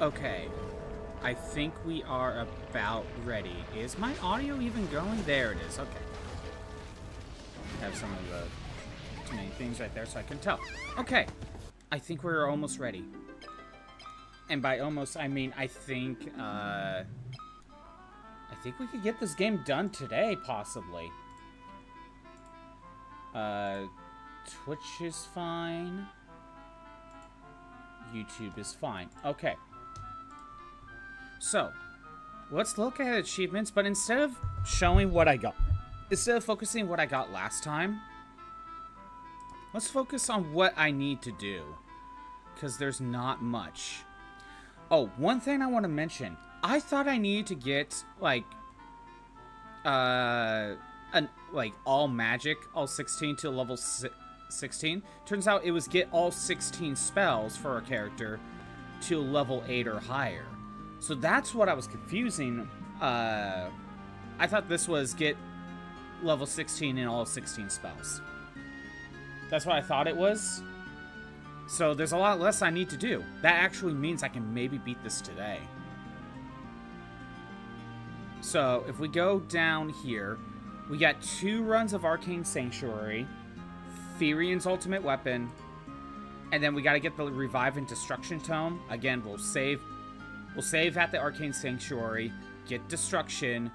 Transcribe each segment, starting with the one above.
Okay. I think we are about ready. Is my audio even going? There it is. Okay. I have some of the too many things right there so I can tell. Okay. I think we're almost ready. And by almost, I mean I think we could get this game done today, possibly. Twitch is fine. YouTube is fine. Okay. So, let's look at achievements, but instead of showing what I got, instead of focusing what I got last time, let's focus on what I need to do, because there's not much. Oh, one thing I want to mention. I thought I needed to get, like, all magic, all 16 to level 16. Turns out it was get all 16 spells for a character to level 8 or higher. So that's what I was confusing. I thought this was get level 16 in all 16 spells. That's what I thought it was. So there's a lot less I need to do. That actually means I can maybe beat this today. So if we go down here, we got 2 runs of Arcane Sanctuary, Firion's ultimate weapon, and then we got to get the Revive and Destruction Tome. Again, we'll save at the Arcane Sanctuary, get Destruction,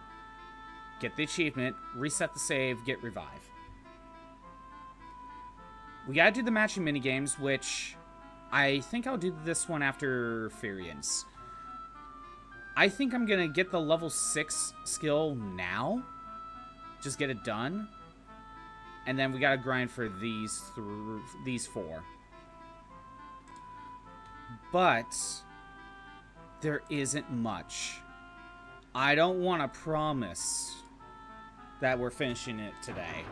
get the achievement, reset the save, get Revive. We gotta do the matching minigames, which I think I'll do this one after Firion's. I think I'm gonna get the level 6 skill now. Just get it done. And then we gotta grind for these 4. But there isn't much. I don't want to promise that we're finishing it today.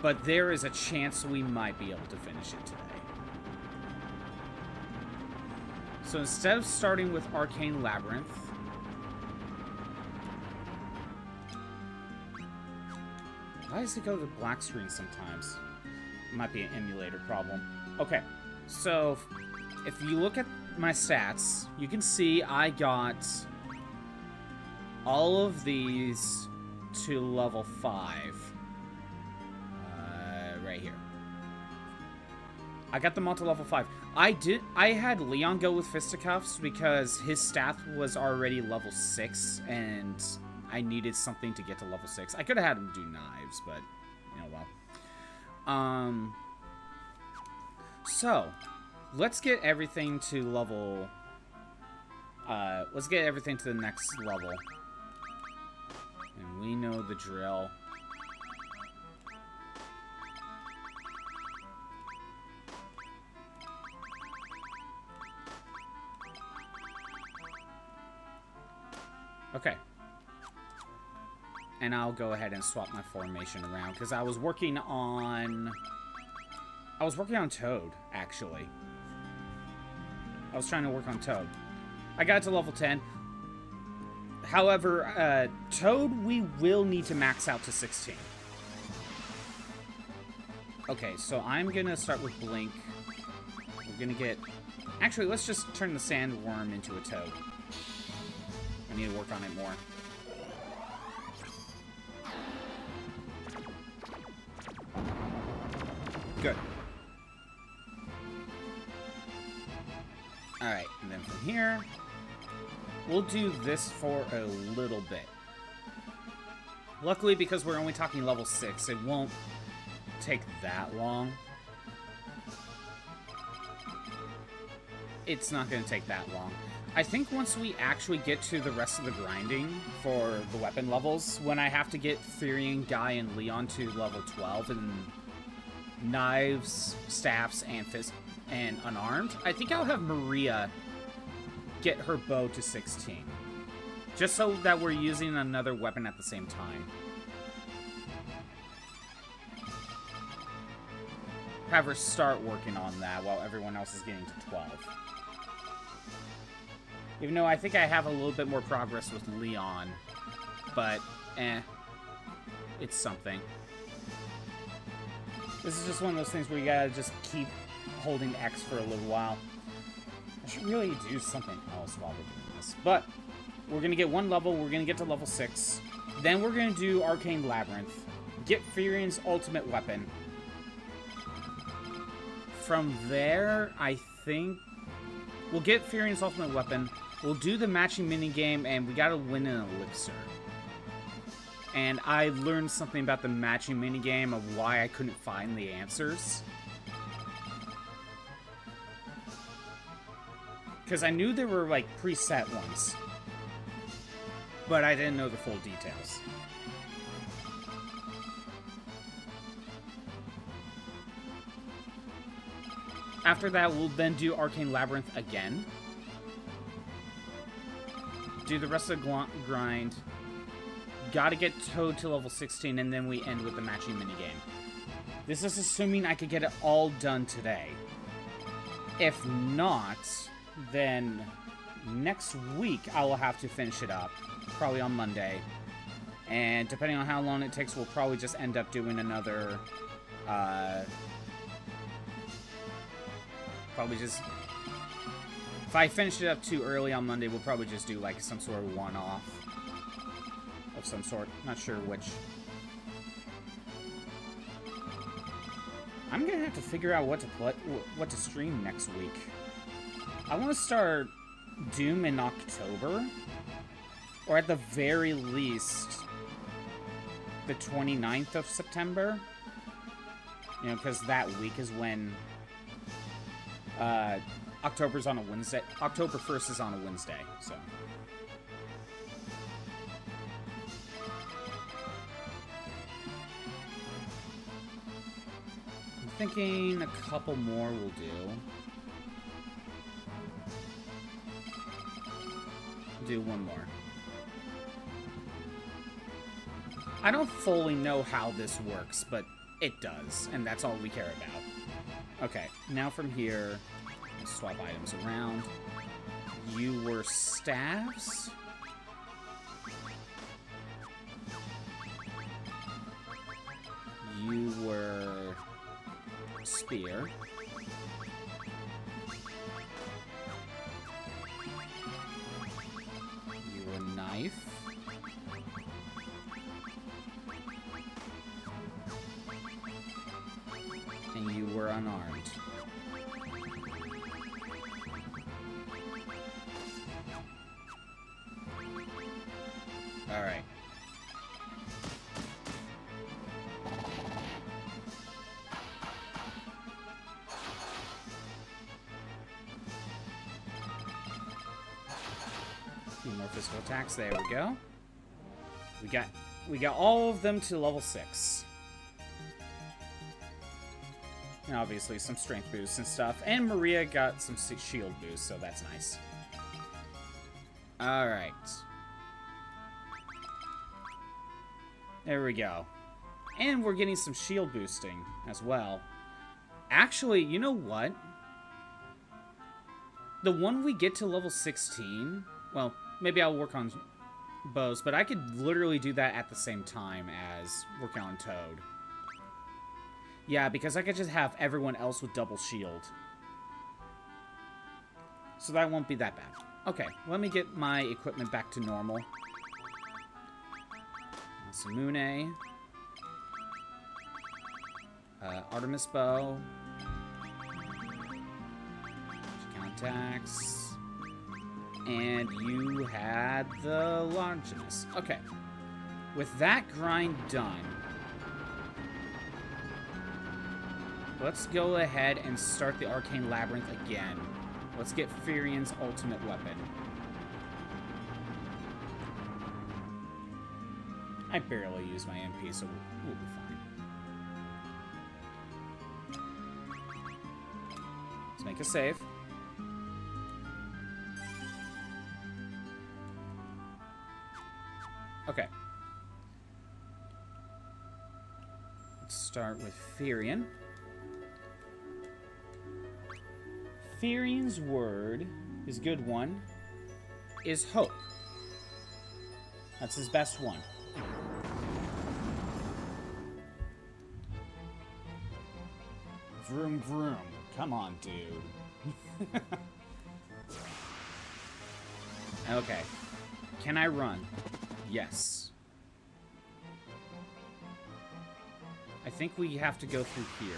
But there is a chance we might be able to finish it today. So instead of starting with Arcane Labyrinth, why does it go to the black screen sometimes? It might be an emulator problem. Okay, so if you look at my stats, you can see I got all of these to level 5. Right here. I got them all to level 5. I had Leon go with fisticuffs because his staff was already level 6 and I needed something to get to level 6. I could have had him do knives, but you know, well. So let's get everything to level let's get everything to the next level. And we know the drill. Okay. And I'll go ahead and swap my formation around because I was working on Toad, actually. I was trying to work on Toad. I got to level 10. However, Toad we will need to max out to 16. Okay, so I'm gonna start with Blink. We're gonna get... Actually, let's just turn the Sandworm into a Toad. I need to work on it more. Good. Alright, and then from here, we'll do this for a little bit. Luckily, because we're only talking level 6, it won't take that long. It's not going to take that long. I think once we actually get to the rest of the grinding for the weapon levels, when I have to get Firion, Guy, and Leon to level 12, and knives, staffs, and fist, and unarmed, I think I'll have Maria get her bow to 16. Just so that we're using another weapon at the same time. Have her start working on that while everyone else is getting to 12. Even though I think I have a little bit more progress with Leon. But, it's something. This is just one of those things where you gotta just keep holding X for a little while. I I should really do something else while we're doing this. But we're going to get one level. We're going to get to level 6. Then we're going to do Arcane Labyrinth. Get Firion's ultimate weapon. From there, I think we'll get Firion's ultimate weapon. We'll do the matching minigame, and we gotta win an elixir. And I learned something about the matching minigame of why I couldn't find the answers. Because I knew there were, like, preset ones. But I didn't know the full details. After that, we'll then do Arcane Labyrinth again. Do the rest of the grind. Gotta get Toad to level 16, and then we end with the matching minigame. This is assuming I could get it all done today. If not, then next week I will have to finish it up. Probably on Monday. And depending on how long it takes, we'll probably just end up doing another... probably just... If I finish it up too early on Monday, we'll probably just do, like, some sort of one-off. Of some sort. Not sure which. I'm gonna have to figure out what to stream next week. I want to start Doom in October. Or at the very least, the 29th of September. You know, because that week is when... October's on a Wednesday. October 1st is on a Wednesday, so. I'm thinking a couple more will do. Do one more. I don't fully know how this works, but it does, and that's all we care about. Okay, now from here, swap items around. You were staves? You were spear. You were knife. And you were unarmed. Alright. A few more physical attacks. There we go. We got all of them to level 6. And obviously some strength boosts and stuff. And Maria got some shield boosts, so that's nice. Alright. There we go. And we're getting some shield boosting as well. Actually, you know what? The one we get to level 16... Well, maybe I'll work on bows, but I could literally do that at the same time as working on Toad. Yeah, because I could just have everyone else with double shield. So that won't be that bad. Okay, let me get my equipment back to normal. Masamune. Artemis bow. Contacts. And you had the Longinus. Okay. With that grind done, let's go ahead and start the Arcane Labyrinth again. Let's get Firion's ultimate weapon. I barely use my MP, so we'll be fine. Let's make a save. Okay. Let's start with Firion. Firion's word, his good one, is hope. That's his best one. Vroom vroom. Come on, dude. Okay. Can I run? Yes. I think we have to go through here.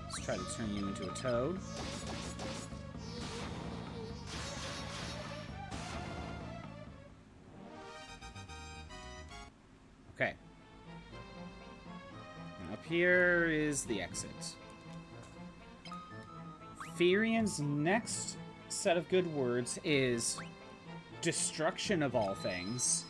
Let's try to turn you into a toad. Okay. And up here is the exit. Firion's next set of good words is destruction of all things.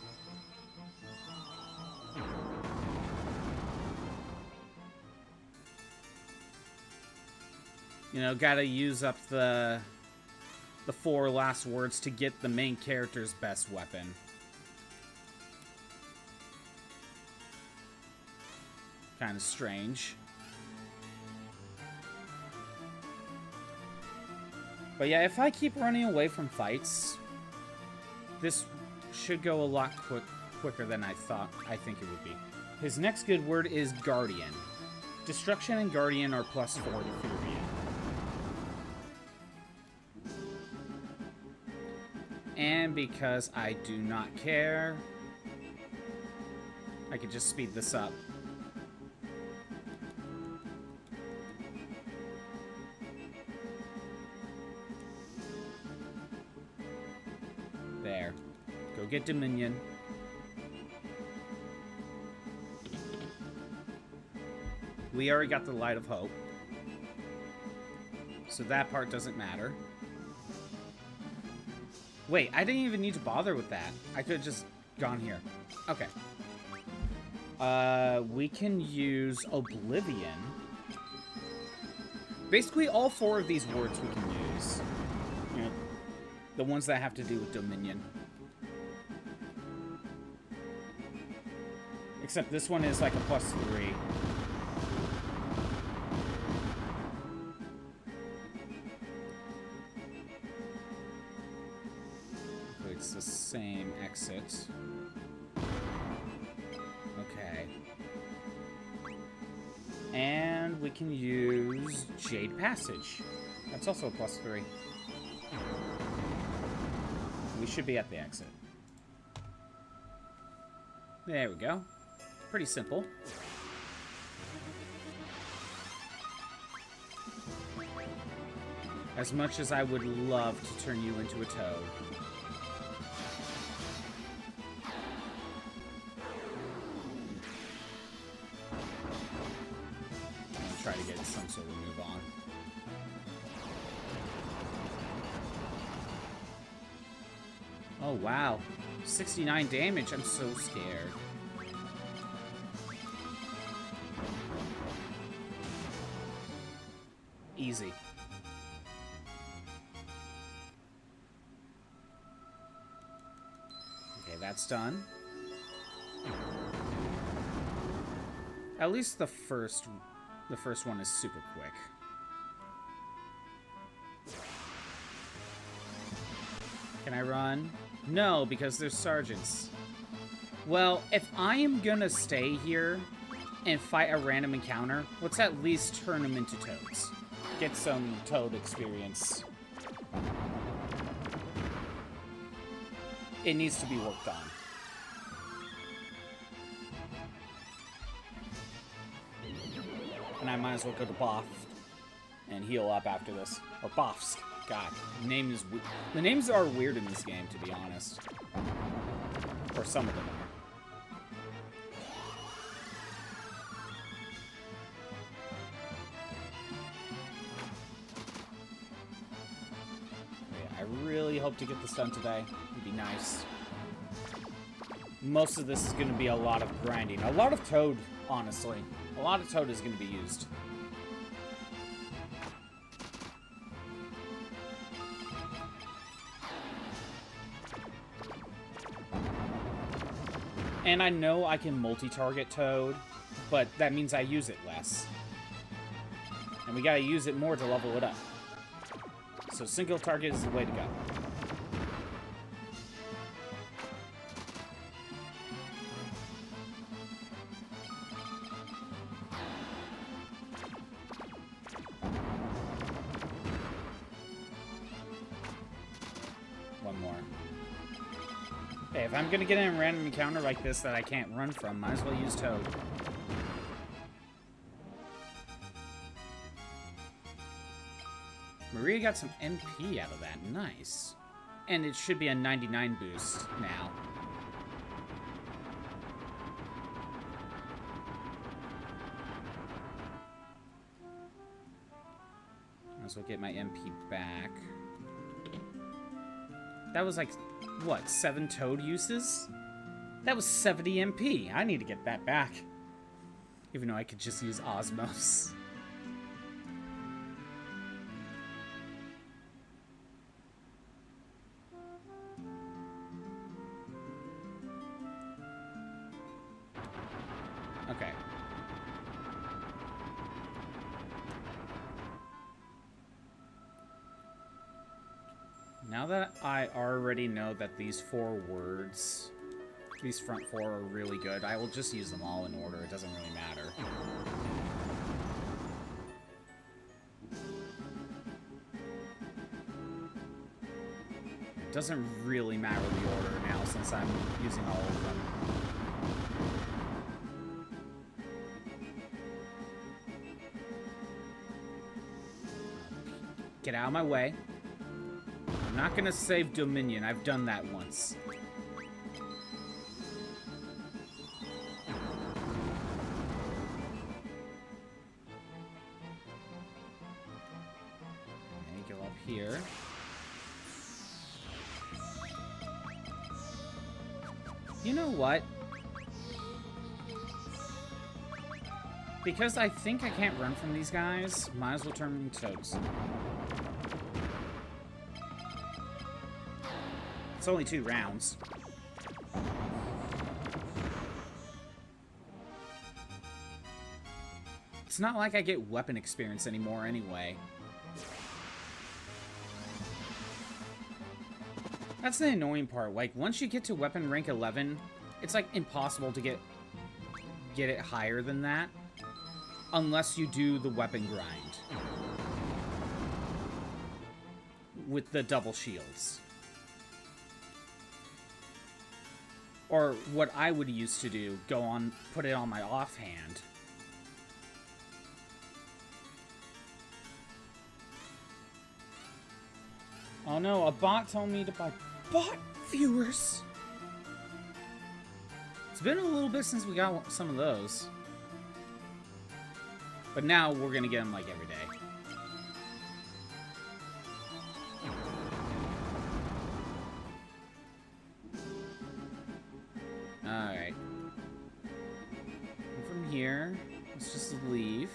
You know, gotta use up the 4 last words to get the main character's best weapon. Kind of strange. But yeah, if I keep running away from fights, this should go a lot quicker than I think it would be. His next good word is Guardian. Destruction and Guardian are +4 to Firion. And because I do not care, I could just speed this up. There. Go get Deumion. We already got the Light of Hope, so that part doesn't matter. Wait, I didn't even need to bother with that. I could have just gone here. Okay. We can use Oblivion. Basically, all 4 of these words we can use. You know, the ones that have to do with Dominion. Except this one is like a +3. It's the same exit. Okay. And we can use Jade Passage. That's also a +3. We should be at the exit. There we go. Pretty simple. As much as I would love to turn you into a toad. Try to get some sort of move on. Oh, wow. 69 damage. I'm so scared. Easy. Okay, that's done. At least the first one is super quick. Can I run? No, because there's sergeants. Well, if I am gonna stay here and fight a random encounter, let's at least turn them into toads. Get some toad experience. It needs to be worked on. And I might as well go to Boff and heal up after this. Or Boffsk. God, the names are weird in this game, to be honest. Or some of them are. Yeah, I really hope to get this done today. It'd be nice. Most of this is going to be a lot of grinding. A lot of Toad, honestly. A lot of Toad is going to be used. And I know I can multi-target Toad, but that means I use it less. And we gotta use it more to level it up. So single target is the way to go. Hey, if I'm gonna get in a random encounter like this that I can't run from, might as well use Toad. Maria got some MP out of that. Nice. And it should be a 99 boost now. Might as well get my MP back. That was like, what, 7 Toad uses? That was 70 MP. I need to get that back. Even though I could just use Osmos. Okay. Now that I already know that these 4 words, these front 4 are really good, I will just use them all in order. It doesn't really matter. It doesn't really matter the order now since I'm using all of them. Get out of my way. I'm not gonna save Deumion. I've done that once. Okay, go up here. You know what? Because I think I can't run from these guys, might as well turn them into Toads. It's only 2 rounds. It's not like I get weapon experience anymore anyway. That's the annoying part. Like, once you get to weapon rank 11, it's like impossible to get it higher than that. Unless you do the weapon grind. With the double shields. Or what I would used to do, put it on my offhand. Oh no, a bot told me to buy bot viewers. It's been a little bit since we got some of those. But now we're gonna get them like every day. Alright. From here, let's just leave.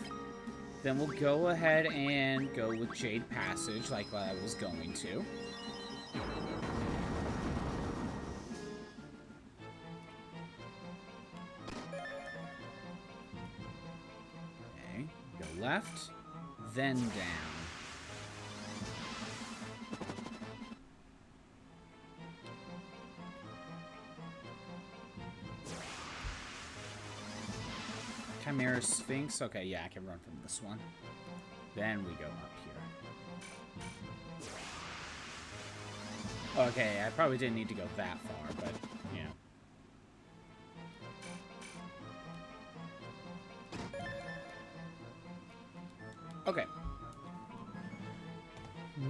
Then we'll go ahead and go with Jade Passage like I was going to. Okay, go left, then down. Chimera Sphinx. Okay, yeah, I can run from this one. Then we go up here. Okay, I probably didn't need to go that far, but, you know. Okay.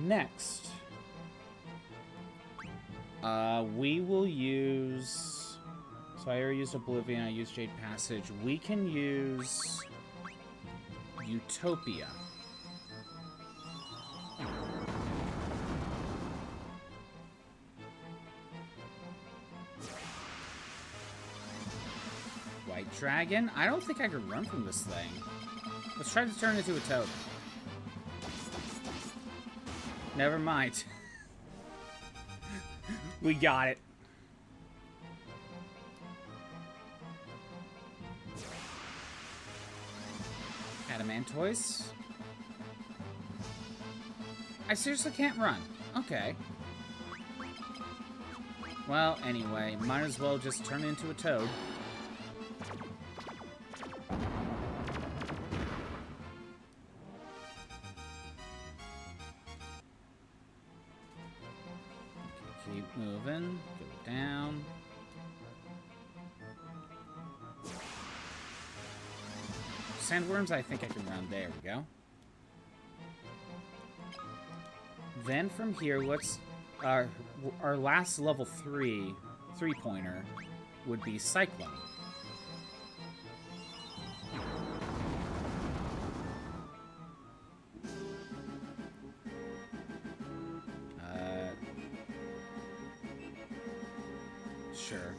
Next. We will use... So I already used Oblivion, I used Jade Passage. We can use... Utopia. White Dragon? I don't think I could run from this thing. Let's try to turn it into a toad. Never mind. We got it. Adamantoise. I seriously can't run. Okay. Well, anyway, might as well just turn it into a toad. Okay, keep moving. Go down. sandworms, I think I can run. There we go. Then from here, what's our last level 3 3-pointer would be Cyclone. Sure.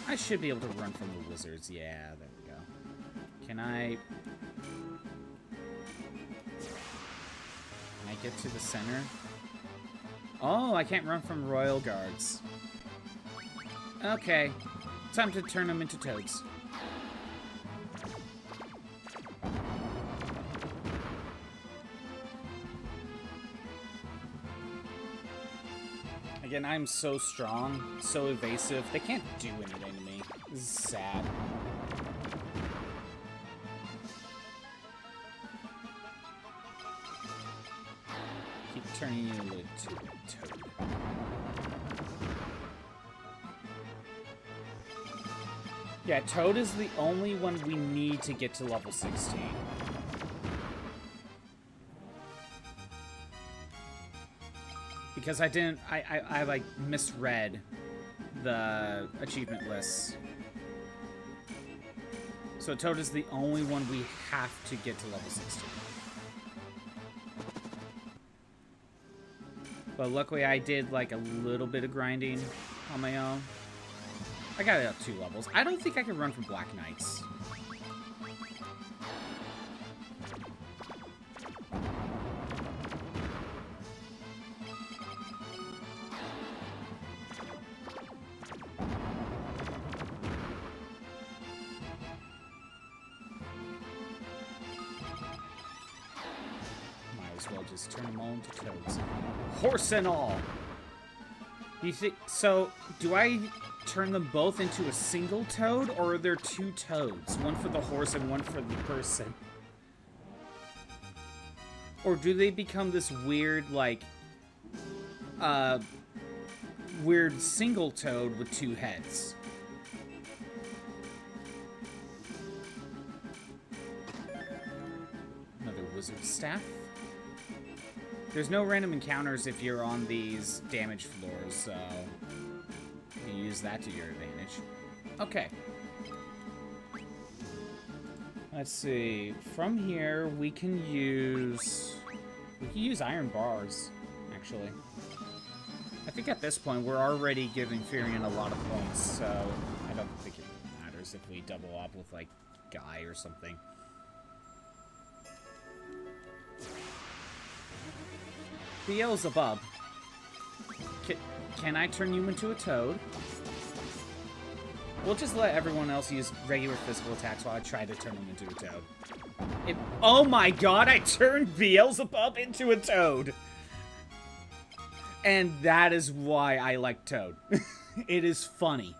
I should be able to run from the wizards. Yeah, there we go. Can I get to the center? Oh, I can't run from royal guards. Okay. Time to turn them into toads. Again, I'm so strong, so evasive. They can't do anything to me. This is sad. Keep turning you into a toad. Yeah, Toad is the only one we need to get to level 16. Because I like misread the achievement lists. So Toad is the only one we have to get to level 16. But luckily I did like a little bit of grinding on my own. I got it up 2 levels. I don't think I can run from Black Knights. Just turn them all into toads. Horse and all! You think so? Do I turn them both into a single toad, or are there 2 toads? One for the horse and one for the person? Or do they become this weird, like, weird single toad with 2 heads? Another wizard staff. There's no random encounters if you're on these damaged floors, so you can use that to your advantage. Okay. Let's see. From here, we can use iron bars, actually. I think at this point, we're already giving Firion a lot of points, so I don't think it matters if we double up with, like, Guy or something. Beelzebub. Can I turn you into a toad? We'll just let everyone else use regular physical attacks while I try to turn them into a toad. Oh my god, I turned Beelzebub into a toad! And that is why I like Toad. It is funny.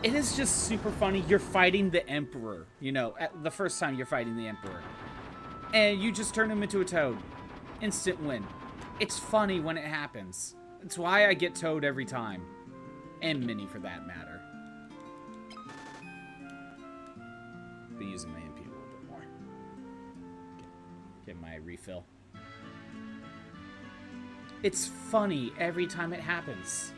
It is just super funny. You're fighting the Emperor, you know, the first time you're fighting the Emperor. And you just turn him into a toad. Instant win. It's funny when it happens. It's why I get Toad every time. And Minnie, for that matter. Be using my MP a little bit more. Get my refill. It's funny every time it happens.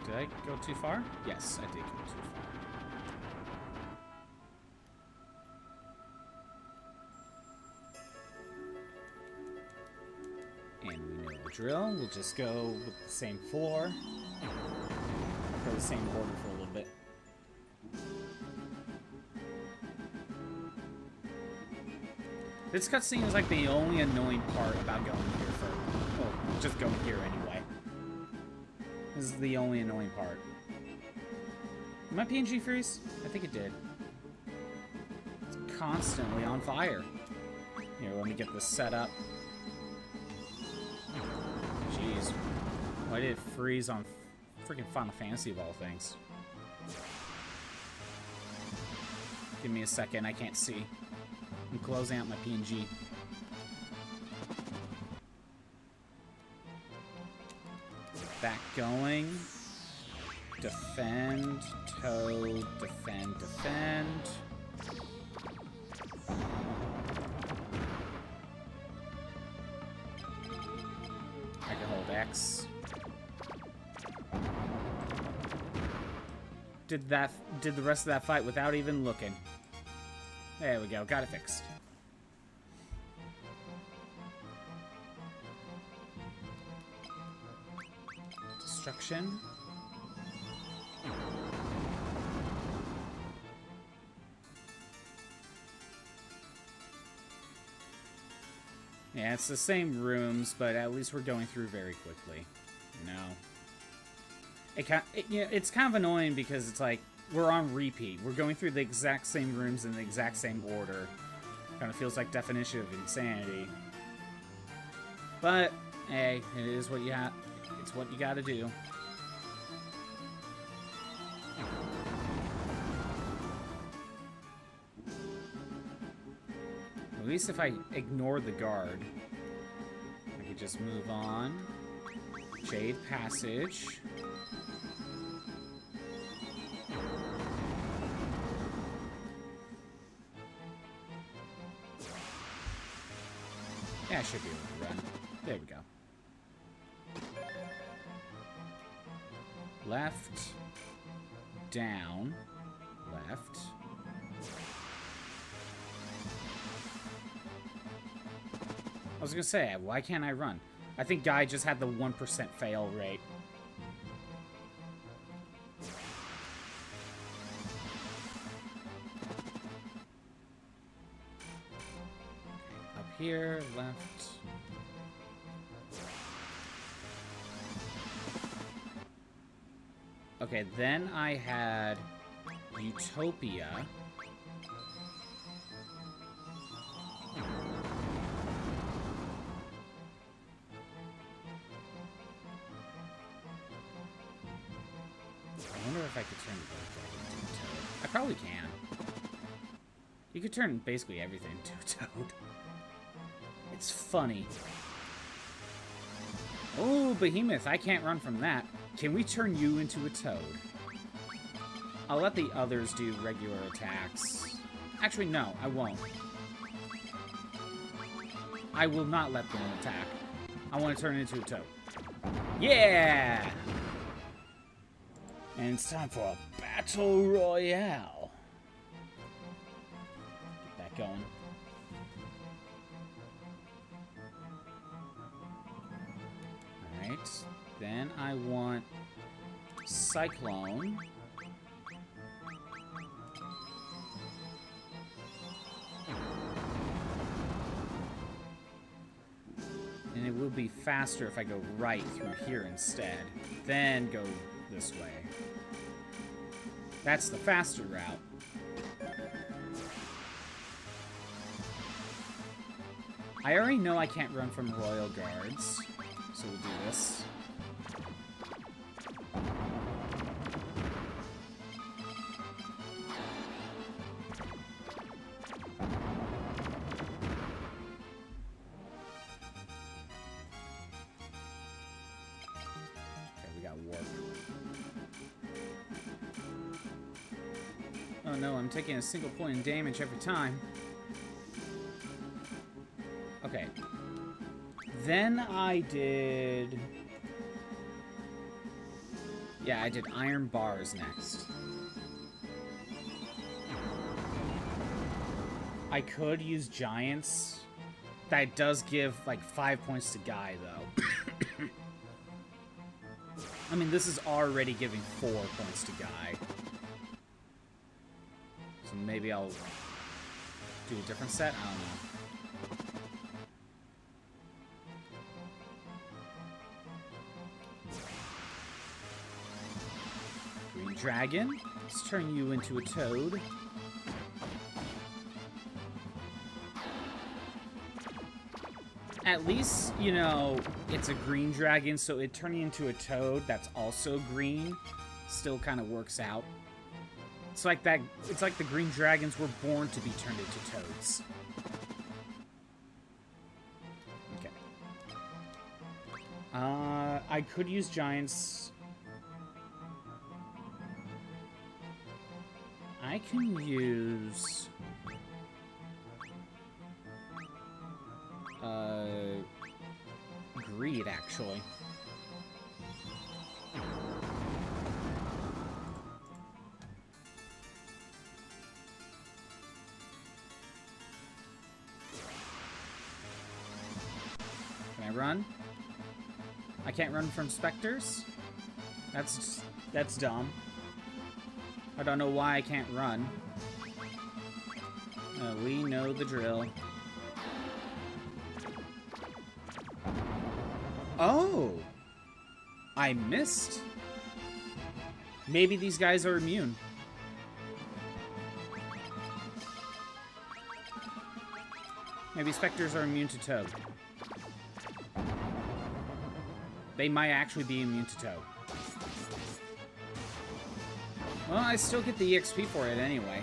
Did I go too far? Yes, I did go too far. And we know the drill. We'll just go with the same floor. Go the same order for a little bit. This cutscene is like the only annoying part about going here for... Well, just going here anyway. This is the only annoying part. Did my PNG freeze? I think it did. It's constantly on fire. Here, let me get this set up. Jeez. Why did it freeze on freaking Final Fantasy of all things? Give me a second. I can't see. I'm closing out my PNG. Back going. Defend. Toad. Defend. Defend. I can hold X. Did the rest of that fight without even looking. There we go. Got it fixed. Destruction. Yeah, it's the same rooms, but at least we're going through very quickly. You know? It's kind of annoying because it's like, we're on repeat. We're going through the exact same rooms in the exact same order. Kind of feels like definition of insanity. But, hey, it is what you have. It's what you gotta do. At least if I ignore the guard, I could just move on. Jade Passage. Yeah, I should be able to run. There we go. Left. Down. Left. I was gonna say, why can't I run? I think Guy just had the 1% fail rate. Up here, left. Okay, then I had Utopia. I wonder if I could turn both into a toad. I probably can. You could turn basically everything into a toad. It's funny. Oh, Behemoth, I can't run from that. Can we turn you into a toad? I'll let the others do regular attacks. Actually, no, I won't. I will not let them attack. I want to turn into a toad. Yeah! And it's time for a battle royale. Get that going. Alright. Then I want Cyclone. And it will be faster if I go right through here instead. Then go this way. That's the faster route. I already know I can't run from Royal Guards, so we'll do this. Oh no, I'm taking a single point of damage every time. Okay. Then I did... Yeah, I did Iron Bars next. I could use Giants. That does give, like, 5 points to Guy, though. I mean, this is already giving 4 points to Guy. So maybe I'll do a different set? I don't know. Green Dragon. Let's turn you into a toad. At least, you know, it's a green dragon, so it turning into a toad that's also green still kind of works out. It's like that. It's like the green dragons were born to be turned into toads. Okay. I could use giants. I can use... greed, actually. Can I run? I can't run from specters? That's dumb. I don't know why I can't run. We know the drill. Oh! I missed. Maybe these guys are immune. Maybe specters are immune to Toad. They might actually be immune to Toad. Well, I still get the EXP for it anyway.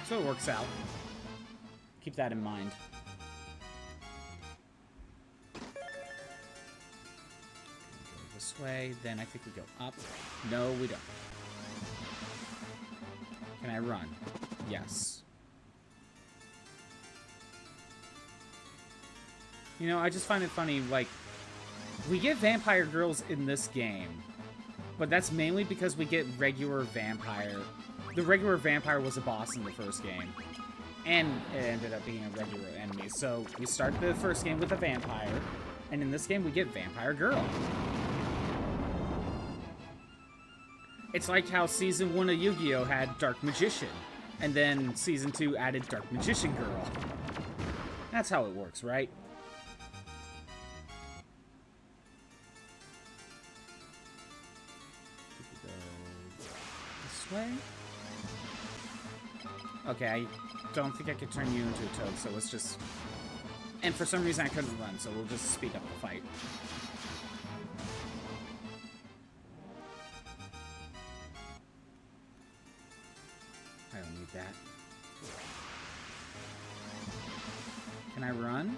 So it works out. Keep that in mind. Go this way, then I think we go up. No, we don't. Can I run? Yes. You know, I just find it funny, like, we get vampire girls in this game, but that's mainly because we get regular vampire. The regular vampire was a boss in the first game, and it ended up being a regular enemy. So we start the first game with a vampire, and in this game we get vampire girl. It's like how Season 1 of Yu-Gi-Oh! Had Dark Magician, and then Season 2 added Dark Magician Girl. That's how it works, right? Way? Okay, I don't think I could turn you into a toad, so let's just... And for some reason I couldn't run, so we'll just speed up the fight. I don't need that. Can I run?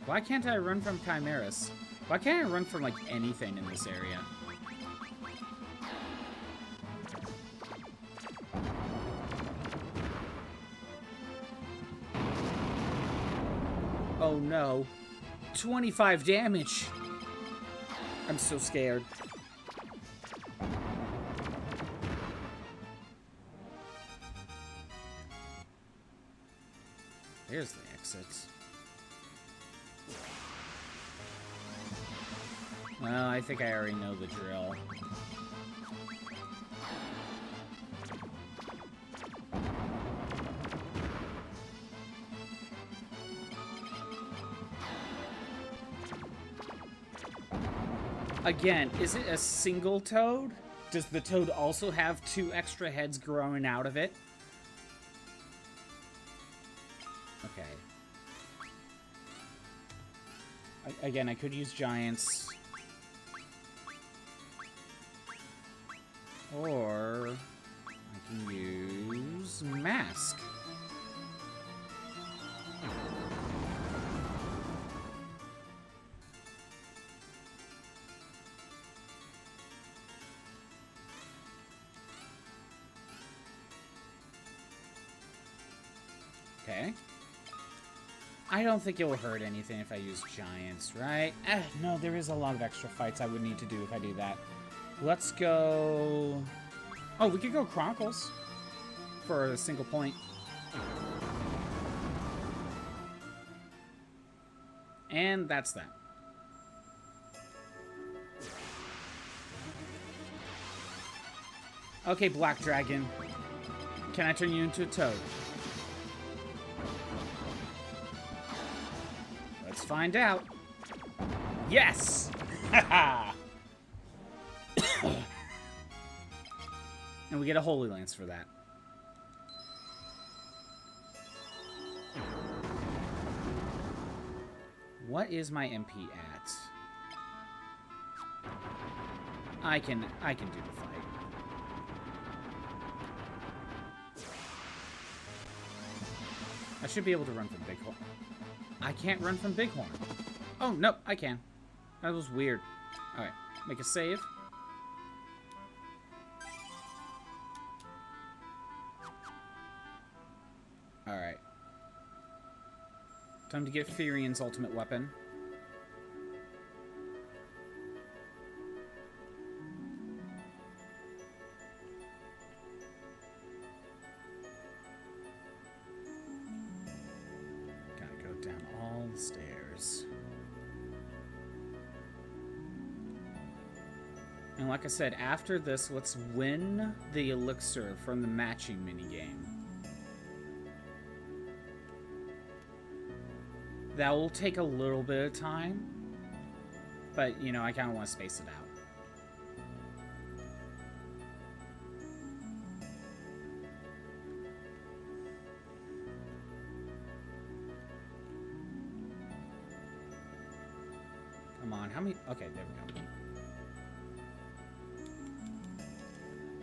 Why can't I run from chimeras? Why can't I run from, like, anything in this area? Oh no. 25 damage. I'm so scared. There's the exits. Well, I think I already know the drill. Again, is it a single toad? Does the toad also have 2 extra heads growing out of it? Okay. Again, I could use giants. Or I can use mask. Okay. I don't think it will hurt anything if I use giants, right? No, there is a lot of extra fights I would need to do if I do that. Let's go... Oh, we could go Chronicles for a single point. And that's that. Okay, Black Dragon. Can I turn you into a toad? Let's find out. Yes! Haha! And we get a Holy Lance for that. What is my MP at? I can do the fight. I should be able to run from Bighorn. I can't run from Bighorn. Oh, no, I can. That was weird. Alright, make a save. Alright. Time to get Firion's ultimate weapon. Stairs. And like I said, after this, let's win the elixir from the matching minigame. That will take a little bit of time, but, you know, I kind of want to space it out. How many? Okay, there we go.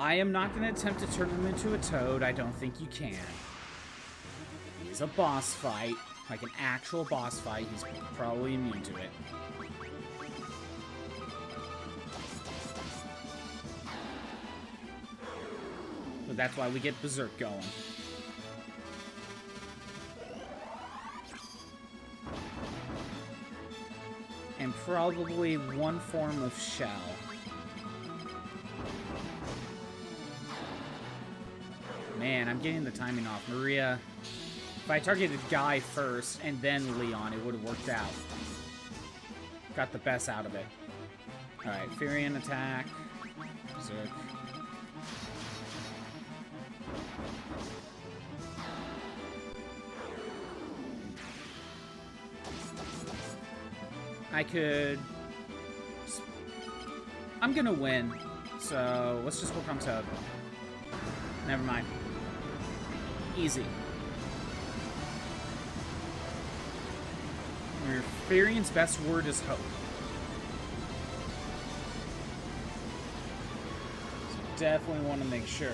I am not going to attempt to turn him into a toad. I don't think you can. He's a boss fight. Like an actual boss fight. He's probably immune to it. But that's why we get Berserk going. And probably one form of shell. Man, I'm getting the timing off. Maria, if I targeted Guy first and then Leon, it would have worked out. Got the best out of it. Alright, Firion attack. Berserk. I could... I'm gonna win, so let's just work on Toad. Never mind. Easy. Firion's best word is hope. So definitely want to make sure.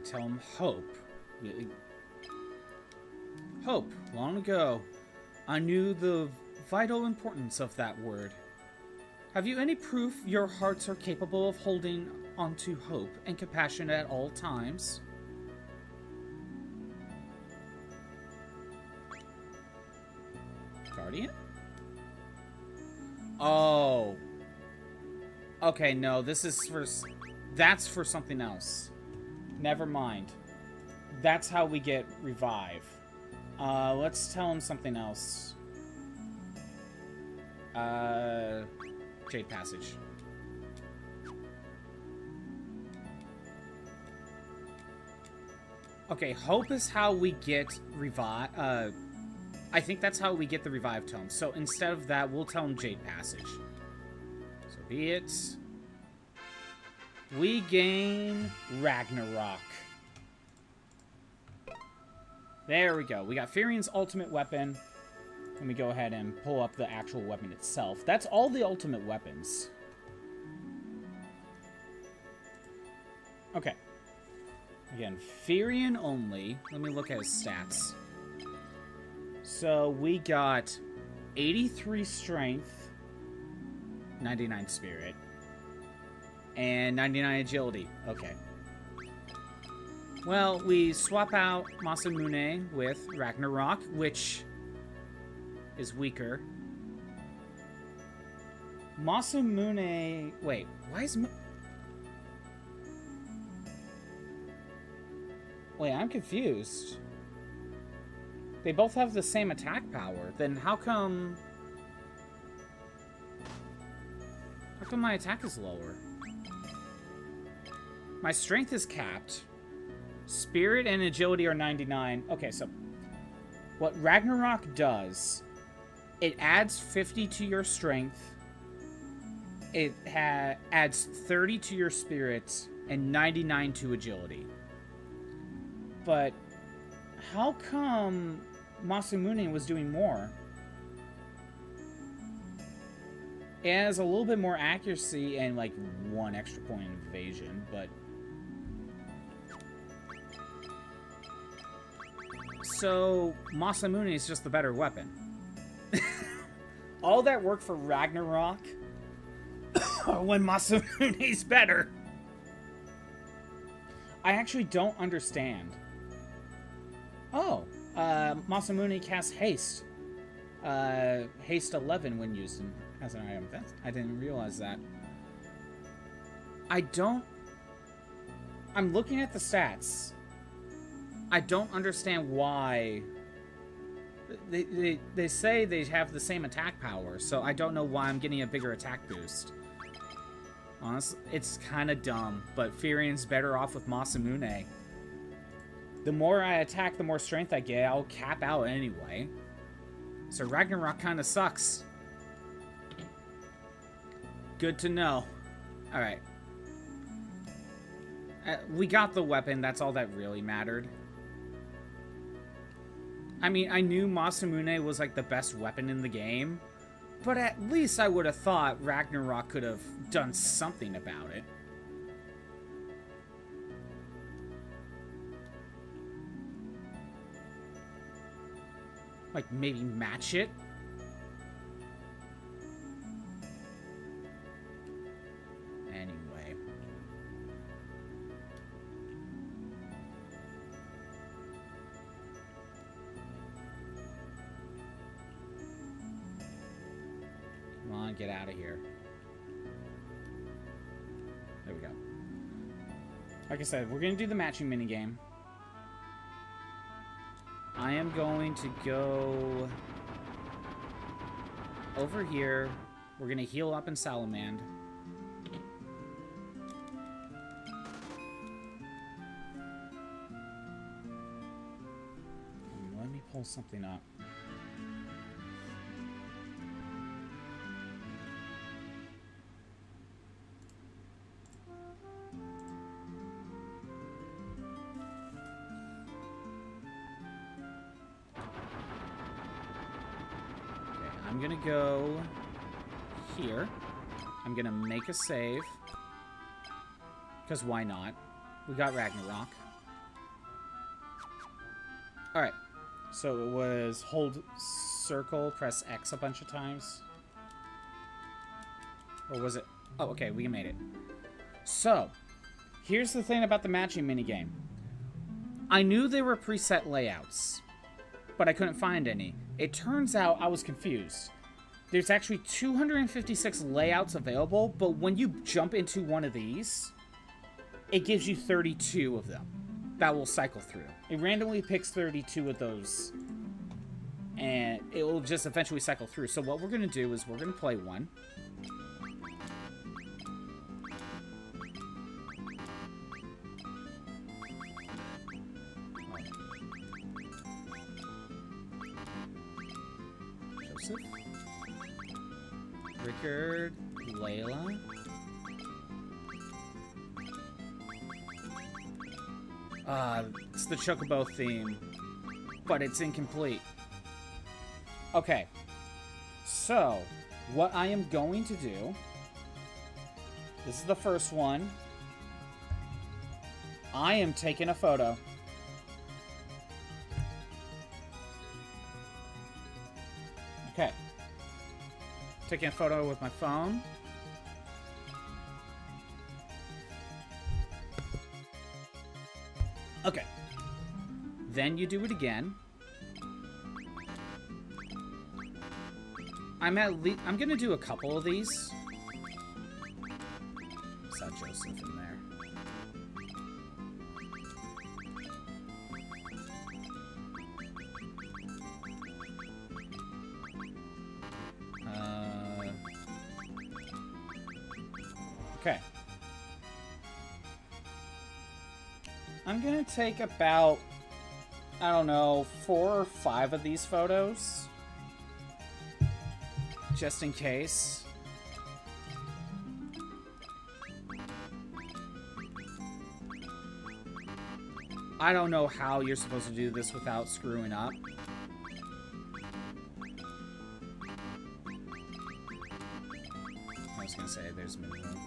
Tell him hope. Hope. Long ago, I knew the vital importance of that word. Have you any proof your hearts are capable of holding onto hope and compassion at all times? Guardian? Oh. Okay, no, this is for... That's for something else. Never mind. That's how we get Revive. Let's tell him something else. Jade Passage. Okay, Hope is how we get Revive. I think that's how we get the Revive Tome. So instead of that, we'll tell him Jade Passage. So be it. We gain Ragnarok. There we go. We got Firion's ultimate weapon. Let me go ahead and pull up the actual weapon itself. That's all the ultimate weapons. Okay. Again, Firion only. Let me look at his stats. So we got 83 strength, 99 spirit, and 99 agility. Okay. Well, we swap out Masamune with Ragnarok, which is weaker. Masamune... Wait, why is... Wait, I'm confused. They both have the same attack power. Then how come... How come my attack is lower? My strength is capped. Spirit and agility are 99. Okay, so... What Ragnarok does... It adds 50 to your strength. It adds 30 to your spirit. And 99 to agility. But... How come Masamune was doing more? It has a little bit more accuracy and like 1 extra point in evasion, but... So, Masamune is just the better weapon. All that work for Ragnarok when Masamune's better. I actually don't understand. Oh, Masamune casts Haste. Haste 11 when used as an item. I didn't realize that. I'm looking at the stats. I don't understand why... They say they have the same attack power, so I don't know why I'm getting a bigger attack boost. Honestly, it's kind of dumb, but Firion's better off with Masamune. The more I attack, the more strength I get. I'll cap out anyway. So Ragnarok kind of sucks. Good to know. Alright. We got the weapon. That's all that really mattered. I mean, I knew Masamune was like the best weapon in the game, but at least I would have thought Ragnarok could have done something about it. Like, maybe match it? Anyway. Come on, get out of here. There we go. Like I said, we're going to do the matching minigame. I am going to go over here. We're going to heal up in Salamand. Let me pull something up. I'm gonna go here. I'm gonna make a save. Because why not? We got Ragnarok. Alright. So it was hold circle, press X a bunch of times. Or was it? Oh, okay, we made it. So, here's the thing about the matching minigame. I knew they were preset layouts, but I couldn't find any. It turns out I was confused. There's actually 256 layouts available, but when you jump into one of these, it gives you 32 of them that will cycle through. It randomly picks 32 of those, and it will just eventually cycle through. So what we're going to do is we're going to play one. Rickard, Layla. It's the Chocobo theme, but it's incomplete. Okay, so what I am going to do, this is the first one. I am taking a photo. Okay. Taking a photo with my phone. Okay. Then you do it again. I'm gonna do a couple of these. Saw Joseph in there. Okay. I'm gonna take about, I don't know, 4 or 5 of these photos. Just in case. I don't know how you're supposed to do this without screwing up. was gonna say there's mini room.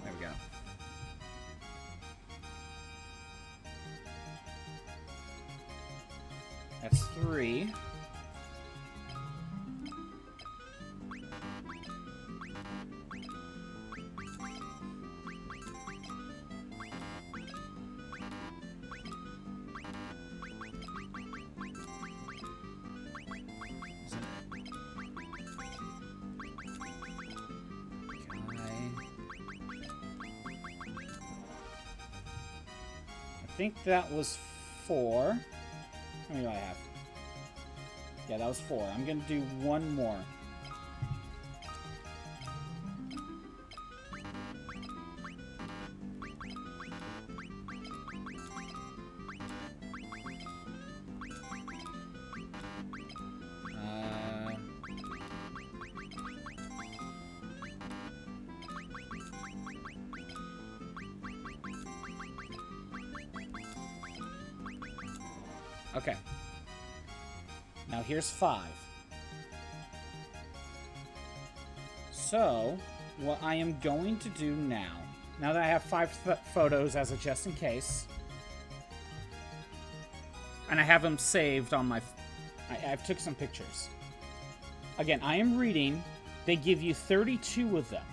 There we go. That's 3. I think that was 4. How many do I have? Yeah, that was 4. I'm gonna do one more. Okay. Now here's 5. So, what I am going to do now that I have 5 photos as a just in case, and I have them saved on my... I've took some pictures. Again, I am reading. They give you 32 of them.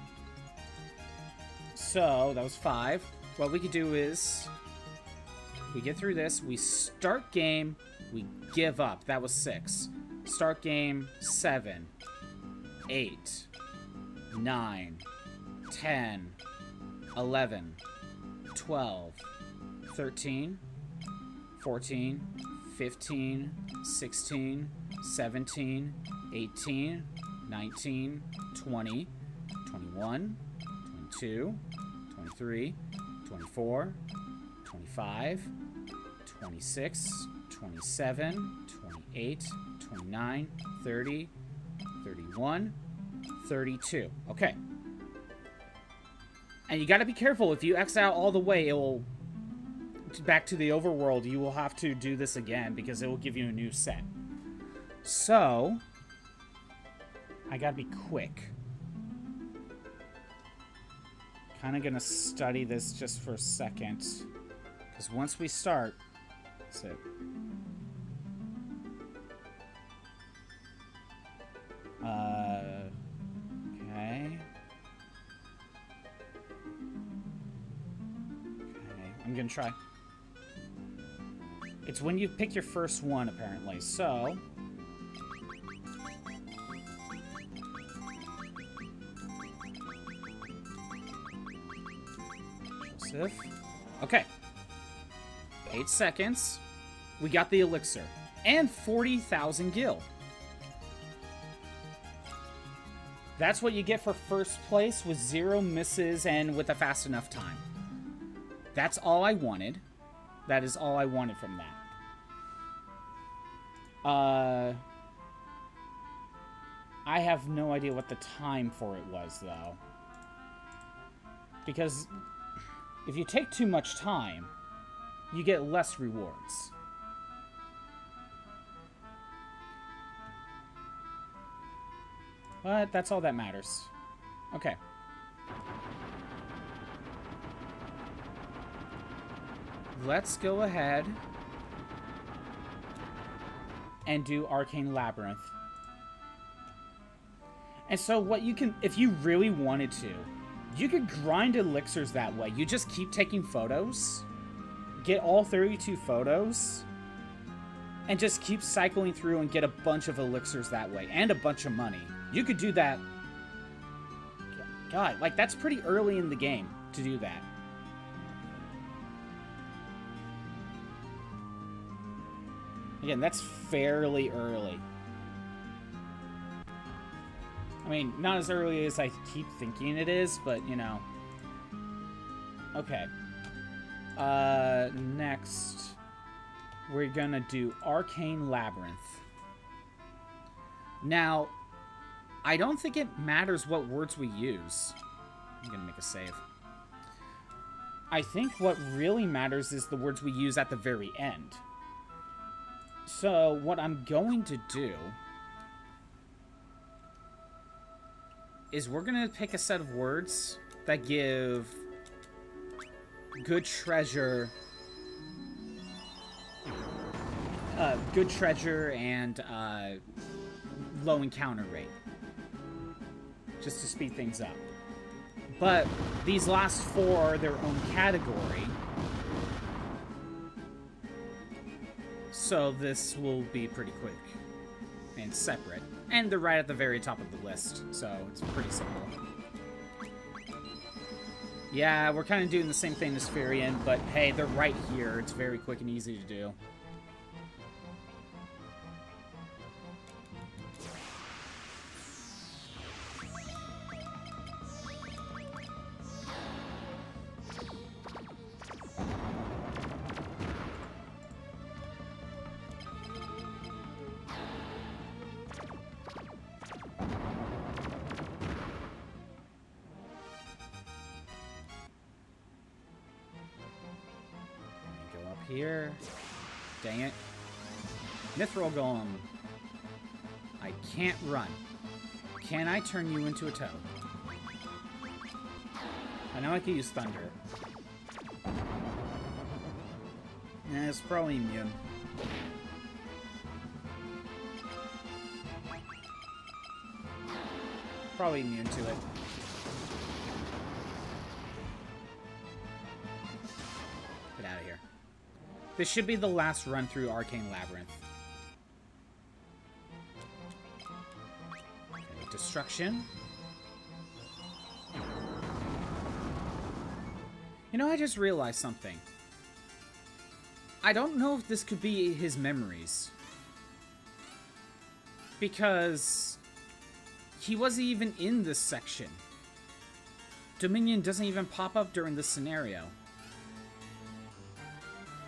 So, that was 5. What we could do is... we get through this, we start game, we give up. That was 6. Start game, 7, 8, 9, 10, 11, 12, 13, 14, 15, 16, 17, 18, 19, 20, 21, 22, 23, 24, 25, 26, 27, 28, 29, 30, 31, 32. Okay. And you gotta be careful. If you X out all the way, it will... back to the overworld, you will have to do this again because it will give you a new set. So... I gotta be quick. Kinda gonna study this just for a second. Because once we start... that's it. Okay. I'm gonna try. It's when you pick your first one, apparently. So... Joseph. Okay. 8 seconds. We got the elixir. And 40,000 gil. That's what you get for first place with 0 misses and with a fast enough time. That's all I wanted. That is all I wanted from that. I have no idea what the time for it was, though. Because if you take too much time, you get less rewards. But that's all that matters. Okay. Let's go ahead and do Arcane Labyrinth. And so what you can, if you really wanted to, you could grind elixirs that way. You just keep taking photos, get all 32 photos, and just keep cycling through and get a bunch of elixirs that way, and a bunch of money. You could do that. God, like, that's pretty early in the game to do that. Again, that's fairly early. I mean, not as early as I keep thinking it is, but, you know. Okay. Next, we're gonna do Arcane Labyrinth. Now, I don't think it matters what words we use. I'm gonna make a save. I think what really matters is the words we use at the very end. So what I'm going to do is we're going to pick a set of words that give good treasure and low encounter rate, just to speed things up. But these last 4 are their own category, so this will be pretty quick and separate. And they're right at the very top of the list, so it's pretty simple. Yeah, we're kind of doing the same thing as Firion, but hey, they're right here. It's very quick and easy to do. Here. Dang it. Mithril Golem. I can't run. Can I turn you into a toad? I know I can use thunder. Nah, it's probably immune. Probably immune to it. Get out of here. This should be the last run through Arcane Labyrinth. Okay, destruction. You know, I just realized something. I don't know if this could be his memories. Because he wasn't even in this section. Deumion doesn't even pop up during this scenario.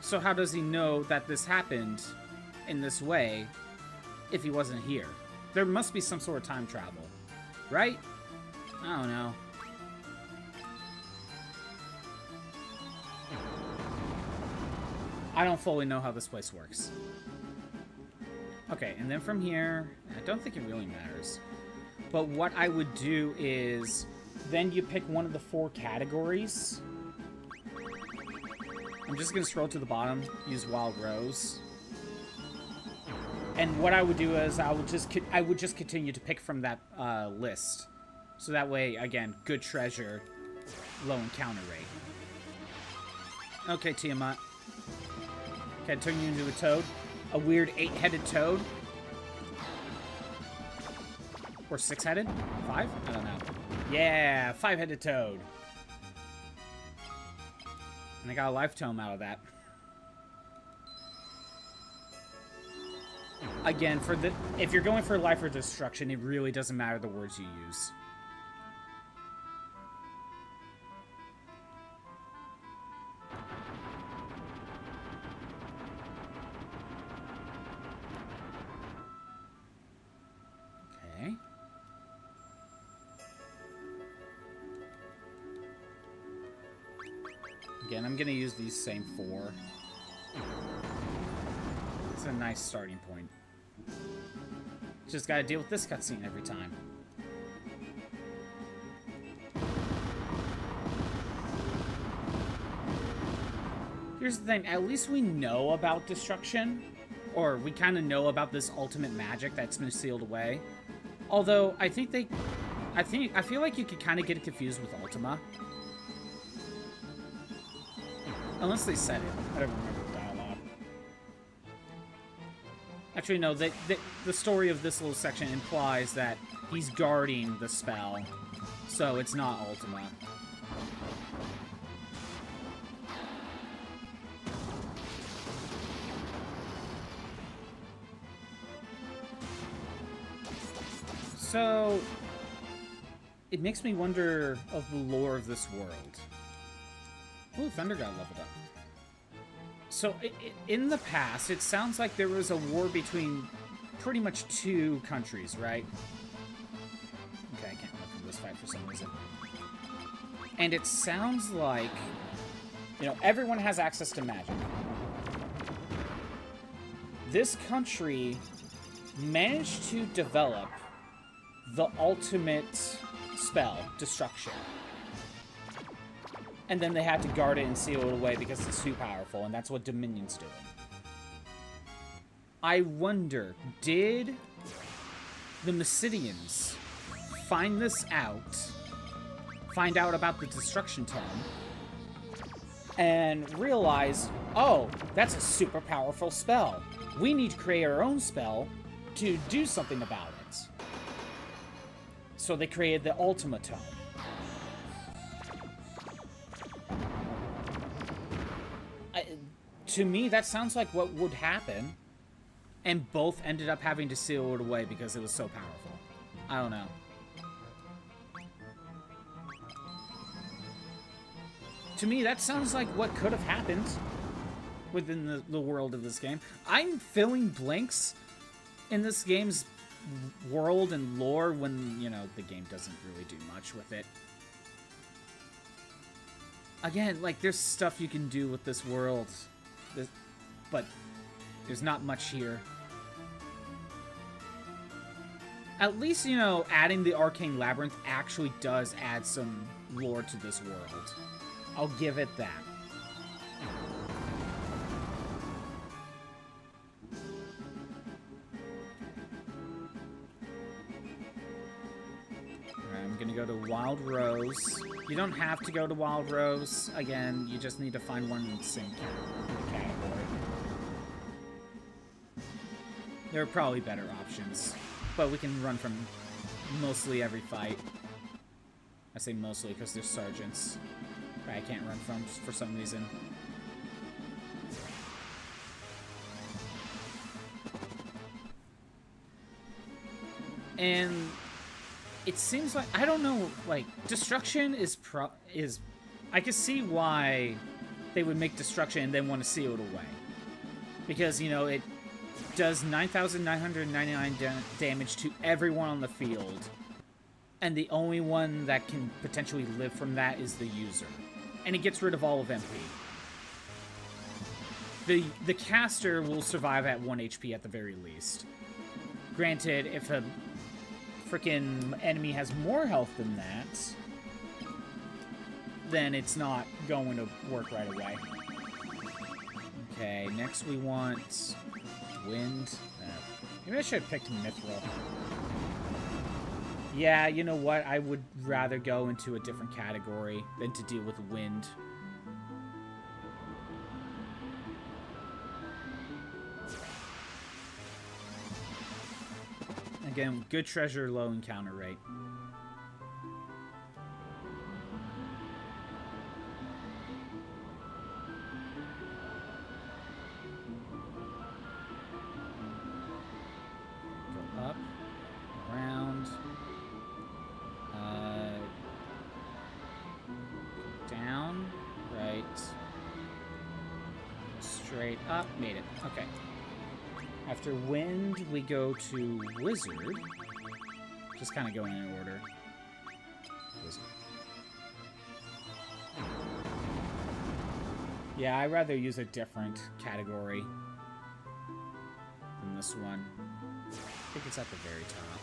So how does he know that this happened in this way if he wasn't here? There must be some sort of time travel, right? I don't know. I don't fully know how this place works. Okay, and then from here, I don't think it really matters. But what I would do is, then you pick one of the 4 categories. I'm just going to scroll to the bottom, use Wild Rose. And what I would do is I would just continue to pick from that list. So that way, again, good treasure, low encounter rate. Okay, Tiamat. Can I turn you into a toad? A weird 8-headed toad? Or 6-headed? 5? I don't know. Yeah, 5-headed toad. And I got a life tome out of that. Again, if you're going for life or destruction, it really doesn't matter the words you use. Okay. Again, I'm going to use these same 4. It's a nice starting point. Just got to deal with this cutscene every time. Here's the thing, at least we know about destruction. Or we kind of know about this ultimate magic that's been sealed away. Although, I feel like you could kind of get it confused with Ultima. Unless they said it. I don't remember the dialogue. Actually, no, the story of this little section implies that he's guarding the spell. So it's not Ultima. So it makes me wonder of the lore of this world. Ooh, Thunder got leveled up. So, in the past, it sounds like there was a war between pretty much 2 countries, right? Okay, I can't look from this fight for some reason. And it sounds like You know, everyone has access to magic. This country managed to develop the ultimate spell, Destruction. And then they had to guard it and seal it away because it's too powerful, and that's what Deumion's doing. I wonder, did the Masamune find this out, find out about the Destruction Tome, and realize, oh, that's a super powerful spell. We need to create our own spell to do something about it. So they created the Ultima Tome. To me, that sounds like what would happen. And both ended up having to seal it away because it was so powerful. I don't know. To me, that sounds like what could have happened within the world of this game. I'm filling blanks in this game's world and lore when, you know, the game doesn't really do much with it. Again, like, there's stuff you can do with this world, but there's not much here. At least, you know, adding the Arcane Labyrinth actually does add some lore to this world. I'll give it that. Alright, I'm gonna go to Wild Rose. You don't have to go to Wild Rose. Again, you just need to find one in the same category. There are probably better options, but we can run from mostly every fight. I say mostly because there's sergeants I can't run from for some reason. And it seems like, I don't know, like, Destruction is I can see why they would make Destruction and then want to seal it away. Because, you know, it does 9,999 damage to everyone on the field. And the only one that can potentially live from that is the user. And it gets rid of all of MP. The caster will survive at 1 HP at the very least. Granted, if a freaking enemy has more health than that, then it's not going to work right away. Okay, next we want Wind. Maybe I should have picked Mithril. Yeah, you know what? I would rather go into a different category than to deal with Wind. Again, good treasure, low encounter rate. Go up, around, down, right, straight up, made it. Okay. After Wind, we go to Wizard. Just kind of going in order. Wizard. Yeah, I'd rather use a different category than this one. I think it's at the very top.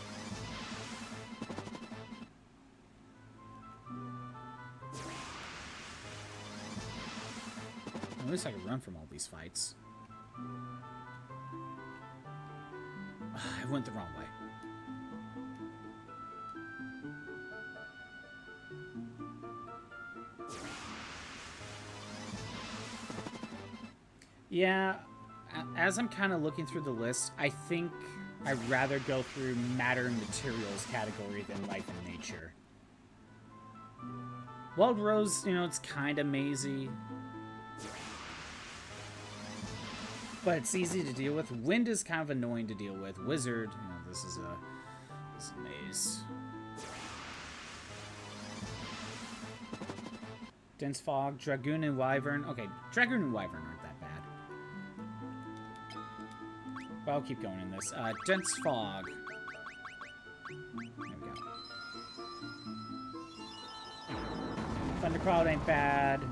At least I can run from all these fights. I went the wrong way. Yeah, as I'm kind of looking through the list, I think I'd rather go through matter and materials category than life and nature. Wild Rose, you know, it's kind of mazy. But it's easy to deal with. Wind is kind of annoying to deal with. Wizard, you know, this is a maze. Dense Fog, Dragoon and Wyvern. Okay, Dragoon and Wyvern aren't that bad. But I'll keep going in this. Dense Fog. There we go. Thundercloud ain't bad.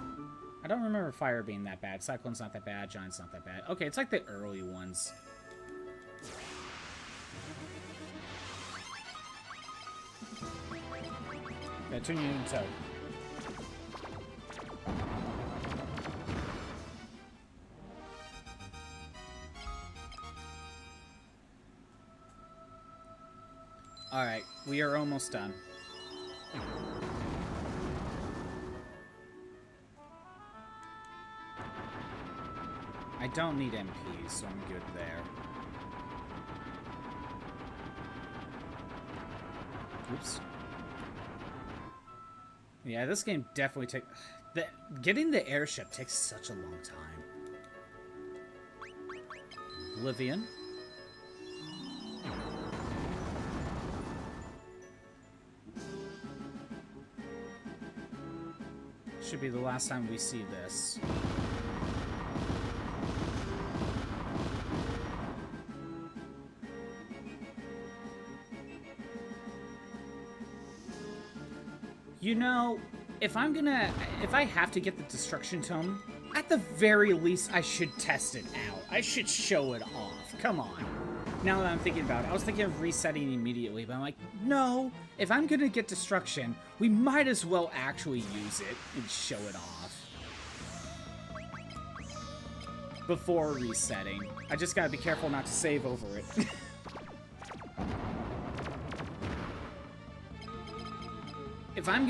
I don't remember fire being that bad. Cyclone's not that bad. Giant's not that bad. Okay, it's like the early ones. Yeah, turn you into toad. Alright, we are almost done. I don't need MPs, so I'm good there. Oops. Yeah, this game definitely takes... Getting the airship takes such a long time. Oblivion. Should be the last time we see this. You know, if I have to get the Destruction Tome, at the very least, I should test it out. I should show it off. Come on. Now that I'm thinking about it, I was thinking of resetting immediately, but I'm like, no, if I'm gonna get Destruction, we might as well actually use it and show it off. Before resetting. I just gotta be careful not to save over it. If I'm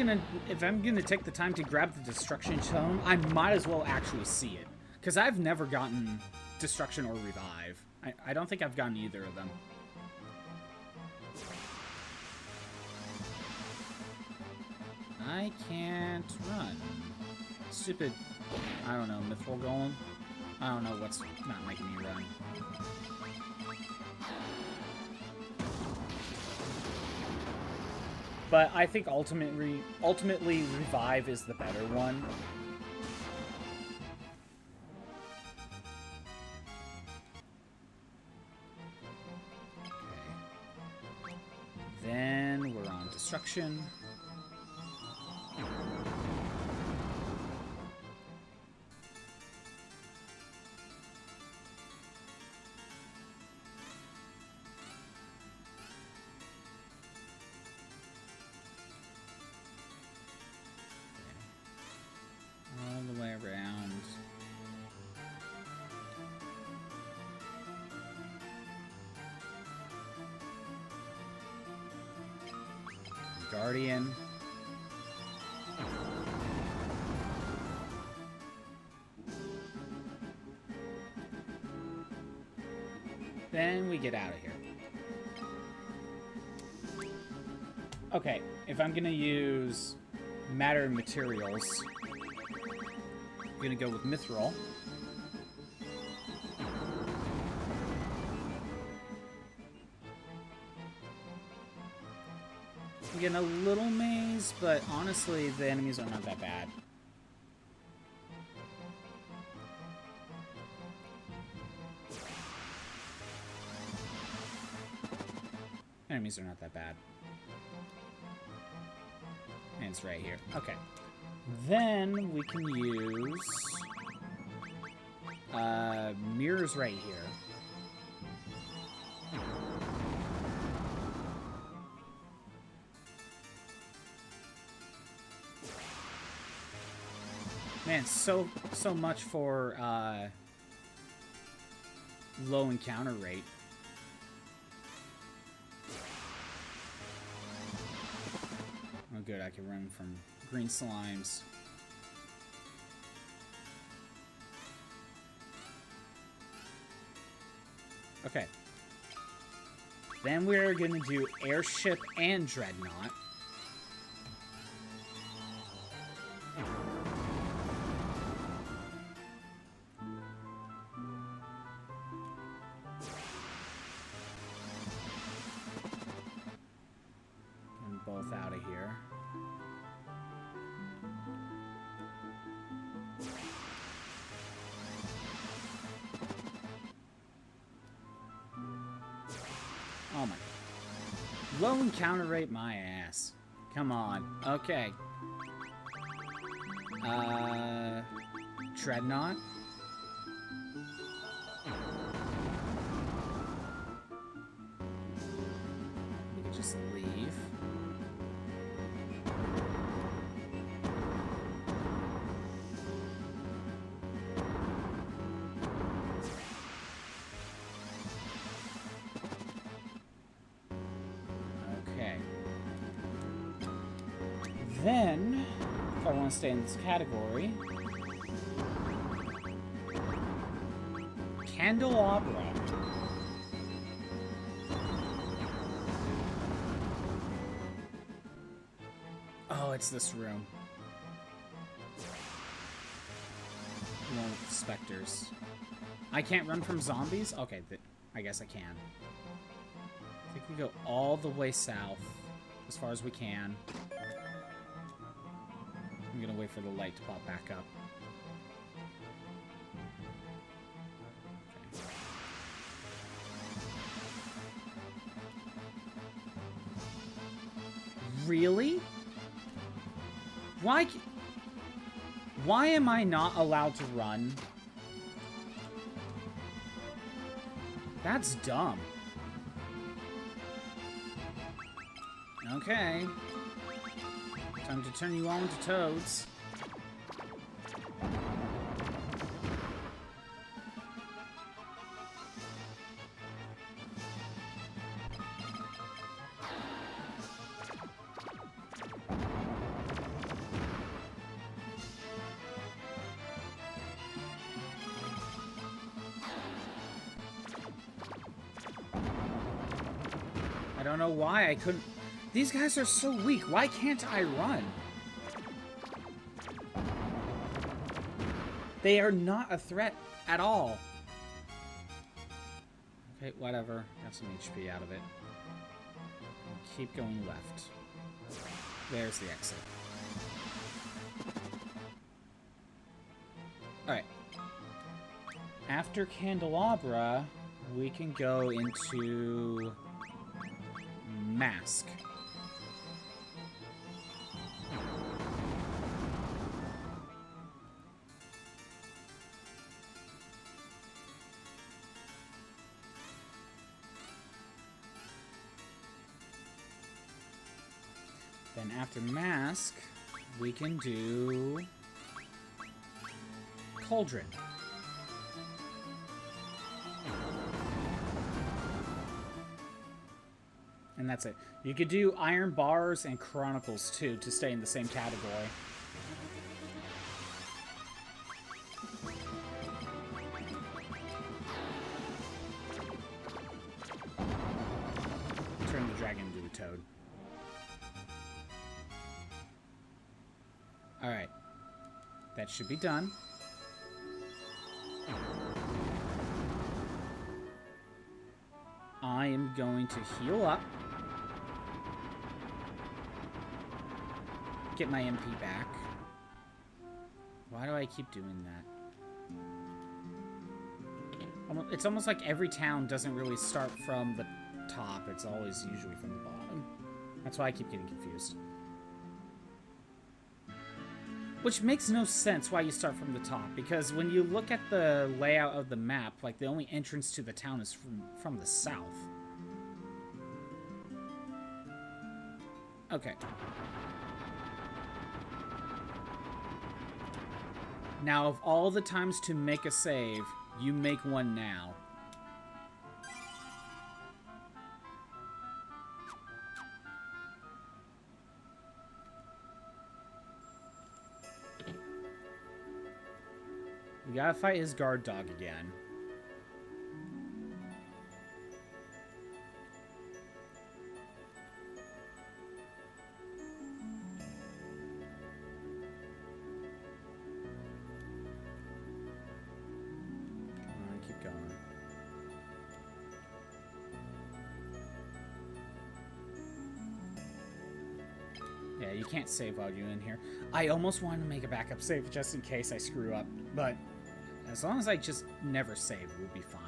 gonna take the time to grab the Destruction Tome, I might as well actually see it. Because I've never gotten Destruction or Revive. I don't think I've gotten either of them. I can't run. Stupid, I don't know, Mithril Golem? I don't know what's not making me run. But I think ultimately Revive is the better one. Okay. Then we're on Destruction. All the way around. Guardian. Then we get out of here. Okay, if I'm gonna use matter and materials, I'm gonna go with Mithril. I'm getting a little maze, but honestly, the enemies are not that bad. Enemies are not that bad. And it's right here. Okay. Then we can use mirrors right here. Man, so much for low encounter rate. Oh good, I can run from green slimes. Okay. Then we're gonna do airship and dreadnought. Get them both out of here. Oh my. Low encounter rate, my ass. Come on. Okay. Dreadnought. We could just leave. Okay. Then, if I want to stay in this category, Candelabra. Oh, it's this room. The one with the specters. I can't run from zombies? Okay, I guess I can. I think we go all the way south, as far as we can. I'm gonna wait for the light to pop back up. Really? Why am I not allowed to run? That's dumb. Okay. Time to turn you all into toads. I don't know why I couldn't... These guys are so weak. Why can't I run? They are not a threat at all. Okay, whatever. Got some HP out of it. I'll keep going left. There's the exit. Alright. After Candelabra, we can go into... Mask. Then after Mask, we can do Cauldron. And that's it. You could do Iron Bars and Chronicles too to stay in the same category. Turn the dragon into a toad. Alright. That should be done. I am going to heal up. Get my MP back. Why do I keep doing that? It's almost like every town doesn't really start from the top. It's always usually from the bottom. That's why I keep getting confused. Which makes no sense why you start from the top, because when you look at the layout of the map, like, the only entrance to the town is from the south. Okay. Now, of all the times to make a save, you make one now. We gotta fight his guard dog again. Come on, keep going. Yeah, you can't save while you're in here. I almost wanted to make a backup save just in case I screw up, but as long as I just never save, we'll be fine.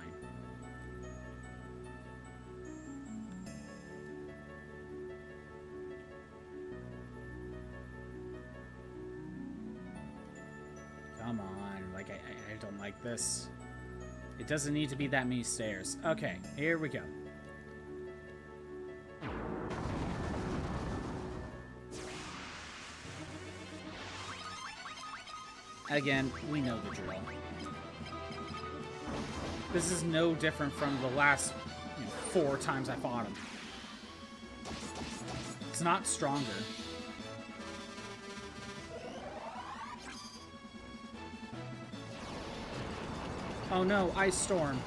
Come on, like, this. It doesn't need to be that many stairs. Okay, here we go. Again, we know the drill. This is no different from the last 4 times I fought him. It's not stronger. Oh no, Ice Storm.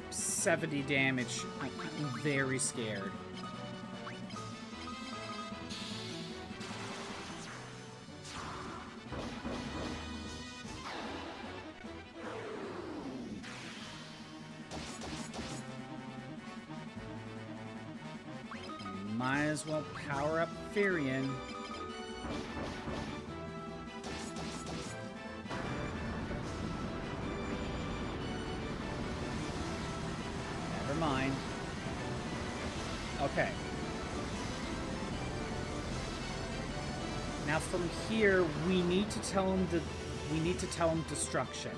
70 damage. I'm very scared. Might as well power up Firion. Never mind. Okay. Now from here, we need to tell him destruction.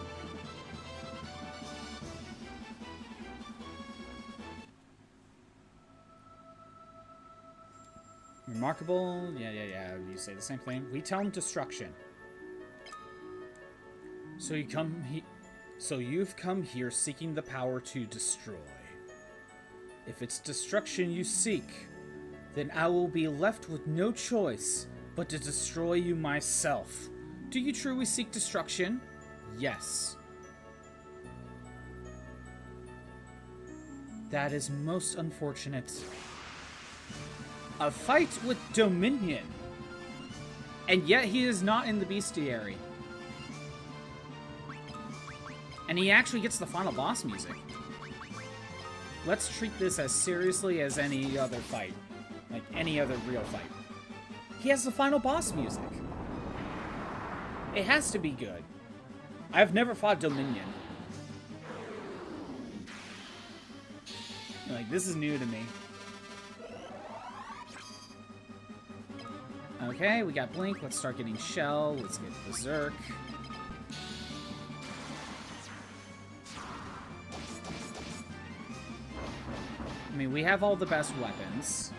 Remarkable. Yeah. You say the same thing. We tell him destruction. So you've come here seeking the power to destroy. If it's destruction you seek, then I will be left with no choice but to destroy you myself. Do you truly seek destruction? Yes. That is most unfortunate. A fight with Deumion. And yet he is not in the bestiary. And he actually gets the final boss music. Let's treat this as seriously as any other fight. Like any other real fight. He has the final boss music. It has to be good. I've never fought Deumion. Like, this is new to me. Okay, we got Blink. Let's start getting Shell. Let's get Berserk. I mean, we have all the best weapons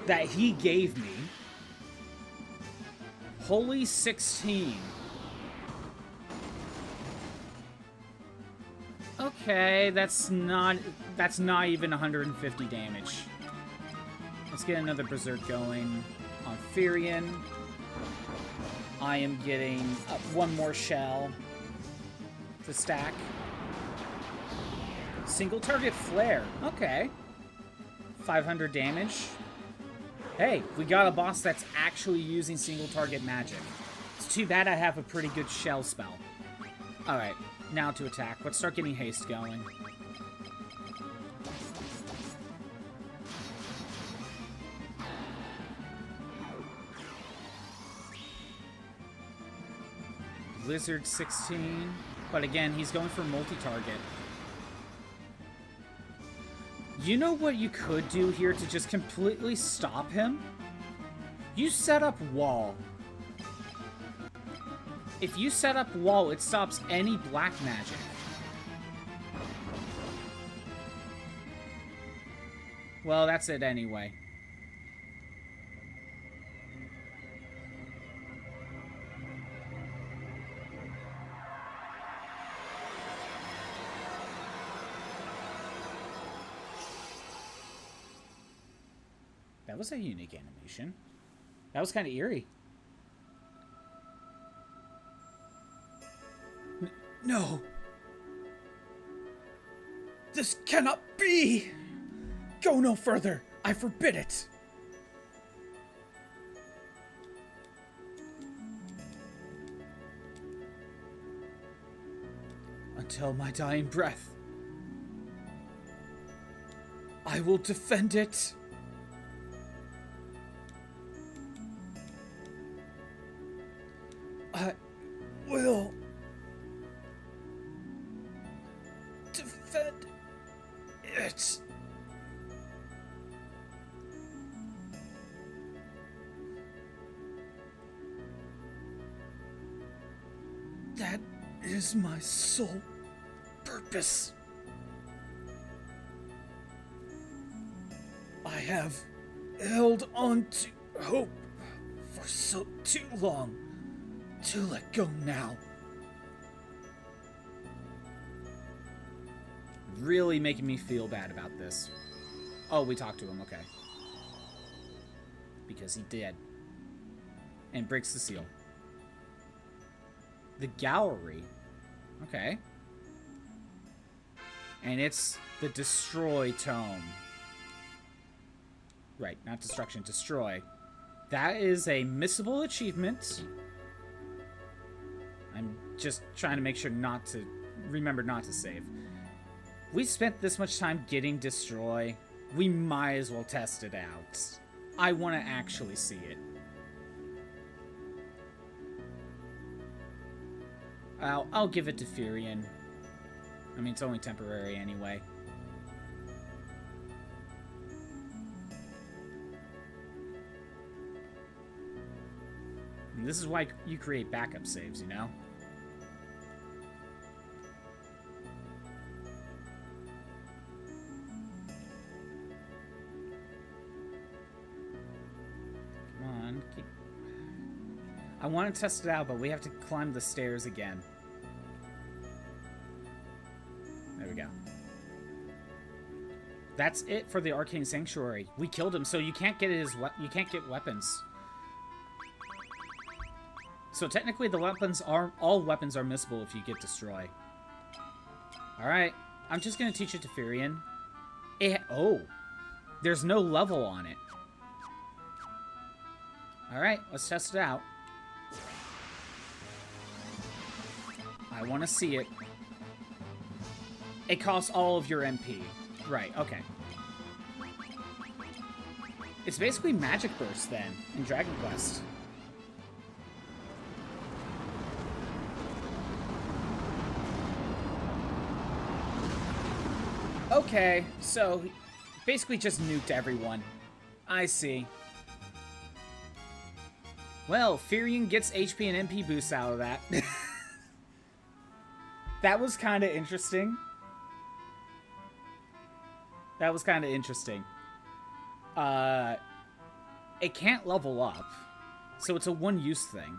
that he gave me. Holy 16. Okay, that's not even 150 damage. Let's get another Berserk going on Firion. I am getting one more shell to stack. Single target flare. Okay. 500 damage. Hey, we got a boss that's actually using single target magic. It's too bad I have a pretty good shell spell. Alright, now to attack. Let's start getting haste going. Blizzard 16. But again, he's going for multi-target. You know what you could do here to just completely stop him? You set up wall. If you set up wall, it stops any black magic. Well, that's it anyway. That was a unique animation. That was kind of eerie. No! This cannot be! Go no further! I forbid it! Until my dying breath, I will defend it! I will defend it. That is my sole purpose. I have held on to hope for so too long to let go now. Really making me feel bad about this. Oh, we talked to him, okay. Because he did. And breaks the seal. The gallery. Okay. And it's the Destroy Tome. Right, not destruction, destroy. That is a missable achievement. I'm just trying to make sure not to... remember not to save. We spent this much time getting destroy. We might as well test it out. I want to actually see it. I'll give it to Firion. I mean, it's only temporary anyway. And this is why you create backup saves, you know? Come on. I want to test it out, but we have to climb the stairs again. There we go. That's it for the Arcane Sanctuary. We killed him, so you can't get you can't get weapons. So technically, the weapons are all weapons are missable if you get destroy. All right, I'm just gonna teach it to Firion. Oh, there's no level on it. All right, let's test it out. I want to see it. It costs all of your MP. Right, okay. It's basically Magic Burst then in Dragon Quest. Okay, so basically just nuked everyone. I see. Well, Firion gets HP and MP boosts out of that. That was kind of interesting. That was kind of interesting. It can't level up, so it's a one-use thing.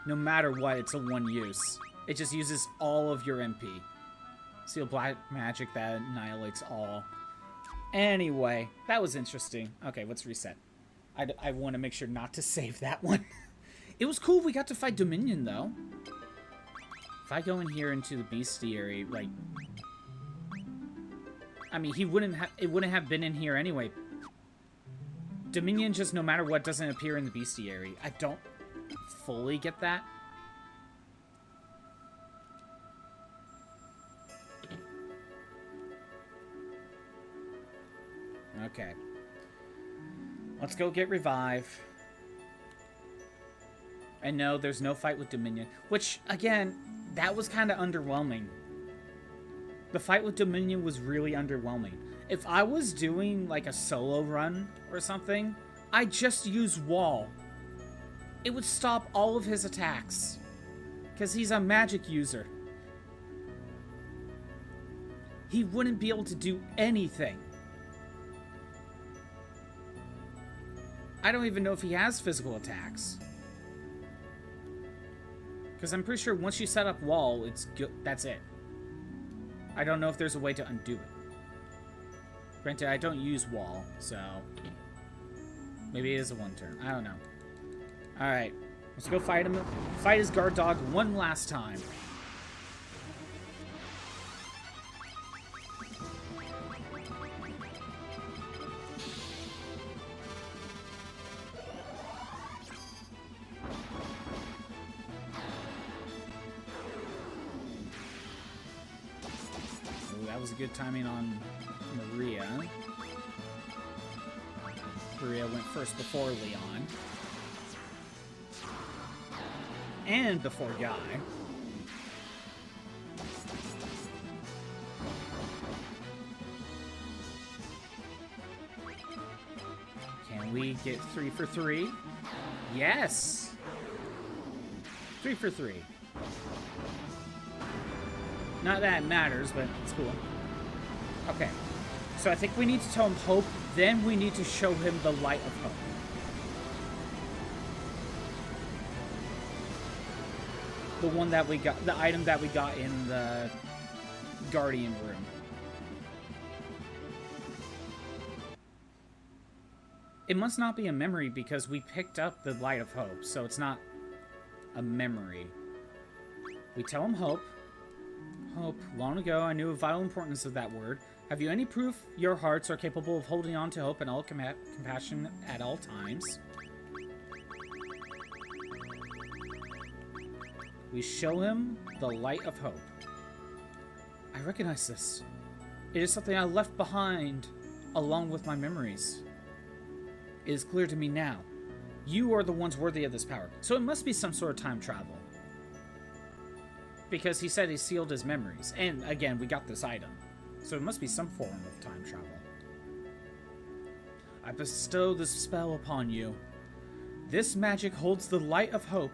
No matter what, it's a one-use. It just uses all of your MP. Seal black magic that annihilates all. Anyway, that was interesting. Okay, let's reset. I want to make sure not to save that one. It was cool we got to fight Deumion, though. If I go in here into the bestiary, like... I mean, it wouldn't have been in here anyway. Deumion just, no matter what, doesn't appear in the bestiary. I don't fully get that. Okay. Let's go get Revive. And no, there's no fight with Deumion. Which, again, that was kind of underwhelming. The fight with Deumion was really underwhelming. If I was doing, like, a solo run or something, I'd just use Wall. It would stop all of his attacks. Because he's a magic user. He wouldn't be able to do anything. I don't even know if he has physical attacks. Because I'm pretty sure once you set up Wall, it's good. That's it. I don't know if there's a way to undo it. Granted, I don't use Wall, so... maybe it is a one-turn. I don't know. Alright. Let's go fight him. Fight his guard dog one last time. That was a good timing on Maria. Maria went first before Leon. And before Guy. Can we get 3 for 3? Yes! 3 for 3. Not that it matters, but it's cool. Okay. So I think we need to tell him hope, then we need to show him the light of hope. The one that we got, the item that we got in the Guardian room. It must not be a memory because we picked up the light of hope, so it's not a memory. We tell him hope. Hope. Long ago, I knew the vital importance of that word. Have you any proof your hearts are capable of holding on to hope and all compassion at all times? We show him the light of hope. I recognize this. It is something I left behind along with my memories. It is clear to me now. You are the ones worthy of this power. So it must be some sort of time travel. Because he said he sealed his memories. And again, we got this item. So it must be some form of time travel. I bestow this spell upon you. This magic holds the light of hope.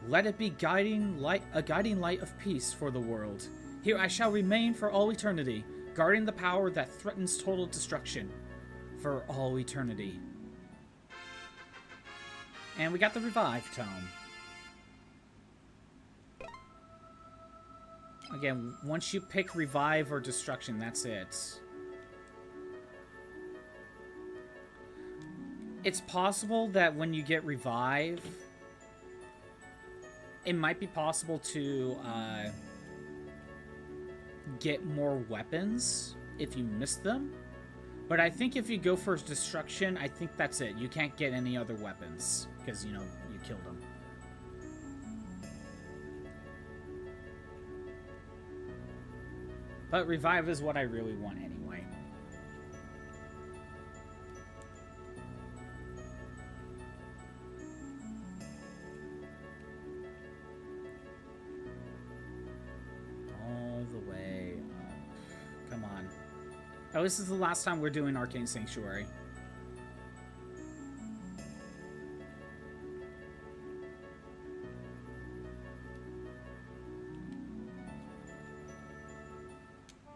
Let it be a guiding light of peace for the world. Here I shall remain for all eternity, guarding the power that threatens total destruction. For all eternity. And we got the Revive Tome. Again, once you pick Revive or Destruction, that's it. It's possible that when you get Revive, it might be possible to get more weapons if you miss them. But I think if you go for Destruction, I think that's it. You can't get any other weapons because, you know, you killed them. But Revive is what I really want anyway. All the way up. Come on. Oh, this is the last time we're doing Arcane Sanctuary.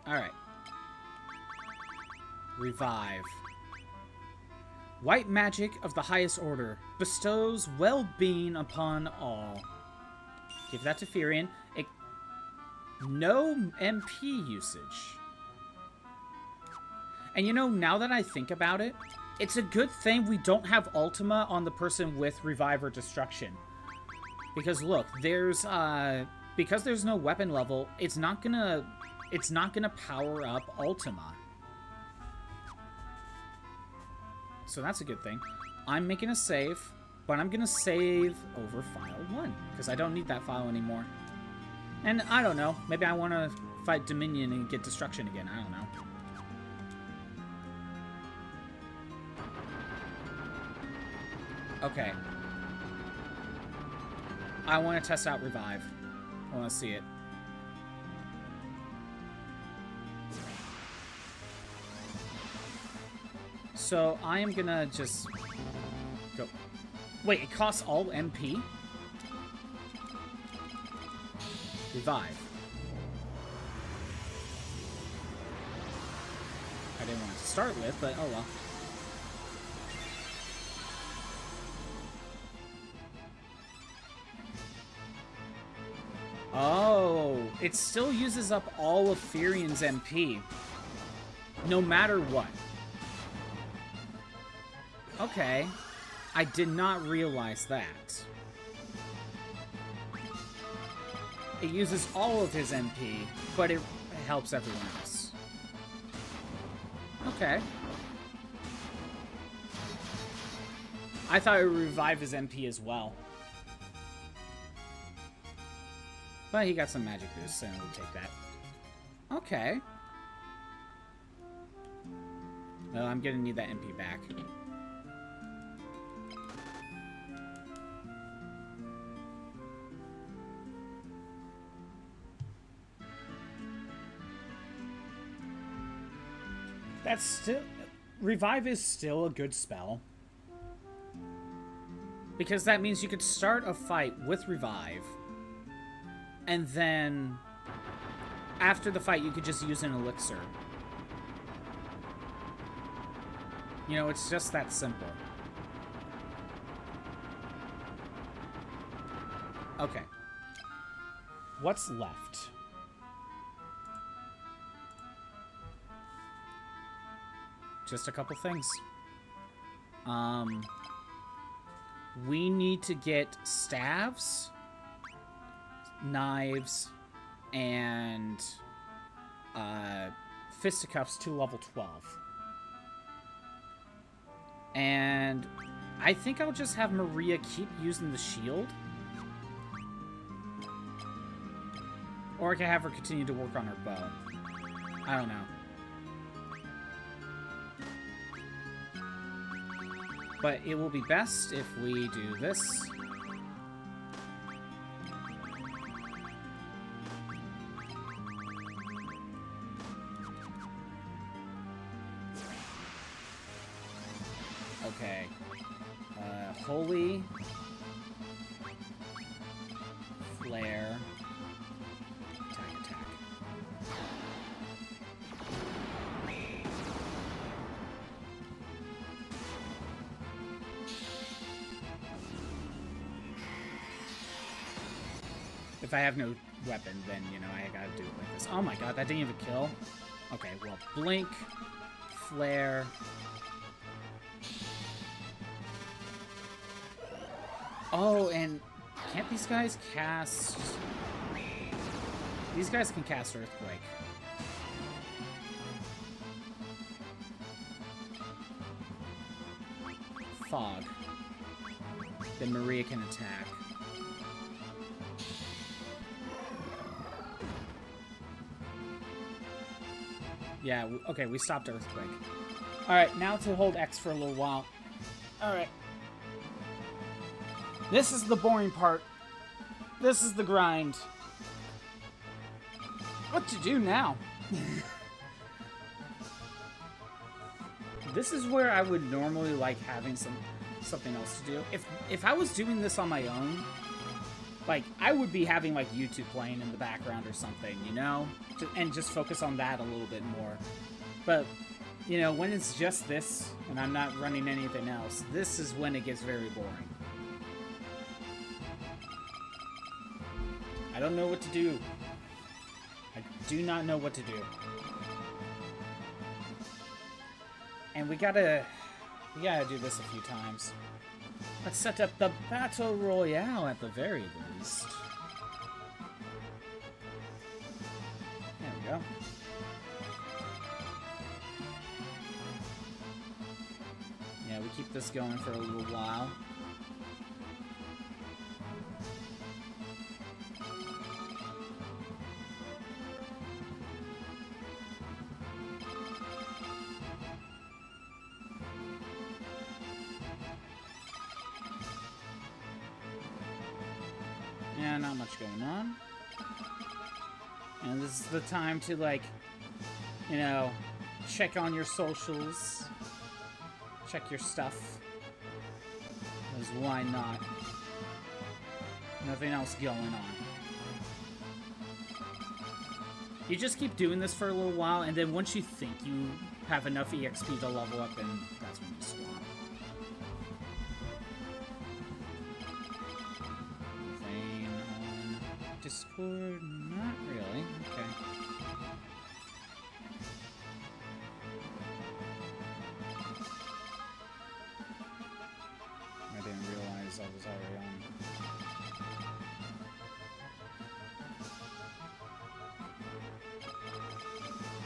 Alright. Revive. White magic of the highest order. Bestows well-being upon all. Give that to Firion. No MP usage. And you know, now that I think about it, it's a good thing we don't have Ultima on the person with Revive or Destruction. Because look, there's because there's no weapon level, it's not gonna power up Ultima. So that's a good thing. I'm making a save, but I'm gonna save over file 1, because I don't need that file anymore. And I don't know, maybe I want to fight Deumion and get Destruction again, I don't know. Okay. I want to test out Revive. I want to see it. So I am gonna just go. Wait, it costs all MP? Revive. I didn't want it to start with, but oh well. Oh, it still uses up all of Firion's MP. No matter what. Okay. I did not realize that. It uses all of his MP, but it helps everyone else. Okay. I thought it would revive his MP as well. But he got some magic boost, so we'll take that. Okay. Well, I'm gonna need that MP back. That's still... Revive is still a good spell. Because that means you could start a fight with Revive. And then after the fight, you could just use an elixir. You know, it's just that simple. Okay. What's left? Just a couple things. We need to get staves, knives, and fisticuffs to level 12. And I think I'll just have Maria keep using the shield. Or I can have her continue to work on her bow. I don't know. But it will be best if we do this. Okay. Holy. Flare. Attack. If I have no weapon, then, you know, I gotta do it like this. Oh my god, that didn't even kill. Okay, well, blink, flare. Oh, and can't these guys cast... These guys can cast Earthquake. Fog. Then Maria can attack. Yeah, okay, we stopped Earthquake. Alright, now to hold X for a little while. Alright. This is the boring part. This is the grind. What to do now? This is where I would normally like having something else to do. If I was doing this on my own, like, I would be having, like, YouTube playing in the background or something, you know? And just focus on that a little bit more. But, you know, when it's just this, and I'm not running anything else, this is when it gets very boring. I don't know what to do. I do not know what to do. And we gotta do this a few times. Let's set up the Battle Royale at the very least. There we go. Yeah, we keep this going for a little while. Yeah, not much going on. And this is the time to, like, you know, check on your socials. Check your stuff. Because why not? Nothing else going on. You just keep doing this for a little while, and then once you think you have enough EXP to level up, then that's when you swap. Discord? Not really. Okay. I didn't realize I was already on.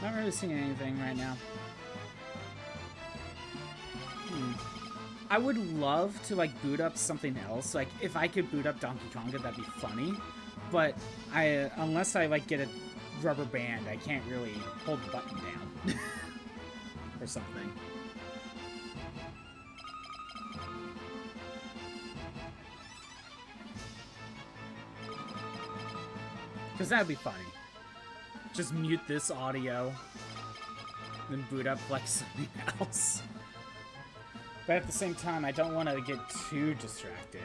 Not really seeing anything right now. I would love to, like, boot up something else. Like, if I could boot up Donkey Konga, that'd be funny. But unless I, like, get a rubber band, I can't really hold the button down. Or something. Because that'd be funny. Just mute this audio. Then boot up, like, something else. But at the same time, I don't want to get too distracted.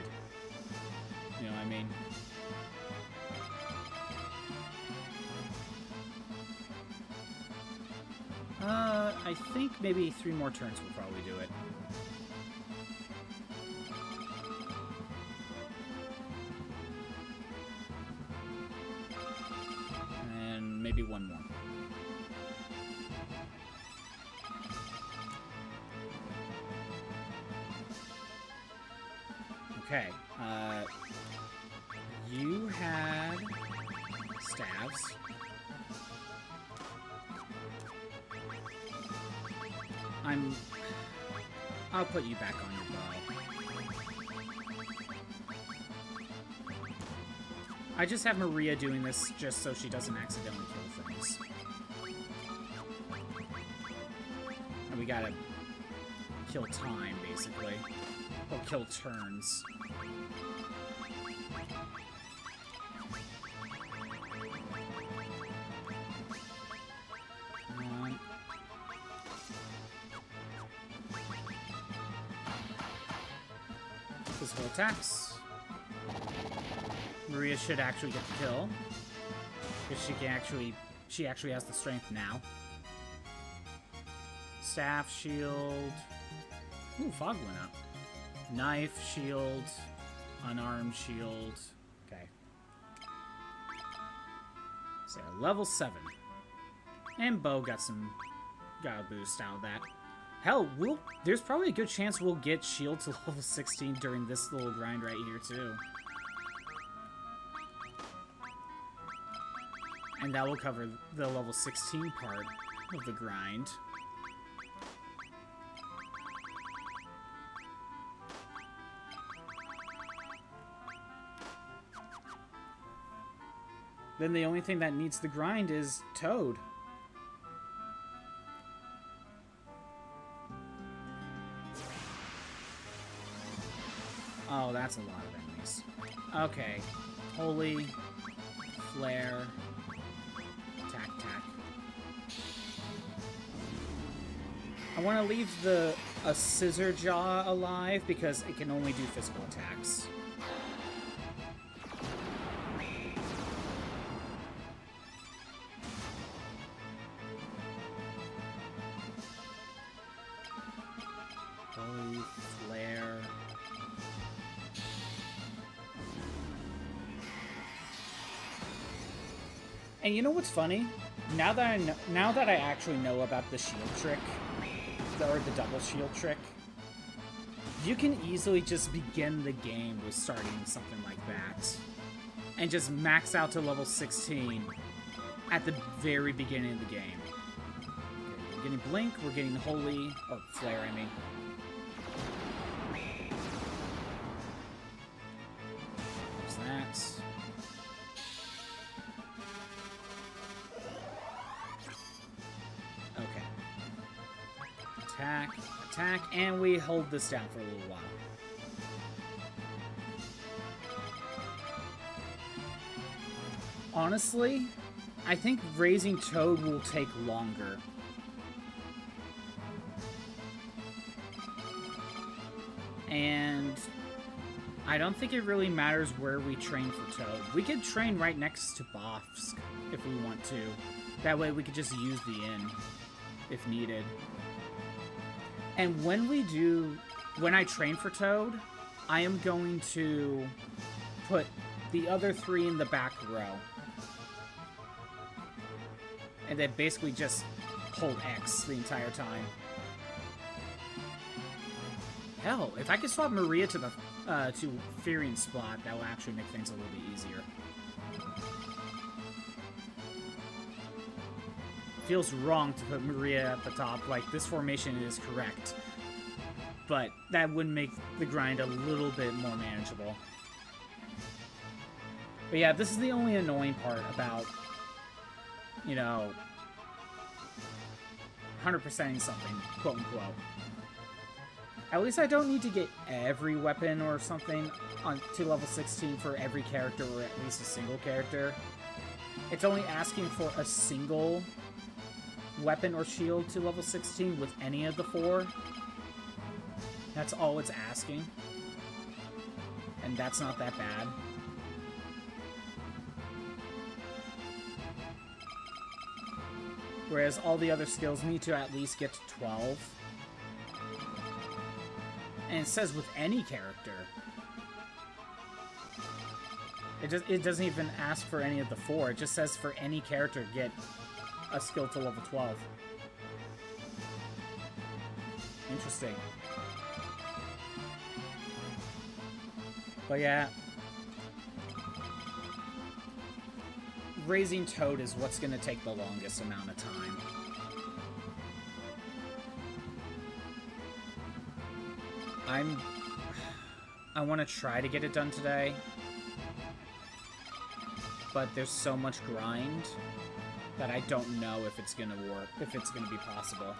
You know what I mean? I think maybe 3 more turns will probably do it. And maybe 1 more. Okay, you had staves. I'll put you back on your bow. I just have Maria doing this just so she doesn't accidentally kill things. And we gotta kill time, basically. Or kill turns. Physical attacks. Maria should actually get the kill. Because she actually has the strength now. Staff, shield. Ooh, fog went up. Knife, shield, unarmed shield. Okay. So level 7. And Bo got a boost out of that. Hell, there's probably a good chance we'll get shield to level 16 during this little grind right here too. And that will cover the level 16 part of the grind. Then the only thing that needs the grind is Toad. Oh, that's a lot of enemies. Okay. Holy. Flare. Attack. I want to leave a Scissor Jaw alive because it can only do physical attacks. Holy Flare. And you know what's funny? Now that I actually know about the shield trick, or the double shield trick, you can easily just begin the game with starting something like that. And just max out to level 16 at the very beginning of the game. Okay, we're getting Blink, we're getting Holy, or Flare, I mean. There's that. Attack, and we hold this down for a little while. Honestly, I think raising Toad will take longer. And I don't think it really matters where we train for Toad. We could train right next to Boffsk if we want to. That way we could just use the inn if needed. And when I train for Toad, I am going to put the other 3 in the back row. And then basically just hold X the entire time. Hell, if I could swap Maria to the to Firion spot, that will actually make things a little bit easier. Feels wrong to put Maria at the top, like this formation is correct. But that would make the grind a little bit more manageable. But yeah, this is the only annoying part about, you know, 100%ing something, quote unquote. At least I don't need to get every weapon or something to level 16 for every character, or at least a single character. It's only asking for a single weapon or shield to level 16 with any of the 4. That's all it's asking. And that's not that bad. Whereas all the other skills need to at least get to 12. And it says with any character. It doesn't even ask for any of the 4. It just says for any character get a skill to level 12. Interesting. But yeah. Raising Toad is what's going to take the longest amount of time. I want to try to get it done today. But there's so much grind that I don't know if it's going to work, if it's going to be possible.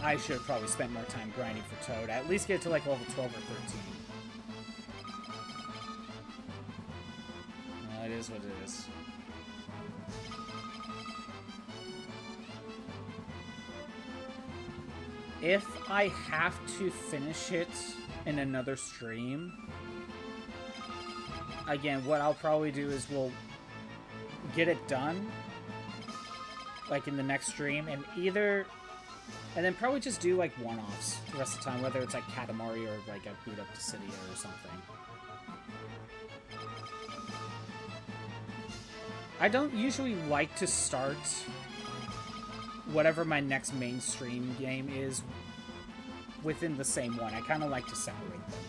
I should have probably spent more time grinding for Toad. At least get it to like level 12 or 13. Well, it is what it is. If I have to finish it in another stream, again, what I'll probably do is we'll get it done, like in the next stream, and then probably just do like one-offs the rest of the time, whether it's like Katamari or like a Boot Up Dissidia or something. I don't usually like to start whatever my next mainstream game is within the same one. I kind of like to separate them.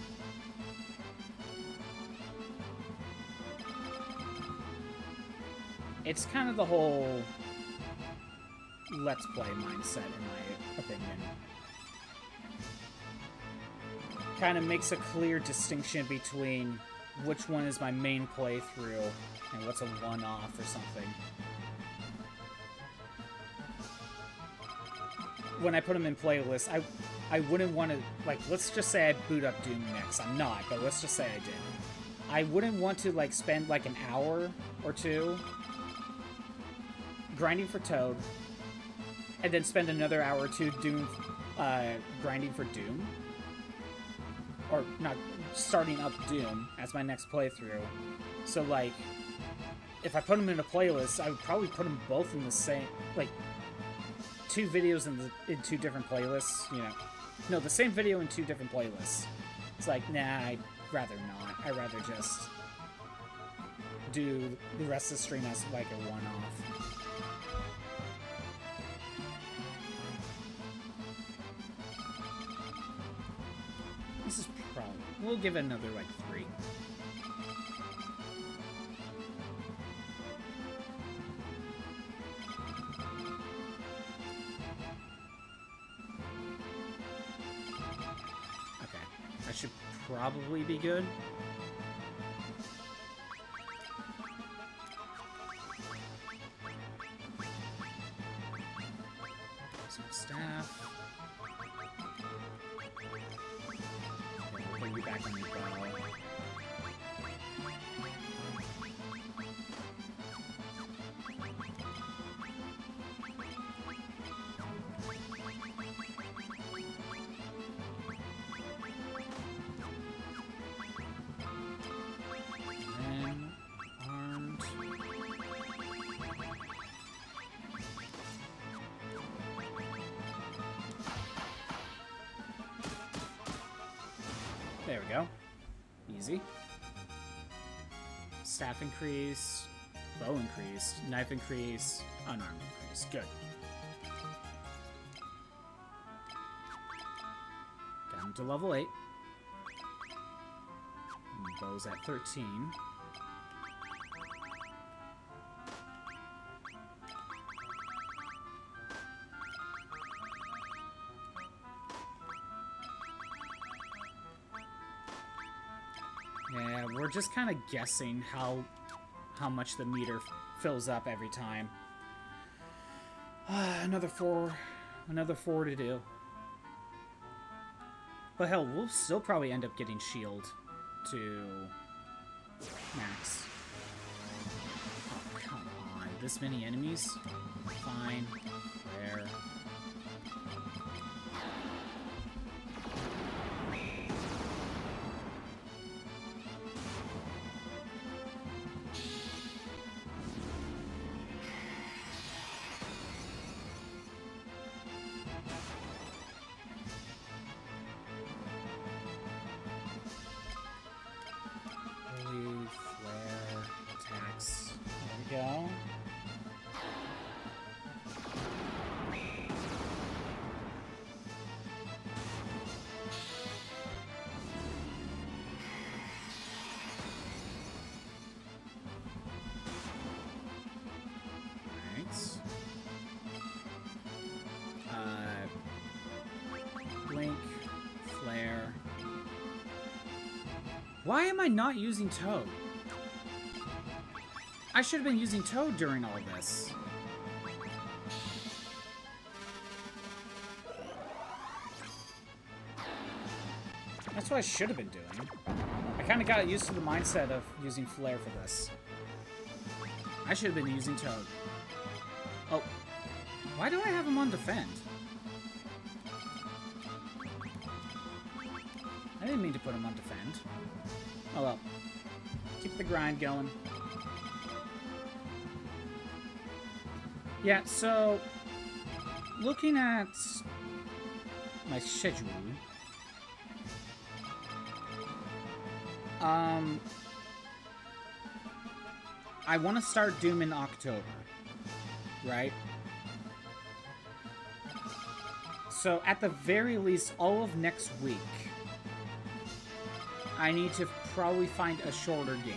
It's kind of the whole Let's Play mindset, in my opinion. Kind of makes a clear distinction between which one is my main playthrough and what's a one-off or something. When I put them in playlists, I wouldn't want to, like, let's just say I boot up Doom next. I'm not, but let's just say I did. I wouldn't want to, like, spend, like, an hour or two grinding for Toad, and then spend another hour or two grinding for Doom. Or, not, starting up Doom as my next playthrough. So, like, if I put them in a playlist, I would probably put them both in the same, like, 2 videos in 2 different playlists, you know. No, the same video in 2 different playlists. It's like, nah, I'd rather not. I'd rather just do the rest of the stream as, like, a one-off. This is probably... We'll give it another, like, 3. That should probably be good. Some staff. Okay, we'll bring you back on your bow. There we go. Easy. Staff increase, bow increase, knife increase, unarmed increase. Good. Got him to level 8. And bow's at 13. Yeah, we're just kind of guessing how much the meter fills up every time. Another 4 to do. But hell, we'll still probably end up getting shield to max. Oh, come on. This many enemies? Fine. Rare. Link, Flare. Why am I not using Toad? I should have been using Toad during all this. That's what I should have been doing. I kind of got used to the mindset of using Flare for this. I should have been using Toad. Oh. Why do I have him on Defend? I didn't mean to put him on Defend. Oh well. Keep the grind going. Yeah, so... looking at my schedule... I want to start Doom in October, right? So, at the very least, all of next week, I need to probably find a shorter game.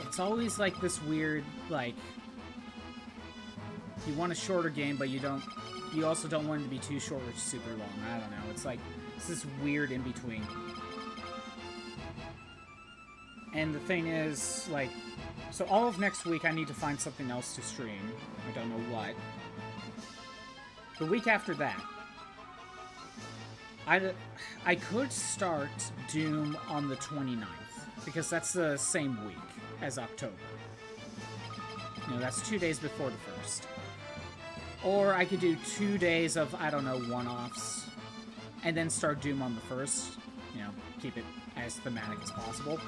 It's always like this weird, like, you want a shorter game, but you also don't want it to be too short or super long. I don't know. It's like, it's this weird in between. And the thing is, like, so all of next week I need to find something else to stream. I don't know what. The week after that, I could start Doom on the 29th, because that's the same week as October. You know, that's 2 days before the 1st. Or I could do 2 days of, I don't know, one-offs, and then start Doom on the 1st. You know, keep it as thematic as possible.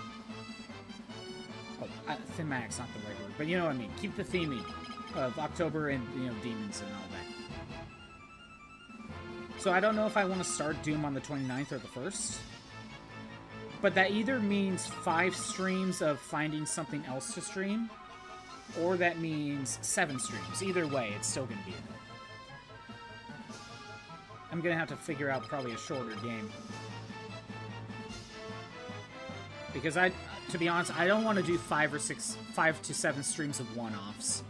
Oh, thematic's not the right word, but you know what I mean. Keep the theming of October and, you know, demons and all that. So I don't know if I want to start Doom on the 29th or the 1st. But that either means 5 streams of finding something else to stream, or that means 7 streams. Either way, it's still going to be in it. I'm going to have to figure out probably a shorter game. Because to be honest, I don't want to do 5 to 7 streams of one-offs.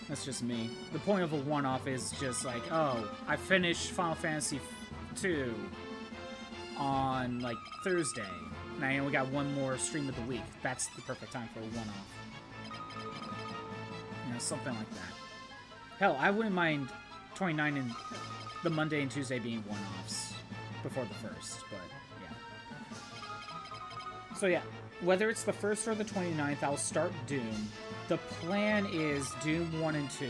That's just me. The point of a one-off is just like, oh, I finished Final Fantasy II on, like, Thursday. And I only got one more stream of the week. That's the perfect time for a one-off. You know, something like that. Hell, I wouldn't mind 29 and the Monday and Tuesday being one-offs before the 1st, but yeah. So yeah, whether it's the 1st or the 29th, I'll start Doom. The plan is Doom 1 and 2,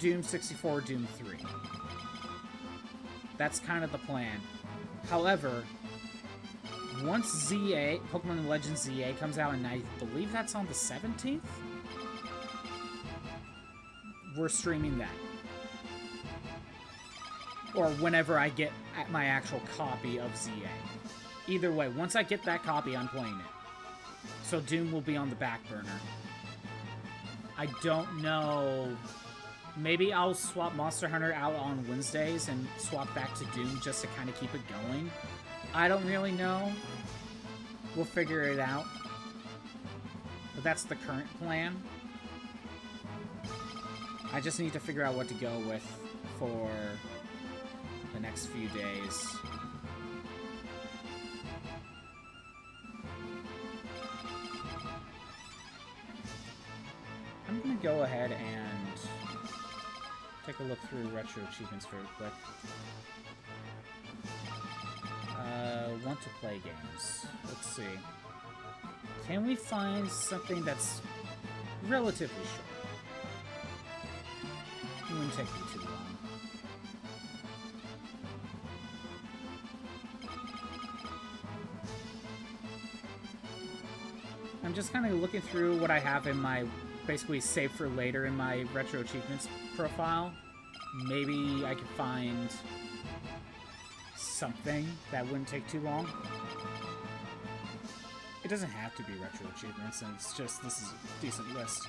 Doom 64, Doom 3. That's kind of the plan. However, once ZA, Pokemon Legends ZA comes out, and I believe that's on the 17th, we're streaming that. Or whenever I get my actual copy of ZA. Either way, once I get that copy, I'm playing it. So Doom will be on the back burner. I don't know. Maybe I'll swap Monster Hunter out on Wednesdays and swap back to Doom just to kind of keep it going. I don't really know. We'll figure it out. But that's the current plan. I just need to figure out what to go with for the next few days. I'm going to go ahead and take a look through RetroAchievements very quick. Want to play games. Let's see. Can we find something that's relatively short? It wouldn't take me too long. I'm just kind of looking through what I have in my, basically save for later in my RetroAchievements profile. Maybe I could find something that wouldn't take too long. It doesn't have to be RetroAchievements, and it's just, this is a decent list.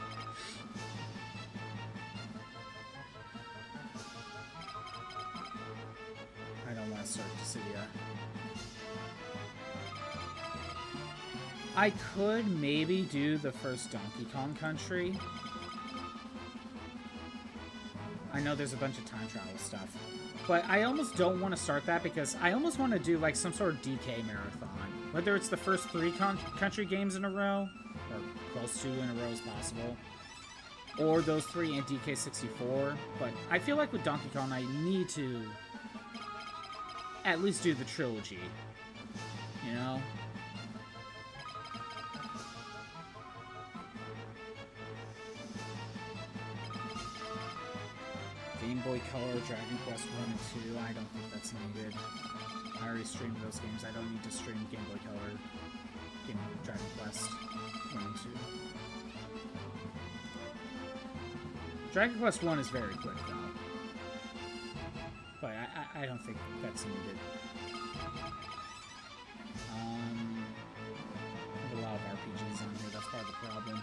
I don't want to start Dissidia. I could maybe do the first Donkey Kong Country, I know there's a bunch of time travel stuff. But I almost don't want to start that because I almost want to do like some sort of DK marathon. Whether it's the first 3 country games in a row, or close to in a row as possible, or those 3 and DK64. But I feel like with Donkey Kong, I need to at least do the trilogy, you know? Game Boy Color, Dragon Quest 1 and 2, I don't think that's needed. I already streamed those games, I don't need to stream Game Boy Color, Dragon Quest 1 and 2. Dragon Quest 1 is very quick, though. But I don't think that's needed. There's a lot of RPGs on here, that's part of the problem.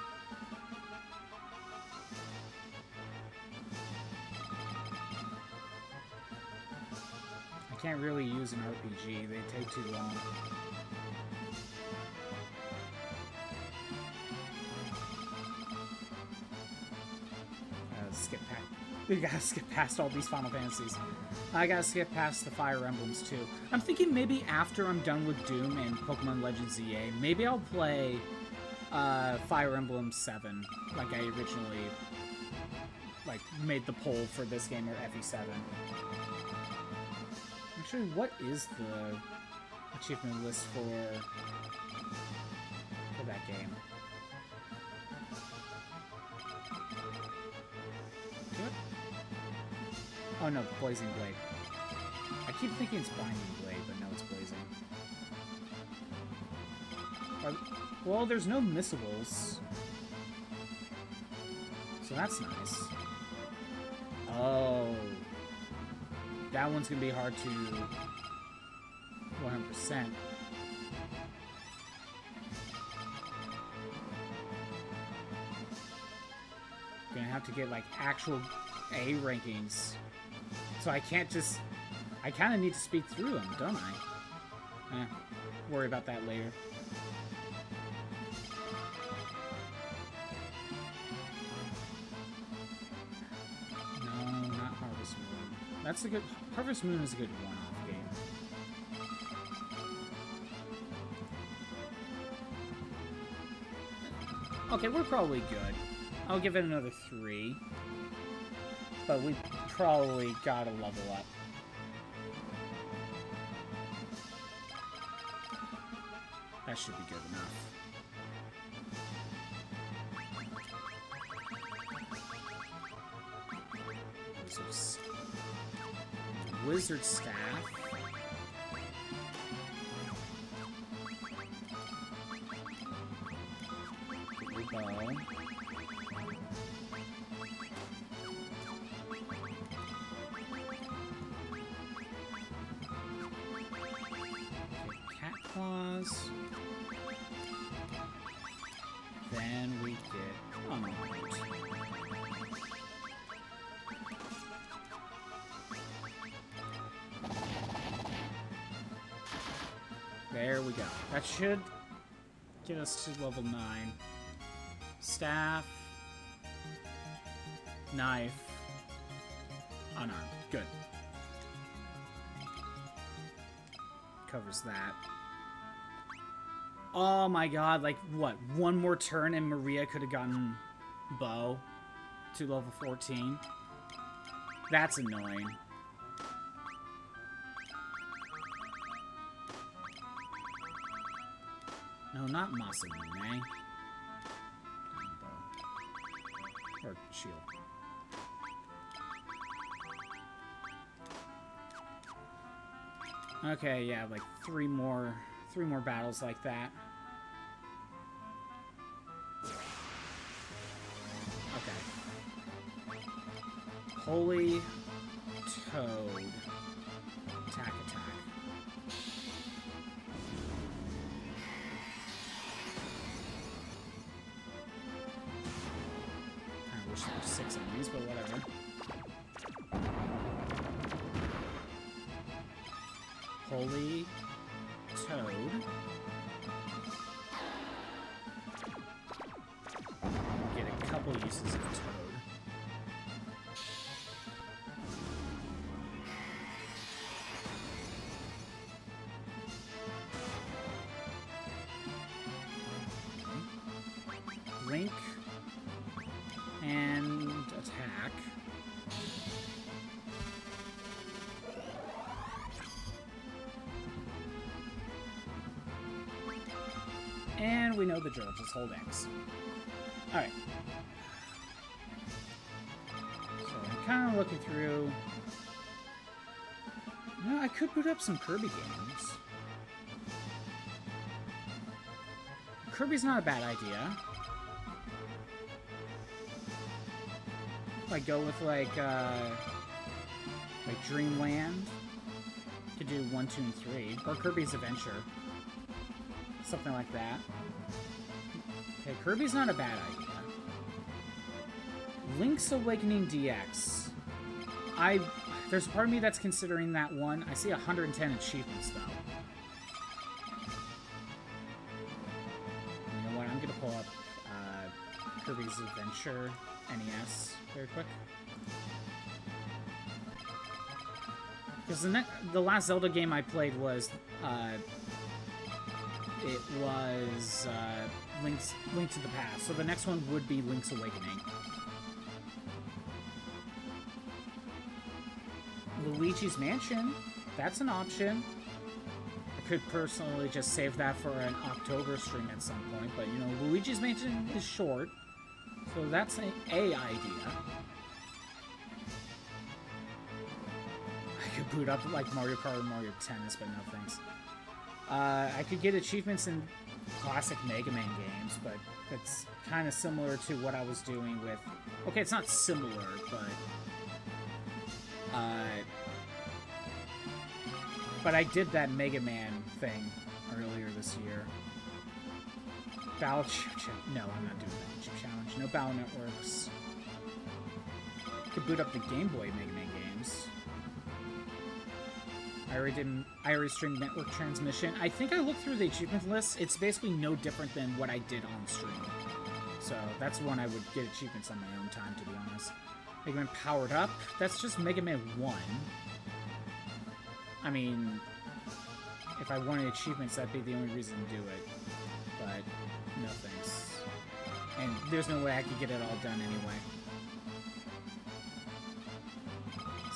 I can't really use an RPG, they take too long. We gotta skip past all these Final Fantasies. I gotta skip past the Fire Emblems too. I'm thinking maybe after I'm done with Doom and Pokemon Legends EA, maybe I'll play Fire Emblem 7, like I originally made the poll for this game, or FE7. Actually, what is the achievement list for that game? Oh no, Blazing Blade. I keep thinking it's Binding Blade, but no, it's Blazing. Well, there's no missables. So that's nice. Oh. That one's gonna be hard to 100%. Gonna have to get like actual A rankings. So I can't just... I kind of need to speed through them, don't I? Worry about that later. No, not Harvest Moon. That's a good... Harvest Moon is a good one-off game. Okay, we're probably good. I'll give it another 3. But we probably gotta level up. That should be good enough. Wizard Staff. Bow. Claws. Then we get there we go. That should get us to level 9. Staff. Knife. Unarmed. Good. Covers that. Oh my god, like, what? One more turn and Maria could have gotten Bow to level 14? That's annoying. No, not Masamune. Bow. Or shield. Okay, yeah, like three more battles like that. Okay. Holy Toad. Attack. I wish there were 6 enemies, but whatever. Holy Toad. Get a couple uses of Toad. we know the drill. Just hold X. Alright. So I'm kind of looking through... No, I could boot up some Kirby games. Kirby's not a bad idea. Like, go with, like Dreamland. Could do 1, 2, and 3. Or Kirby's Adventure. Something like that. Okay, Kirby's not a bad idea. Link's Awakening DX. There's a part of me that's considering that one. I see 110 achievements, though. You know what? I'm going to pull up Kirby's Adventure NES very quick. Because the last Zelda game I played was... it was Link to the Past. So the next one would be Link's Awakening. Luigi's Mansion. That's an option. I could personally just save that for an October stream at some point. But, you know, Luigi's Mansion is short. So that's an A idea. I could boot up like Mario Kart or Mario Tennis, but no thanks. I could get achievements in classic Mega Man games, but it's kind of similar to what I was doing with... Okay, it's not similar, but I did that Mega Man thing earlier this year. Battle Chip Challenge. No, I'm not doing Battle Chip Challenge. No Battle Networks. Could boot up the Game Boy Mega Man games. I already streamed Network Transmission. I think I looked through the achievement list. It's basically no different than what I did on stream. So that's one I would get achievements on my own time, to be honest. Mega Man Powered Up. That's just Mega Man 1. I mean, if I wanted achievements, that'd be the only reason to do it. But, no thanks. And there's no way I could get it all done anyway.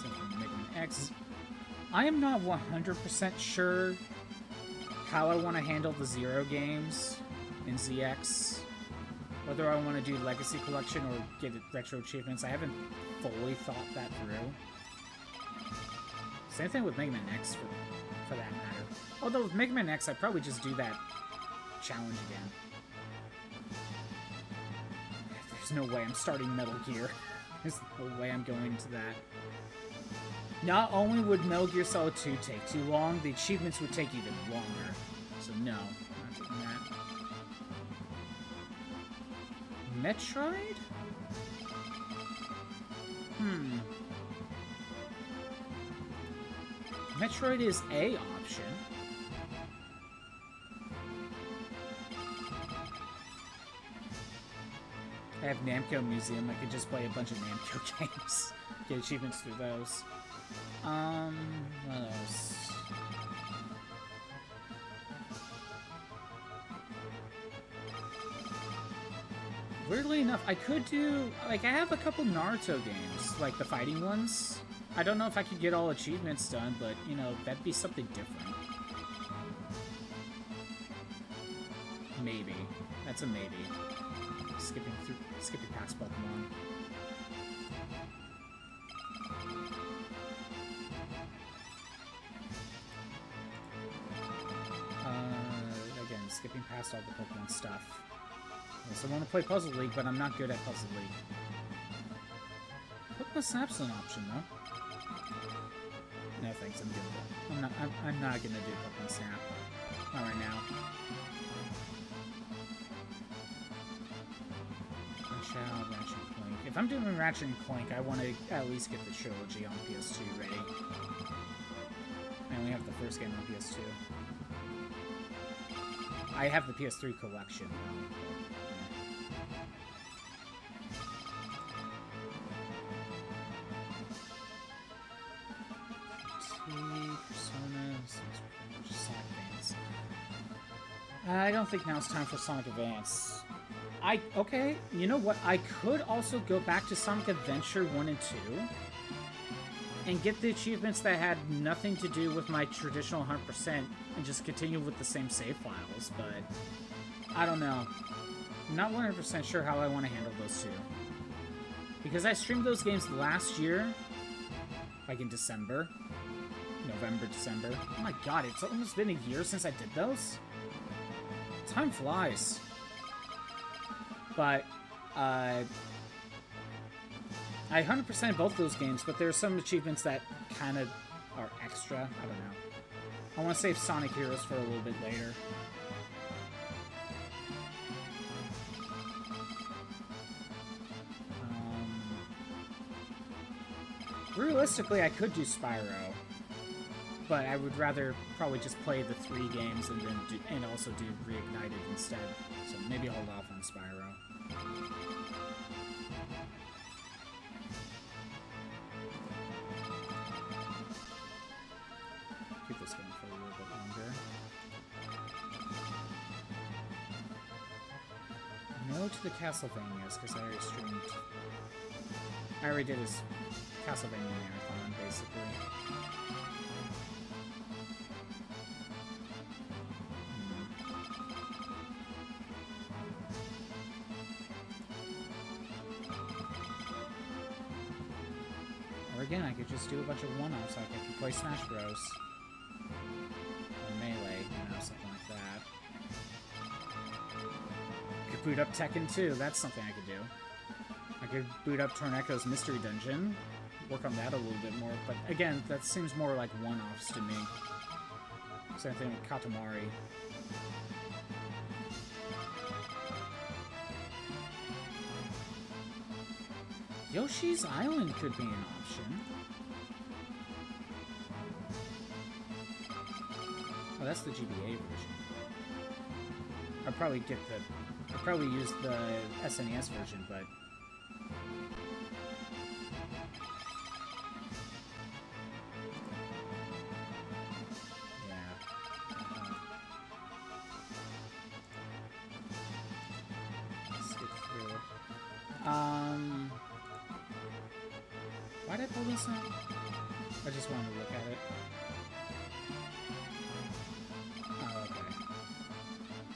So Mega Man X. I am not 100% sure how I want to handle the Zero games in ZX. Whether I want to do Legacy Collection or get Retro Achievements. I haven't fully thought that through. Same thing with Mega Man X, for that matter. Although with Mega Man X, I'd probably just do that challenge again. There's no way I'm starting Metal Gear. There's no way I'm going to that. Not only would Metal Gear Solid 2 take too long, the achievements would take even longer. So no, not taking that. Metroid? Metroid is a option. I have Namco Museum. I could just play a bunch of Namco games. Get achievements through those. What else? Weirdly enough, I could do... Like, I have a couple Naruto games. Like, the fighting ones. I don't know if I could get all achievements done, but, you know, that'd be something different. Maybe. That's a maybe. Skipping past Pokemon. Again, skipping past all the Pokemon stuff. I also want to play Puzzle League, but I'm not good at Puzzle League. Pokemon Snap's an option, though. No thanks, I'm good with it. I'm not gonna do Pokemon Snap. Not right now. Ratchet and Clank. If I'm doing Ratchet and Clank, I want to at least get the trilogy on PS2 ready. I only have the first game on PS2. I have the PS3 collection, though. Persona, Sonic Advance. I don't think now's time for Sonic Advance. Okay, you know what? I could also go back to Sonic Adventure 1 and 2 and get the achievements that had nothing to do with my traditional 100% and just continue with the same save files, but I don't know. I'm not 100% sure how I want to handle those two. Because I streamed those games last year, like in December. November, December. Oh my god, it's almost been a year since I did those? Time flies. But, I 100% both those games, but there are some achievements that kind of are extra. I don't know. I want to save Sonic Heroes for a little bit later. Realistically, I could do Spyro, but I would rather probably just play the 3 games and then also do Reignited instead. So maybe hold off on Spyro. Keep this going for a little bit longer. No to the Castlevanias, because I already streamed. I already did his Castlevania marathon, basically. Or again, I could just do a bunch of one-offs, like I could play Smash Bros. Or Melee, something like that. I could boot up Tekken 2, that's something I could do. I could boot up Torneco's Mystery Dungeon, work on that a little bit more, but again, that seems more like one-offs to me. Same thing with Katamari. Yoshi's Island could be an option. Oh, that's the GBA version. I'd probably use the SNES version, but why did I pull this out? I just wanted to look at it. Oh, okay.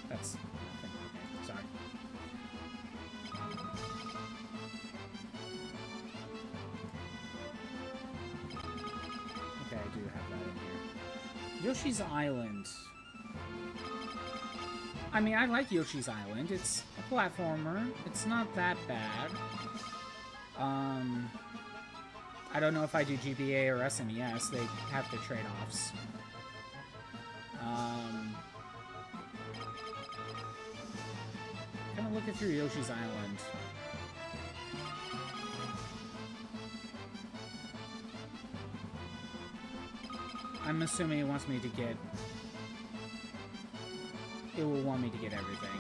That's nothing. Okay, sorry. Okay, I do have that in here. Yoshi's Island. I mean, I like Yoshi's Island. It's a platformer. It's not that bad. I don't know if I do GBA or SNES. They have their trade-offs. Kind of looking through Yoshi's Island. I'm assuming it wants me to get... It will want me to get everything.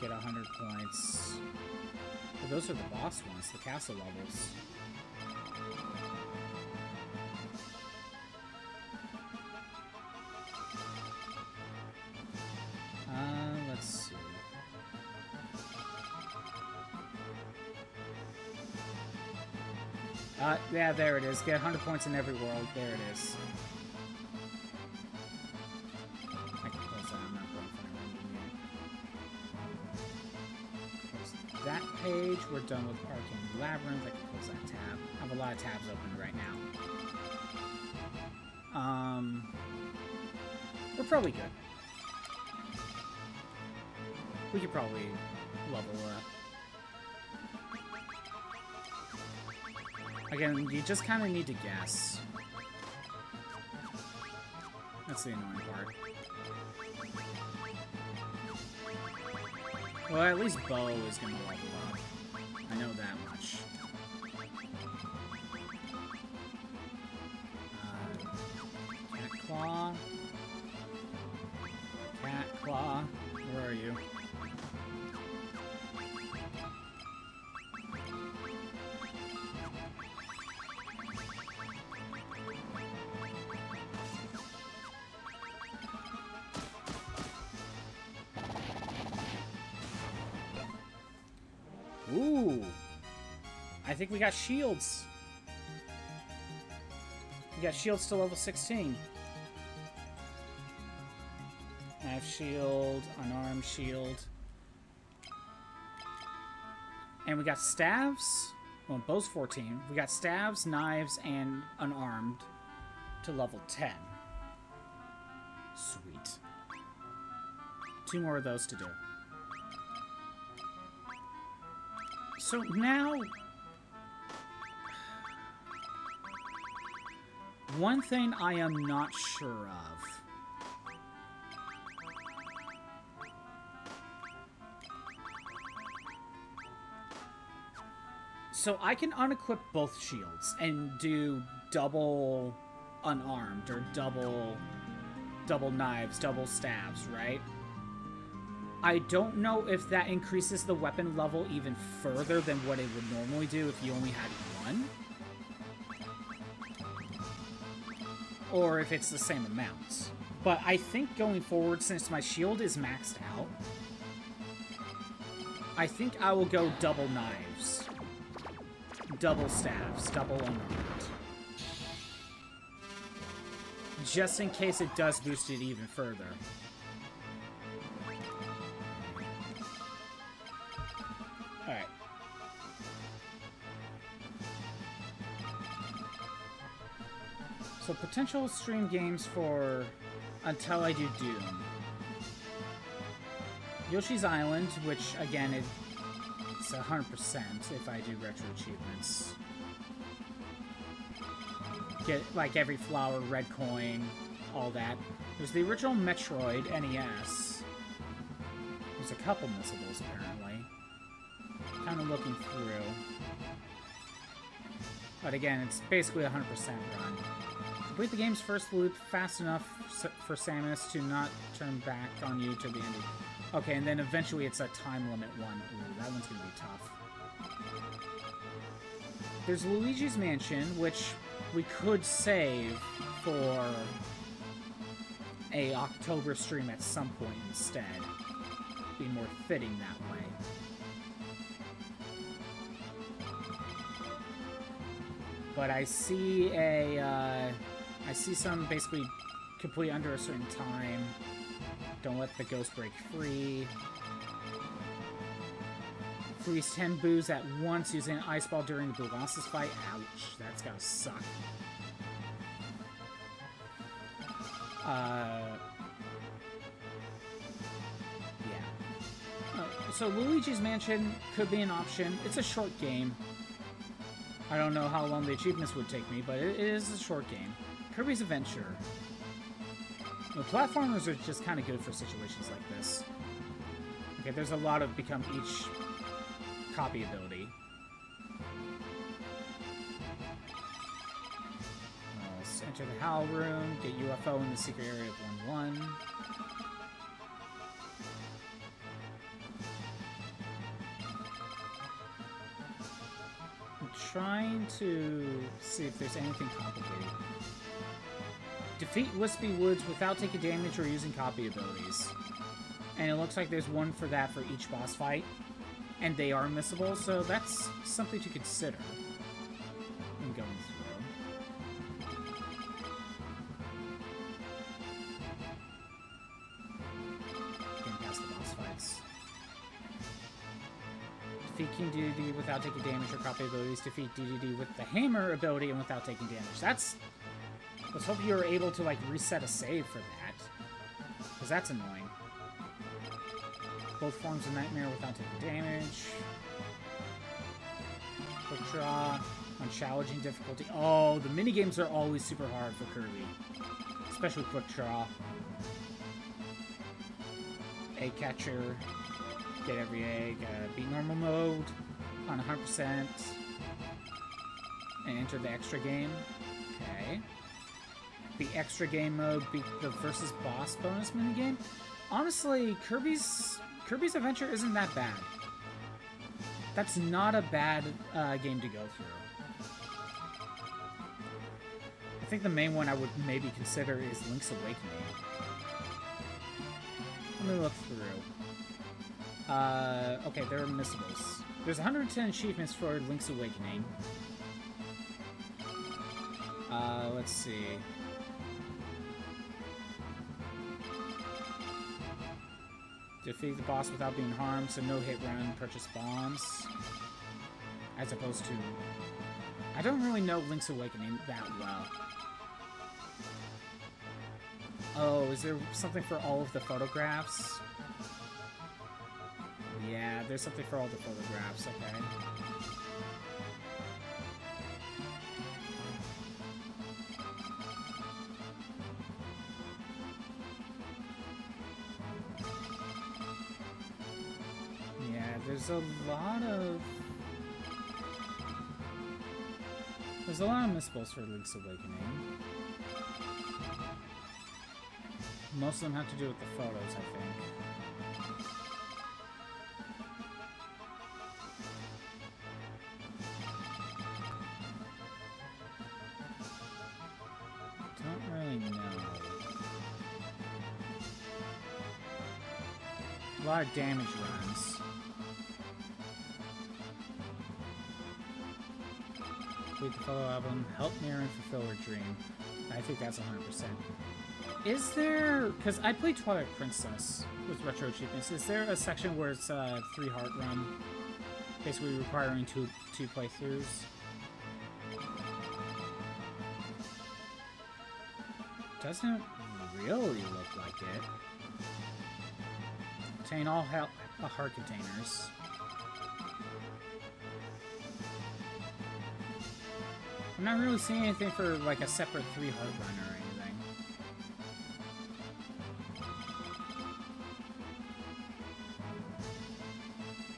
Get 100 points. Oh, those are the boss ones, the castle levels. Let's see. Yeah, there it is. Get 100 points in every world. There it is. I can close that. I'm not going for it. Close that page. We're done with Arcane Labyrinth. I can close that tab. I have a lot of tabs open right now. We're probably good. We could probably level up. Again, you just kind of need to guess. That's the annoying part. Well, at least Bo is going to level up. I know that much. Cat Claw. Cat Claw. Where are you? Ooh, I think we got shields. We got shields to level 16. Half shield, unarmed shield. And we got staves. Well, both 14. We got staves, knives, and unarmed to level 10. Sweet. 2 more of those to do. So now, one thing I am not sure of. So I can unequip both shields and do double unarmed or double knives, double stabs, right? I don't know if that increases the weapon level even further than what it would normally do if you only had one. Or if it's the same amount. But I think going forward, since my shield is maxed out, I think I will go double knives. Double staves, double unarmed. Just in case it does boost it even further. Alright. So potential stream games for until I do Doom. Yoshi's Island, which again it's 100% if I do retro achievements. Get like every flower, red coin, all that. There's the original Metroid NES. There's a couple missables apparently. Kind of looking through. But again, it's basically 100% run. Complete the game's first loop fast enough for Samus to not turn back on you to the end of... Okay, and then eventually it's a time limit one. Ooh, that one's gonna be tough. There's Luigi's Mansion, which we could save for a October stream at some point instead. Be more fitting that way. But I see I see some basically complete under a certain time. Don't let the ghost break free. Freeze 10 boos at once using an ice ball during the bosses fight. Ouch, that's gotta suck. Yeah. So Luigi's Mansion could be an option. It's a short game. I don't know how long the achievements would take me, but it is a short game. Kirby's Adventure. The platformers are just kind of good for situations like this. Okay, there's a lot of become each copy ability. Let's enter the Howl Room, get UFO in the secret area of 1-1. I'm trying to see if there's anything complicated. Defeat Wispy Woods without taking damage or using copy abilities. And it looks like there's one for that for each boss fight. And they are missable, so that's something to consider when going through. Getting past the boss fights. Defeat King DDD without taking damage or copy abilities. Defeat DDD with the Hammer ability and without taking damage. That's... Let's hope you're able to, like, reset a save for that. Because that's annoying. Both forms of Nightmare without taking damage. Quick draw on challenging difficulty. Oh, the minigames are always super hard for Kirby. Especially quick draw. Egg catcher. Get every egg. Beat normal mode on 100%. And enter the extra game. Okay. The extra game mode beat the versus boss bonus minigame. Honestly, Kirby's Adventure isn't that bad. That's not a bad game to go through. I think the main one I would maybe consider is Link's Awakening. Let me look through. Okay, there are missables. There's 110 achievements for Link's Awakening. Let's see. Defeat the boss without being harmed, so no hit run, purchase bombs. As opposed to... I don't really know Link's Awakening that well. Oh, is there something for all of the photographs? Yeah, there's something for all the photographs, okay. Yeah, there's a lot of misspells for Link's Awakening. Most of them have to do with the photos, I think. Don't really know. A lot of damage runs. Complete the photo album. Help Mirren fulfill her dream. I think that's 100%. Is there... Because I played Twilight Princess with RetroAchievements. Is there a section where it's a 3-heart run? Basically requiring two playthroughs? Doesn't really look like it. Obtain all heart containers. I'm not really seeing anything for like a separate 3-heart run or anything.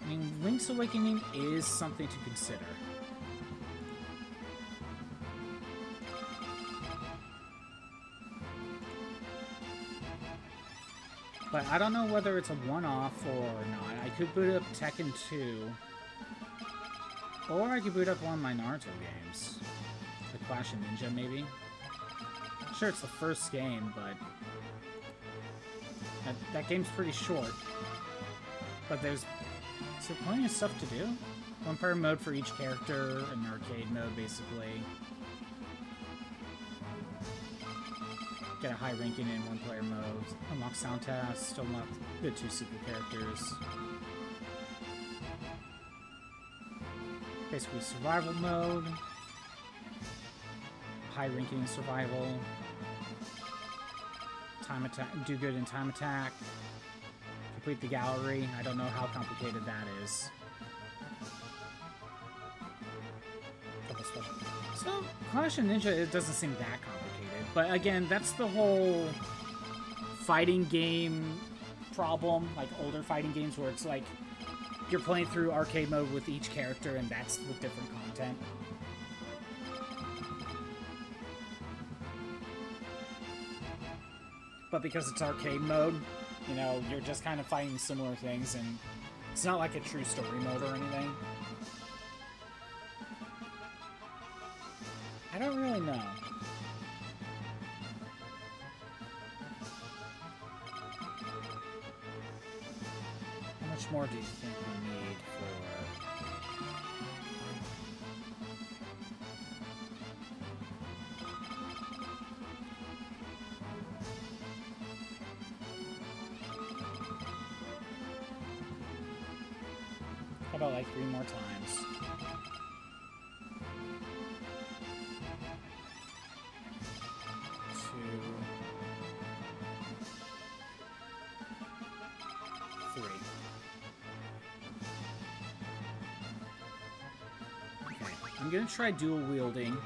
I mean, Link's Awakening is something to consider. But I don't know whether it's a one-off or not. I could boot up Tekken 2. Or I could boot up one of my Naruto games. The Clash of Ninja, maybe? Sure, it's the first game, but... That game's pretty short. But there's plenty of stuff to do. One-player mode for each character, an arcade mode, basically. Get a high ranking in one-player mode. Unlock sound tasks, unlock the 2 secret characters. Basically survival mode. High ranking in survival. Time attack, do good in time attack. Complete the gallery. I don't know how complicated that is. So, Clash of Ninja, it doesn't seem that complicated. But again, that's the whole fighting game problem. Like older fighting games where it's like you're playing through arcade mode with each character and that's with different content. But because it's arcade mode, you know, you're just kind of fighting similar things, and it's not like a true story mode or anything. I don't really know. How much more do you think we need for... How about like 3 more times? I'm gonna try dual wielding.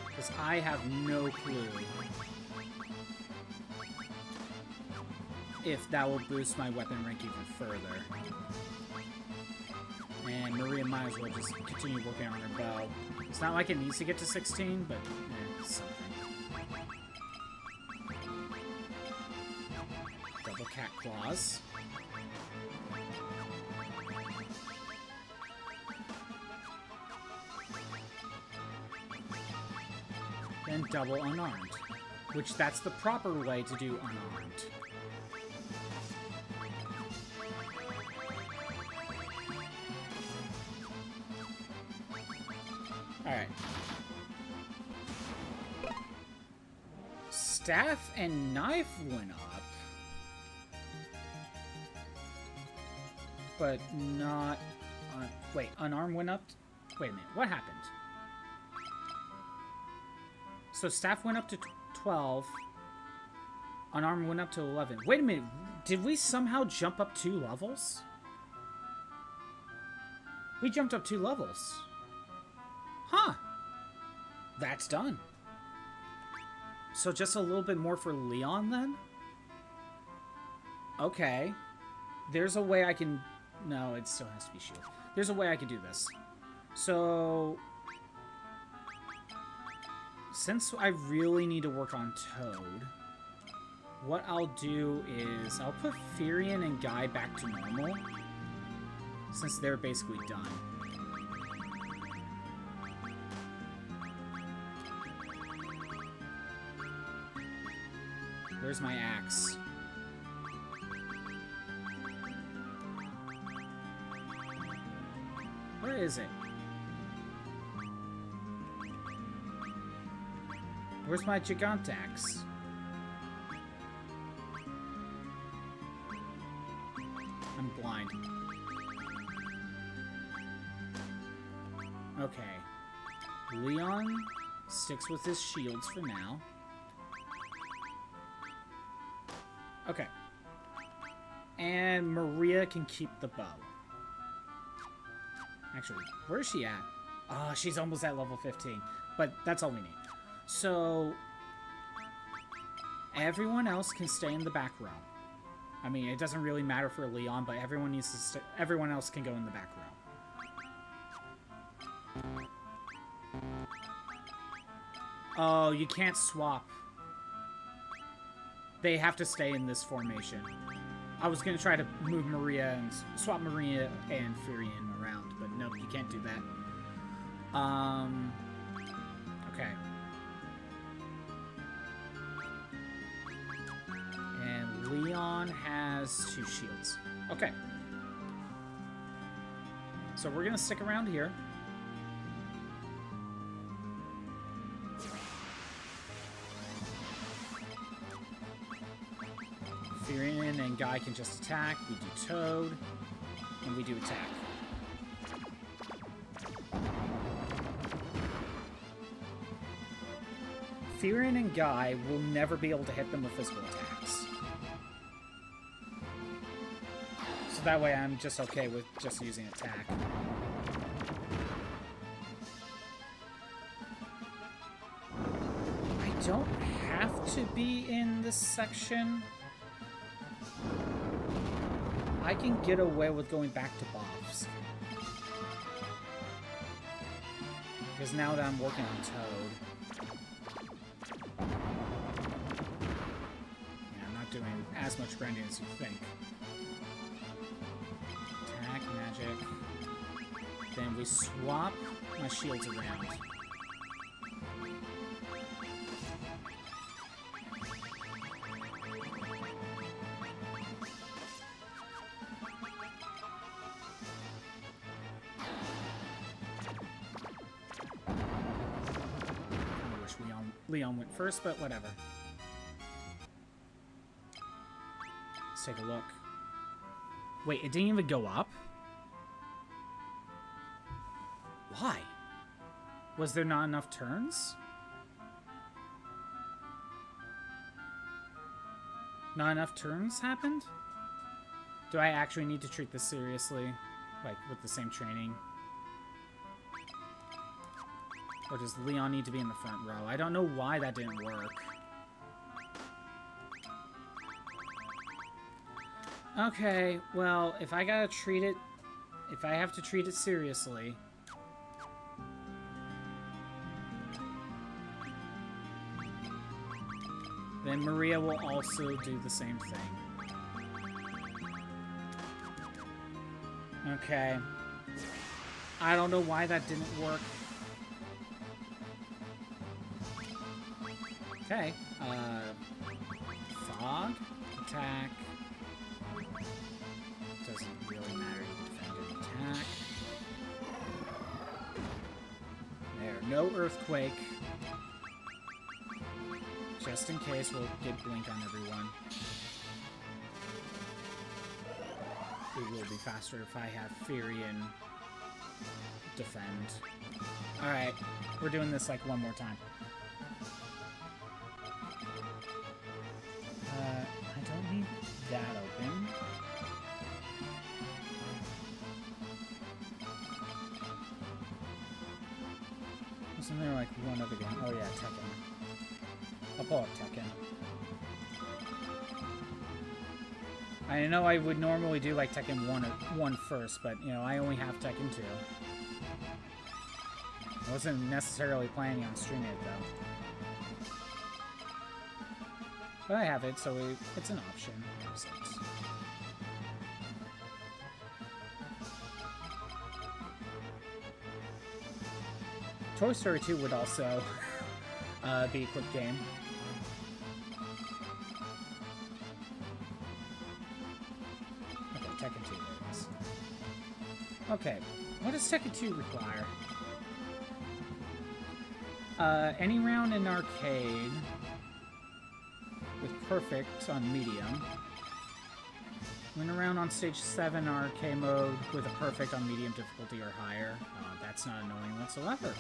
Because I have no clue if that will boost my weapon rank even further. And Maria might as well just continue working on her bow. It's not like it needs to get to 16, but it's something. Double cat claws. Then double unarmed, which that's the proper way to do unarmed. Alright. staff and knife went up. But not... wait, unarmed went up? Wait a minute, what happened? So staff went up to 12. Unarmed went up to 11. Wait a minute, did we somehow jump up 2 levels? We jumped up 2 levels. Huh. That's done. So just a little bit more for Leon then? Okay. There's a way I can... No, it still has to be shield. There's a way I can do this. So... Since I really need to work on Toad, what I'll do is I'll put Firion and Guy back to normal, since they're basically done. Where's my axe? Where is it? Where's my Gigantaxe? I'm blind. Okay. Leon sticks with his shields for now. Okay. And Maria can keep the bow. Actually, where is she at? Oh, she's almost at level 15. But that's all we need. So, everyone else can stay in the back row. I mean, it doesn't really matter for Leon, but everyone needs to everyone else can go in the back row. Oh, you can't swap. They have to stay in this formation. I was going to try to move Maria and swap Maria and Firion around, but no, you can't do that. Okay. And Leon has 2 shields. Okay. So we're going to stick around here. Firion and Guy can just attack. We do Toad. And we do attack. Firion and Guy will never be able to hit them with physical attacks. So that way I'm just okay with just using attack. I don't have to be in this section. I can get away with going back to Bob's. Because now that I'm working on Toad. Yeah, I'm not doing as much grinding as you think. Attack, magic. Then we swap my shields around. Leon went first, but whatever. Let's take a look. Wait, it didn't even go up? Why? Was there not enough turns? Not enough turns happened? Do I actually need to treat this seriously? Like, with the same training? Or does Leon need to be in the front row? I don't know why that didn't work. Okay, well, if I gotta treat it... If I have to treat it seriously... then Maria will also do the same thing. Okay. I don't know why that didn't work. Okay, fog, attack, doesn't really matter, you defend and attack. There, no earthquake, just in case, we'll get blink on everyone. It will be faster if I have Firion defend. Alright, we're doing this like one more time. I don't need that open. Wasn't there like one other game? Oh yeah, Tekken. I'll pull up Tekken. I know I would normally do like Tekken 1 first, but you know, I only have Tekken 2. I wasn't necessarily planning on streaming it though. But I have it, so it's an option. Toy Story 2 would also be a quick game. Okay, Tekken 2 there it is. Okay, what does Tekken 2 require? Any round in arcade with perfect on medium. Win a round on stage 7 arcade mode with a perfect on medium difficulty or higher. That's not annoying whatsoever.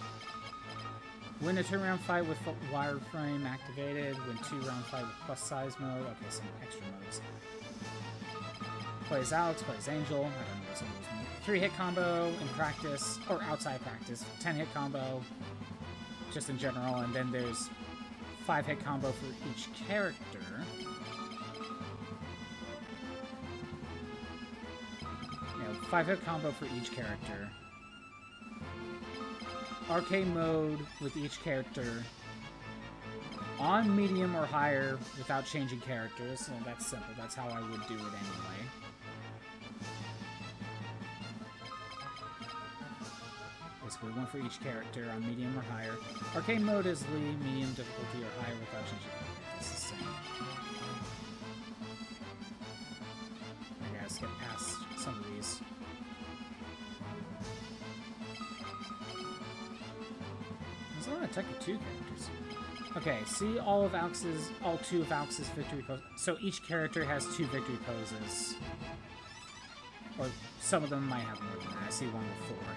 Win a 2-round fight with wireframe activated. Win 2-round fight with plus size mode. Okay, some extra modes. Plays Alex, plays Angel. I don't know what some of those mean. 3-hit combo in practice, or outside practice. 10-hit combo, just in general. And then there's 5-hit combo for each character. You know, 5-hit combo for each character. Arcade mode with each character on medium or higher without changing characters. So that's simple. That's how I would do it anyway. Basically, one for each character on medium or higher. Arcade mode is medium difficulty or higher without changing characters. It's the same. I gotta skip past some of these. There's a lot of Tekken 2 characters. Okay, see all 2 of Alex's victory poses. So each character has 2 victory poses. Or some of them might have more than that. I see one with 4.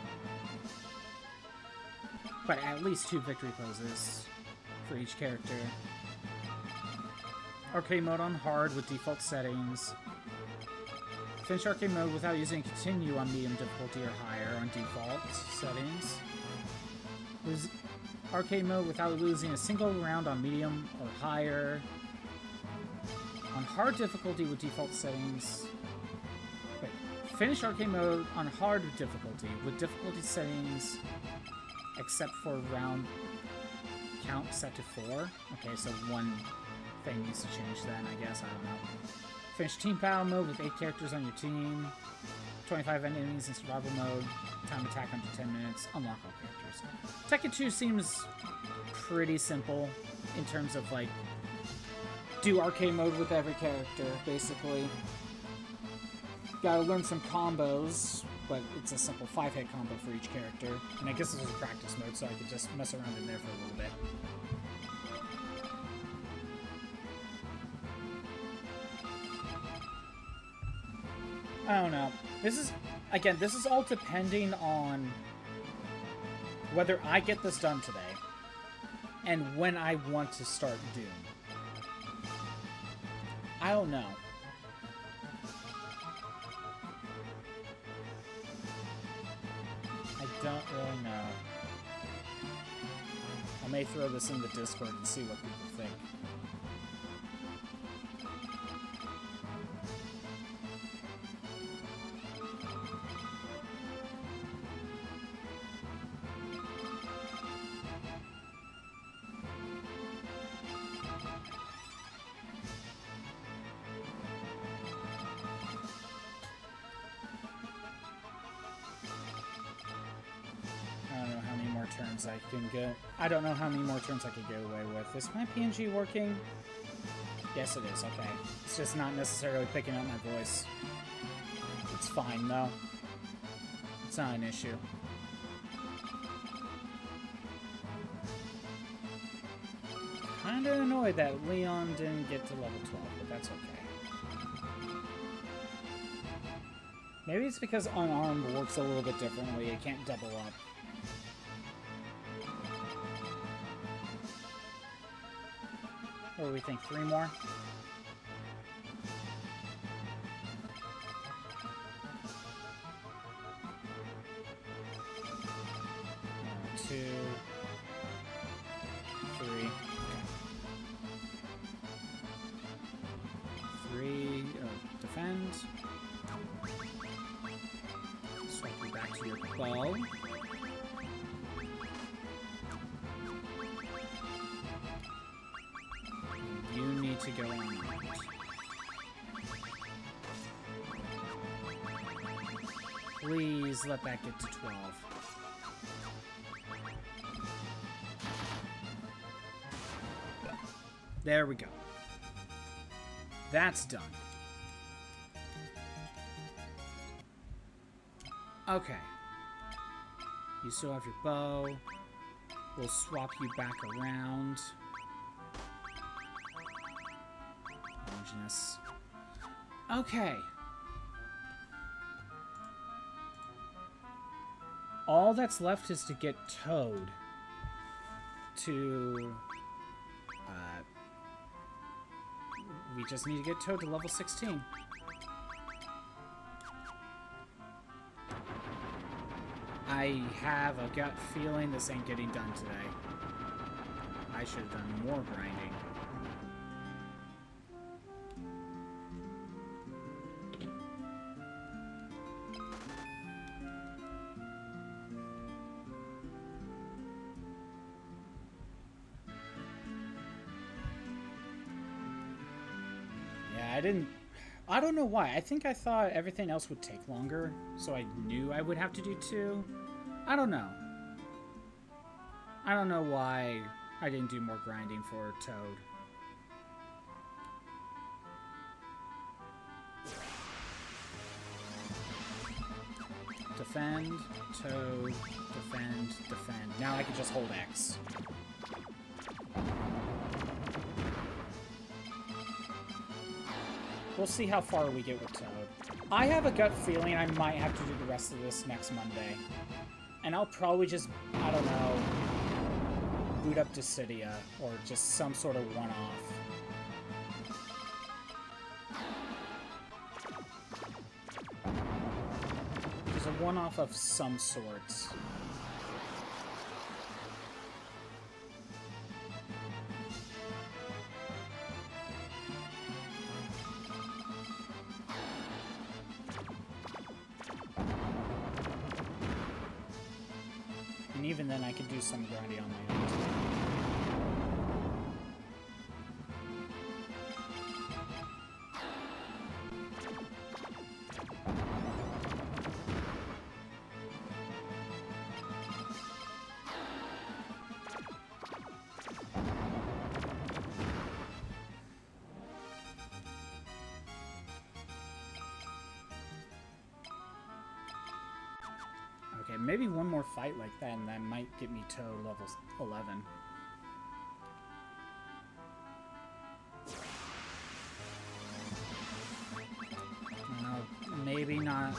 But at least 2 victory poses for each character. Arcade mode on hard with default settings. Finish arcade mode without using continue on medium difficulty or higher on default settings. Arcade mode without losing a single round on medium or higher. On hard difficulty with default settings. Wait, finish arcade mode on hard difficulty with difficulty settings except for round count set to 4. Okay, so one thing needs to change then, I guess. I don't know. Finish team battle mode with 8 characters on your team. 25 enemies in survival mode. Time attack under 10 minutes. Unlock all characters. Tekken 2 seems pretty simple in terms of, like, do arcade mode with every character, basically. Gotta learn some combos, but it's a simple 5-hit combo for each character. And I guess this is a practice mode, so I could just mess around in there for a little bit. I don't know. This is all depending on whether I get this done today and when I want to start Doom. I don't know. I don't really know. I may throw this in the Discord and see what people think. I don't know how many more turns I could get away with. Is my PNG working? Yes, it is. Okay. It's just not necessarily picking up my voice. It's fine, though. It's not an issue. kind of annoyed that Leon didn't get to level 12, but that's okay. Maybe it's because unarmed works a little bit differently. It can't double up. Or do we think 3 more? Two, 3. 3, defend. Swap you back to your bow. You need to go on. Please let that get to 12. There we go. That's done. Okay. You still have your bow. We'll swap you back around. Homogeneous. Okay. All that's left is to get Toad to... we just need to get Toad to level 16. I have a gut feeling this ain't getting done today. I should have done more grinding. I don't know why. I think I thought everything else would take longer, so I knew I would have to do 2. I don't know. I don't know why I didn't do more grinding for Toad. Defend, Toad, defend, defend. Now I can just hold X. We'll see how far we get with Toad. I have a gut feeling I might have to do the rest of this next Monday. And I'll probably just, I don't know, boot up Dissidia, or just some sort of one-off. Just a one-off of some sorts. And even then, I could do some grinding on my own. Okay, maybe one more fight like that, and that might get me to level 11. Maybe not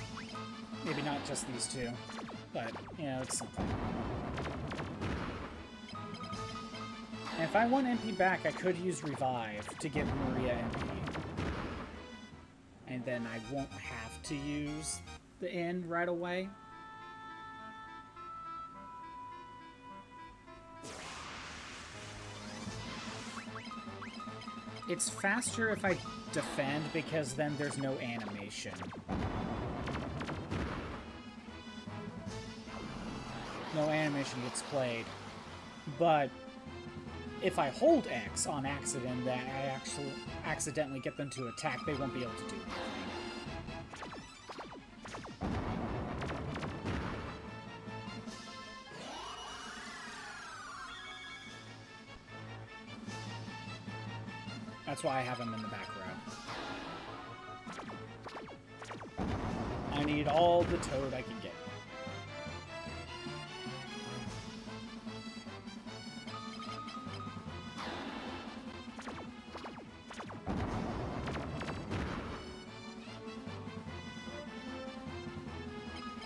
just these two, but, you know, it's something. And if I want MP back, I could use Revive to get Maria MP. And then I won't have to use the end right away. It's faster if I defend, because then there's no animation. No animation gets played. But if I hold X on accident, that I actually accidentally get them to attack, they won't be able to do anything. That's why I have him in the back row. I need all the Toad I can get.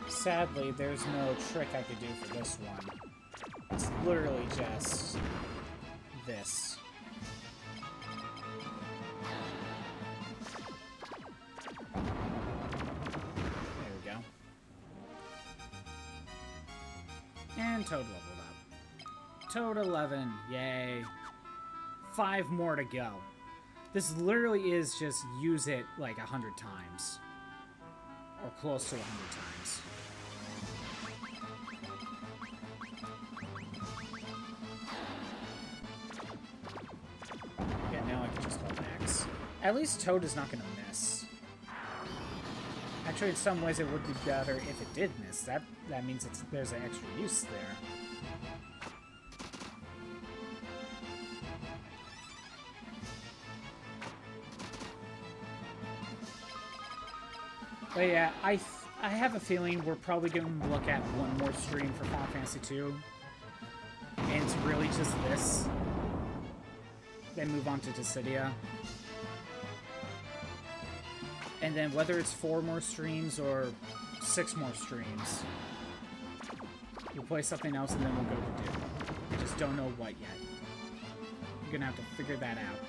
Sadly, there's no trick I could do for this one. It's literally just this. There we go. And Toad leveled up. Toad 11, yay. 5 more to go. This literally is just use it like 100 times. Or close to 100 times. Yeah, now I can just hold X. At least Toad is not going to miss. Actually, in some ways it would be better if it did miss. That means there's an extra use there. But yeah, I have a feeling we're probably going to look at one more stream for Final Fantasy II. And it's really just this. Then move on to Dissidia. And then whether it's 4 more streams or 6 more streams, we'll play something else and then we'll go to Doom. I just don't know what yet. I'm going to have to figure that out.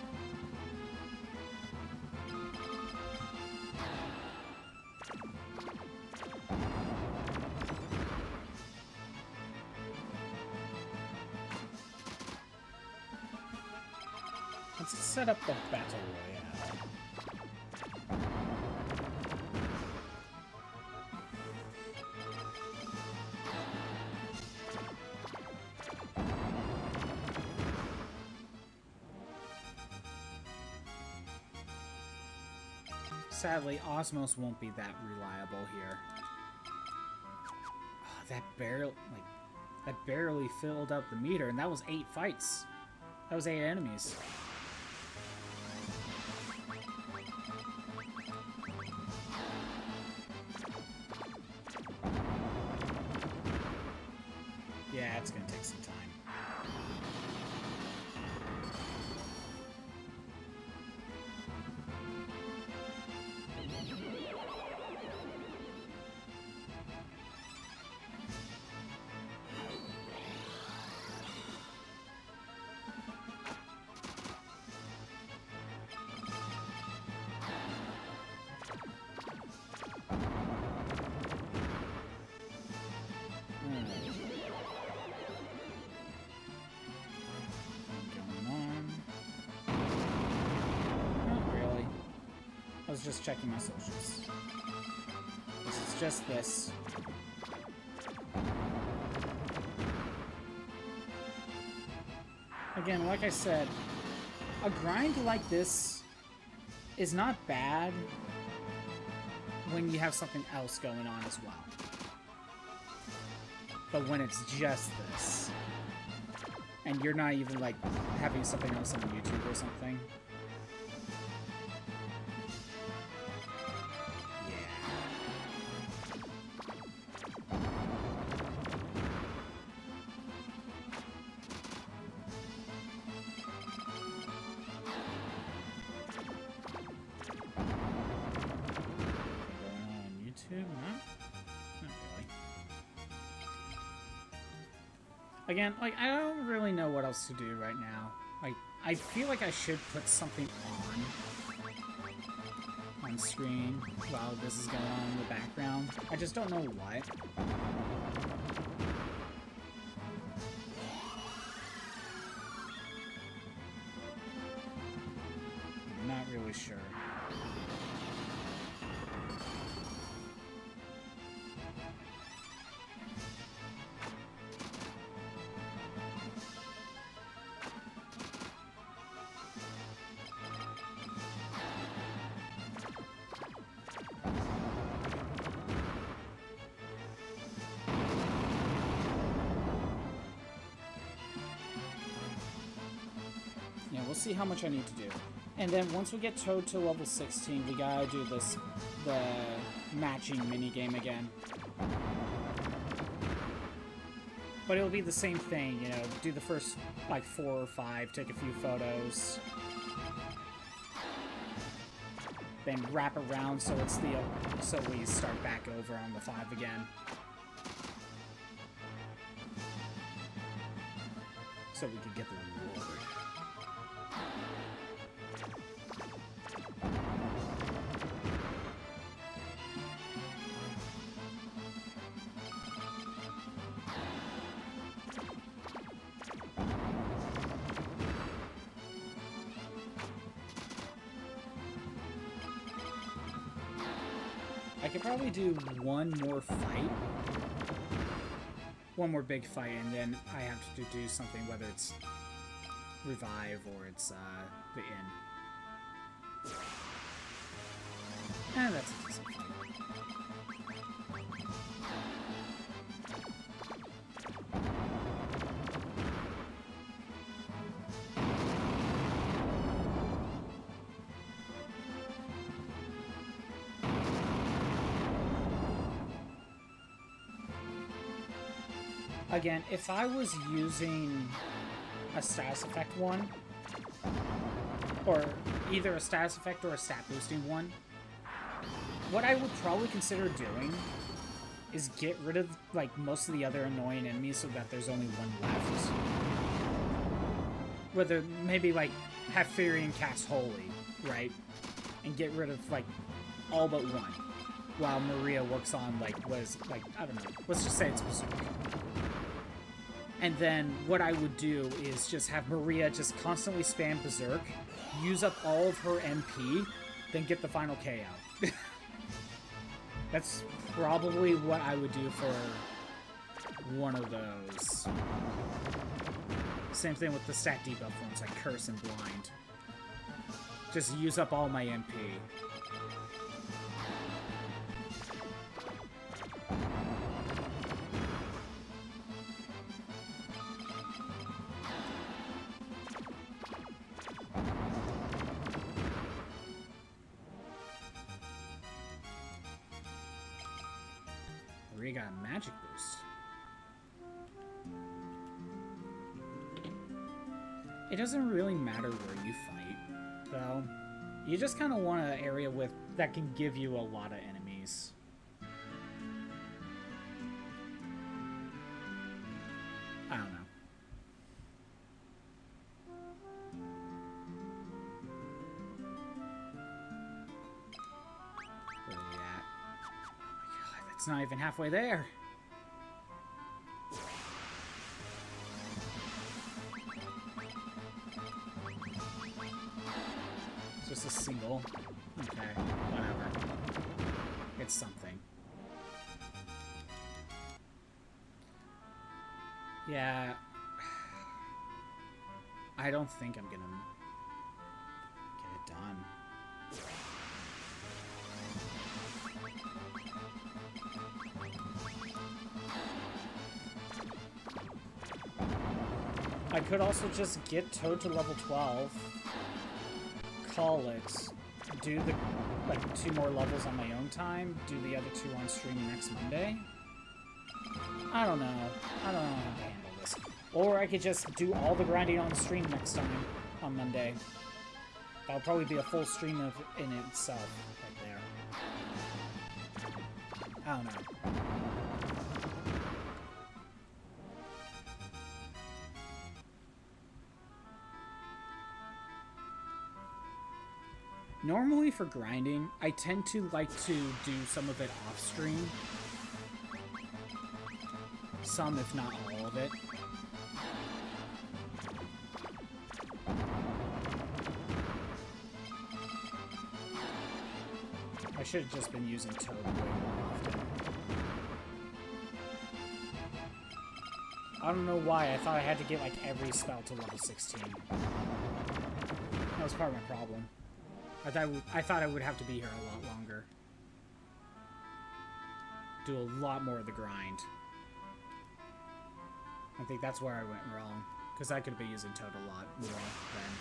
Let's set up the Battle Royale. Sadly, Osmos won't be that reliable here. Oh, that barely filled up the meter, and that was 8 fights. That was 8 enemies. Yeah, it's gonna take some time. I was just checking my socials. This is just this. Again, like I said, a grind like this is not bad when you have something else going on as well. But when it's just this, and you're not even like having something else on YouTube or something. Again, like, I don't really know what else to do right now. Like, I feel like I should put something on screen while this is going on in the background. I just don't know what. I'm not really sure. Yeah, we'll see how much I need to do. And then once we get Toad to level 16, we gotta do the matching minigame again. But it'll be the same thing, you know, do the first, like, 4 or 5, take a few photos. then wrap around so it's the so we start back over on the 5 again. So we can get the reward. I could probably do one more fight. One more big fight, and then I have to do something, whether it's Revive or it's the Inn. And that's a decent fight. Again, if I was using a status effect one, or either a status effect or a stat boosting one, what I would probably consider doing is get rid of like most of the other annoying enemies so that there's only one left. Whether maybe like have Firion cast Holy, right? And get rid of like all but one. While Maria works on like what is like, I don't know, let's just say it's Berserk. And then what I would do is just have Maria just constantly spam Berserk, use up all of her MP, then get the final KO. That's probably what I would do for one of those. Same thing with the stat debuff ones like Curse and Blind. Just use up all my MP. We got a magic boost. It doesn't really matter where you fight, though. You just kind of want an area with that can give you a lot of enemies. I don't know. Where are we at? It's not even halfway there. It's just a single. Okay, whatever. It's something. Yeah. I don't think I'm gonna get it done. I could also just get Toad to level 12, call it, do the, like, 2 more levels on my own time, do the other 2 on stream next Monday. I don't know. I don't know how to handle this. Or I could just do all the grinding on stream next time, on Monday. That'll probably be a full stream of in itself, right there. I don't know. Normally for grinding, I tend to like to do some of it off stream. Some, if not all of it. I should have just been using Toad way more often. I don't know why, I thought I had to get like every spell to level 16. That was part of my problem. I thought I would have to be here a lot longer. Do a lot more of the grind. I think that's where I went wrong. Because I could be using Toad a lot more then.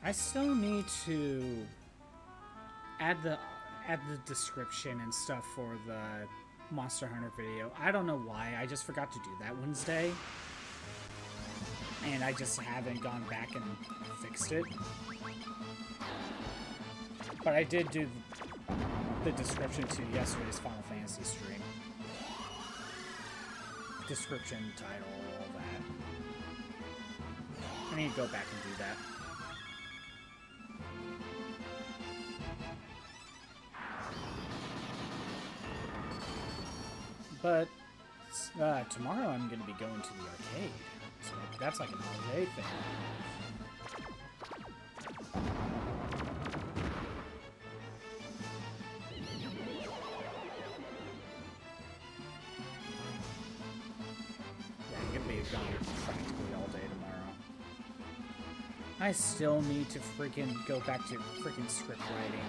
I still need to add the description and stuff for the Monster Hunter video. I don't know why. I just forgot to do that Wednesday. And I just haven't gone back and fixed it. But I did do the description to yesterday's Final Fantasy stream. Description, title, all that. I need to go back and do that. But tomorrow I'm going to be going to the arcade. So that's like an all-day thing. Yeah, I'm going to be gone practically all day tomorrow. I still need to freaking go back to freaking script writing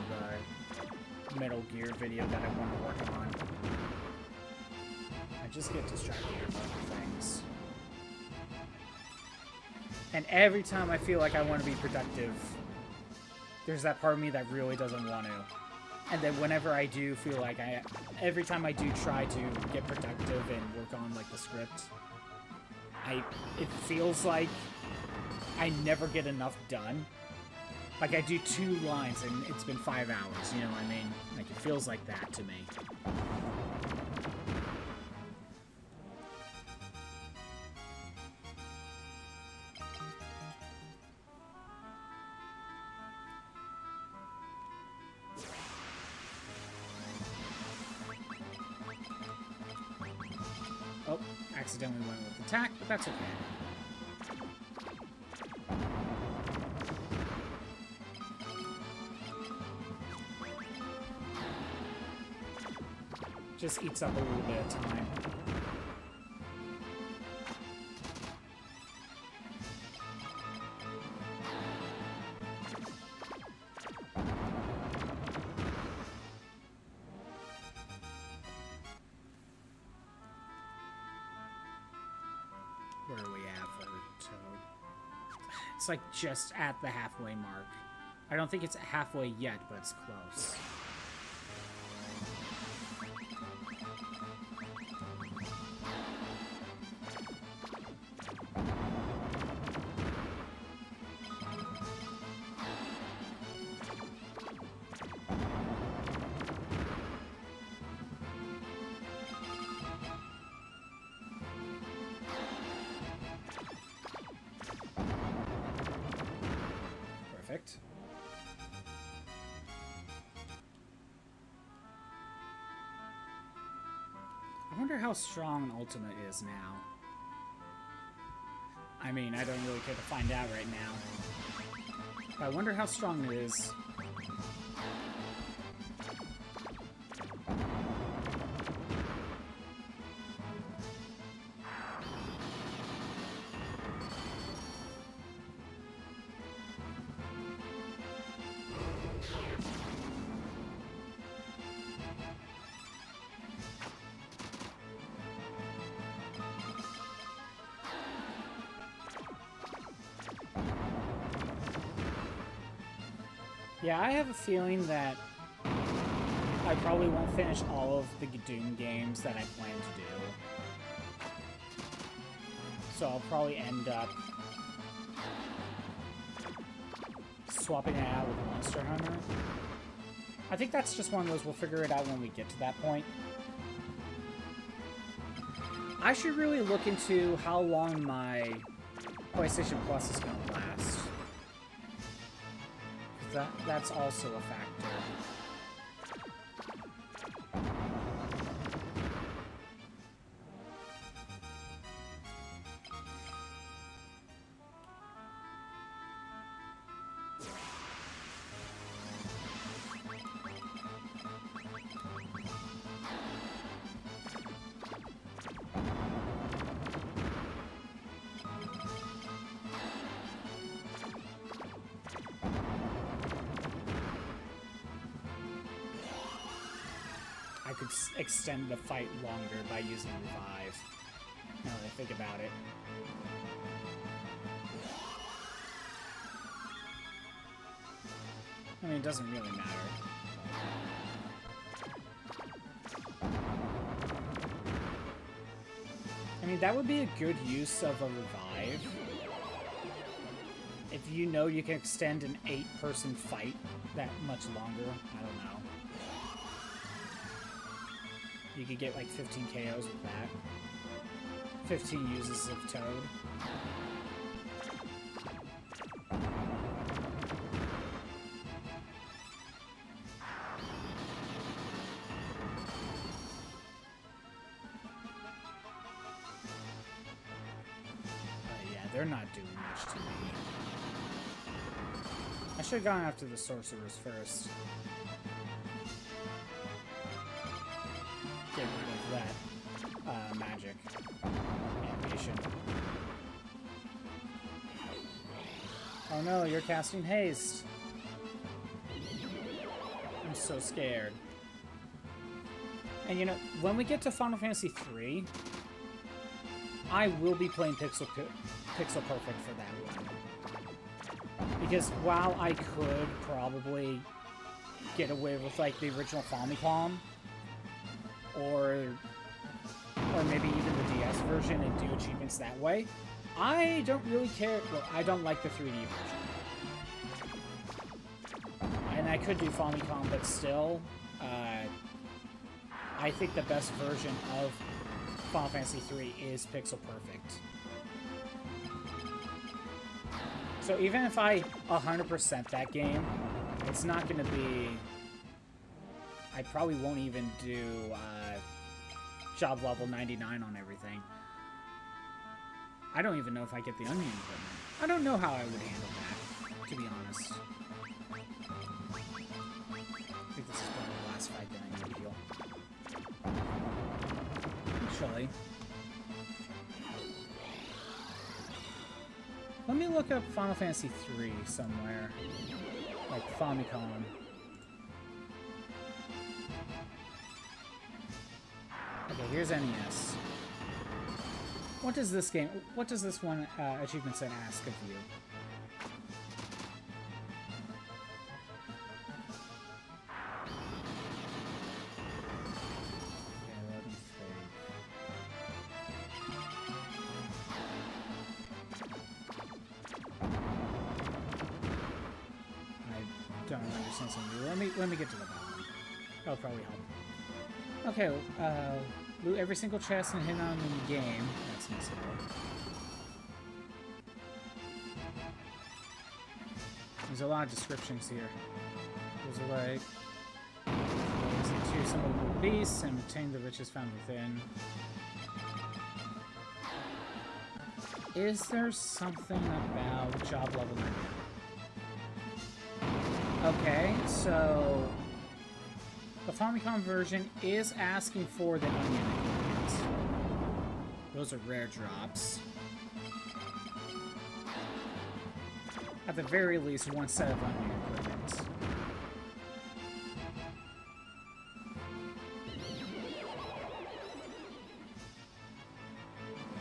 the Metal Gear video that I want to work on. I just get distracted with other things. And every time I feel like I want to be productive, there's that part of me that really doesn't want to. And then whenever I do feel like every time I do try to get productive and work on like the script, it feels like I never get enough done. Like I do 2 lines and it's been 5 hours, you know what I mean? Like it feels like that to me. Oh, accidentally went with attack, but that's okay. Just eats up a little bit of time. Where are we at for Toad? It's like just at the halfway mark. I don't think it's halfway yet, but it's close. Perfect. I wonder how strong an ultimate is now. I mean, I don't really care to find out right now. But I wonder how strong it is. Yeah, I have a feeling that I probably won't finish all of the Doom games that I plan to do. So I'll probably end up swapping it out with Monster Hunter. I think that's just one of those, we'll figure it out when we get to that point. I should really look into how long my PlayStation Plus is going to last. That's also a factor. I could extend the fight longer by using Revive, now that I think about it. I mean, it doesn't really matter. I mean, that would be a good use of a revive. If you know you can extend an 8-person fight that much longer, I don't know. You could get like 15 KOs with that. 15 uses of Toad. Yeah, they're not doing much to me. I should have gone after the sorcerers first. Get rid of that magic animation. Oh no, you're casting haste. I'm so scared. And you know, when we get to Final Fantasy III, I will be playing Pixel Perfect for that one. Because while I could probably get away with like the original Famicom, or maybe even the DS version and do achievements that way, I don't really care. Well, I don't like the 3D version. And I could do Famicom, but still, I think the best version of Final Fantasy III is Pixel Perfect. So even if I 100% that game, it's not going to be... I probably won't even do job level 99 on everything. I don't even know if I get the onion equipment. I don't know how I would handle that, to be honest. I think this is probably the last fight that I need to heal. Actually, let me look up Final Fantasy III somewhere. Like Famicom. Okay, here's NES. What does this game... What does this one achievement set ask of you? Okay, let me think. I don't understand something. Let me get to the bottom. That'll probably help. Okay, loot every single chest and hit on in the game. That's nice. There's a lot of descriptions here. Those are like... Choose some of the beasts and obtain the riches found within. Is there something about job level 99? Okay, so... The Famicom version is asking for the onion equipment. Those are rare drops. At the very least, one set of onion equipment.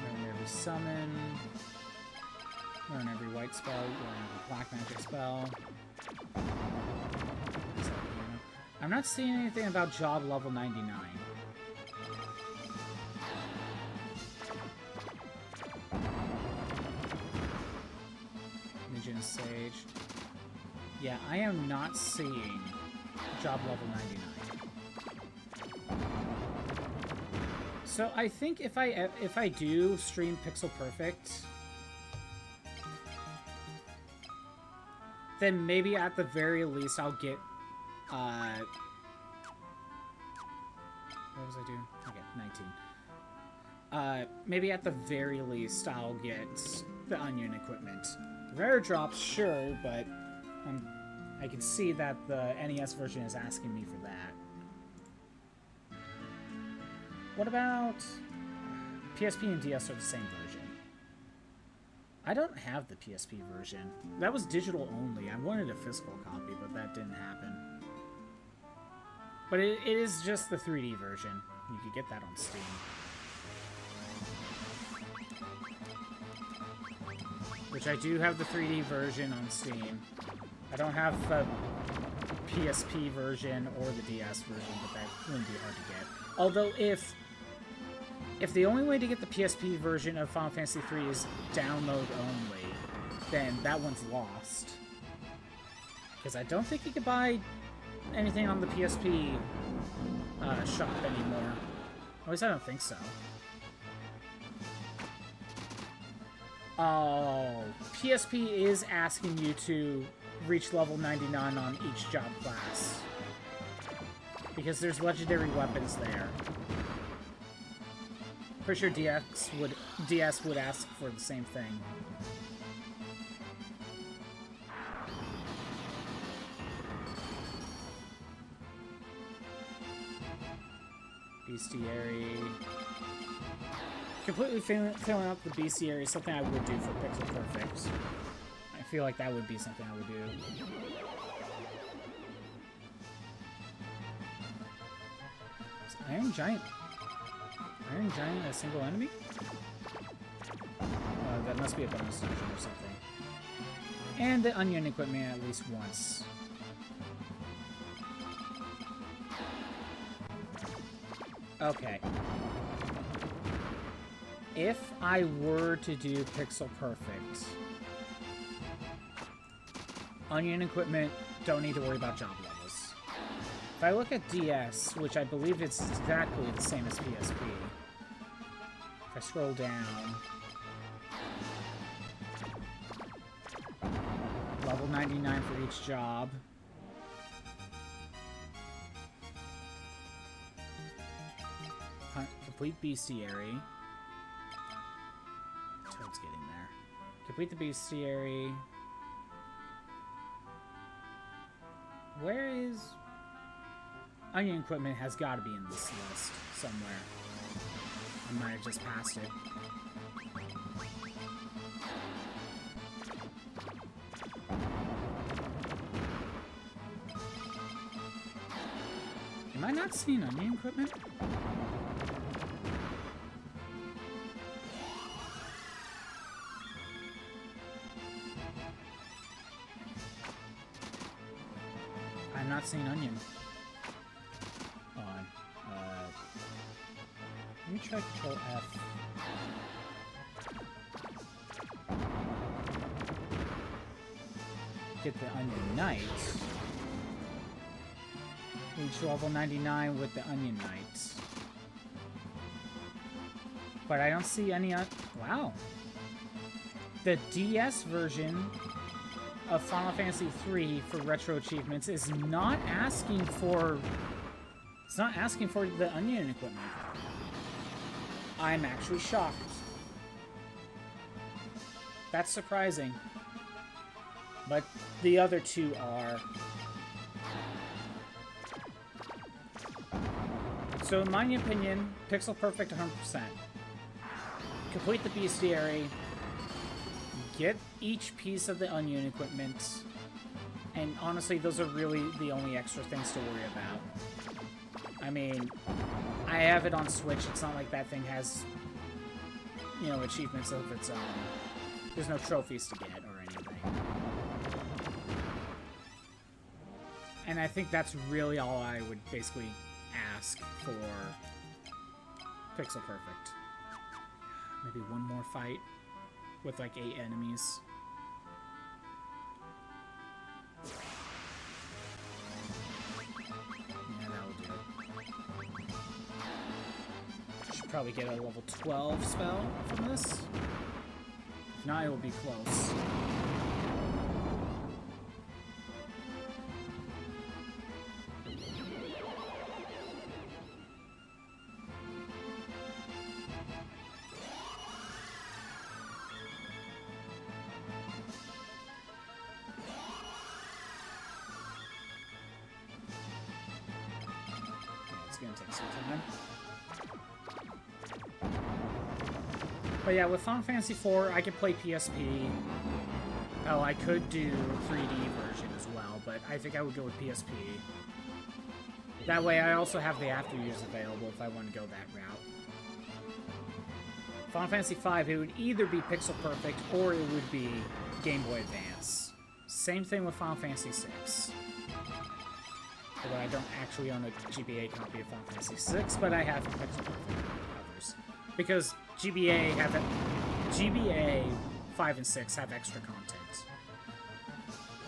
Learn every summon. Learn every white spell. Learn every black magic spell. I'm not seeing anything about job level 99. Ninja and Sage. Yeah, I am not seeing job level 99. So I think if I do stream Pixel Perfect, then maybe at the very least I'll get what was I doing? Okay, 19. Maybe at the very least I'll get the onion equipment. Rare drops, sure, but I can see that the NES version is asking me for that. What about PSP and DS are the same version? I don't have the PSP version. That was digital only. I wanted a physical copy, but that didn't happen. But it is just the 3D version. You could get that on Steam. Which I do have the 3D version on Steam. I don't have PSP version or the DS version, but that wouldn't be hard to get. Although if the only way to get the PSP version of Final Fantasy III is download only, then that one's lost. Because I don't think you could buy anything on the PSP shop anymore. At least I don't think so. Oh, PSP is asking you to reach level 99 on each job class. Because there's legendary weapons there. Pretty sure DS would ask for the same thing. Bestiary. Completely filling up the bestiary is something I would do for Pixel Perfect. I feel like that would be something I would do. Is Iron Giant a single enemy? That must be a bonus dungeon or something. And the onion equipment at least once. Okay. If I were to do Pixel Perfect, onion equipment, don't need to worry about job levels. If I look at DS, which I believe it's exactly the same as PSP, if I scroll down, level 99 for each job. Complete bestiary. Toad's getting there. Complete the bestiary. Where is... Onion equipment has got to be in this list somewhere. I might have just passed it. Am I not seeing onion equipment? I'm not seeing onion. Hold on. Let me try Control F. Get the Onion Knight. Reach level 99 with the Onion Knight. But I don't see any... Wow. The DS version of Final Fantasy III for Retro Achievements is not asking for... It's not asking for the Onion equipment. I'm actually shocked. That's surprising. But the other two are. So in my opinion, Pixel Perfect 100%. Complete the bestiary. Get each piece of the Onion equipment. And honestly, those are really the only extra things to worry about. I mean, I have it on Switch. It's not like that thing has, you know, achievements of its own. There's no trophies to get or anything. And I think that's really all I would basically ask for Pixel Perfect. Maybe one more fight with like 8 enemies. Yeah, that will do it. Should probably get a level 12 spell from this. If not, it will be close. But yeah, with Final Fantasy IV, I could play PSP. Oh, I could do 3D version as well, but I think I would go with PSP. That way, I also have the after use available if I want to go that route. Final Fantasy V, it would either be Pixel Perfect or it would be Game Boy Advance. Same thing with Final Fantasy VI. Although I don't actually own a GBA copy of Final Fantasy VI, but I have Pixel Perfect others. Because GBA 5 and 6 have extra content.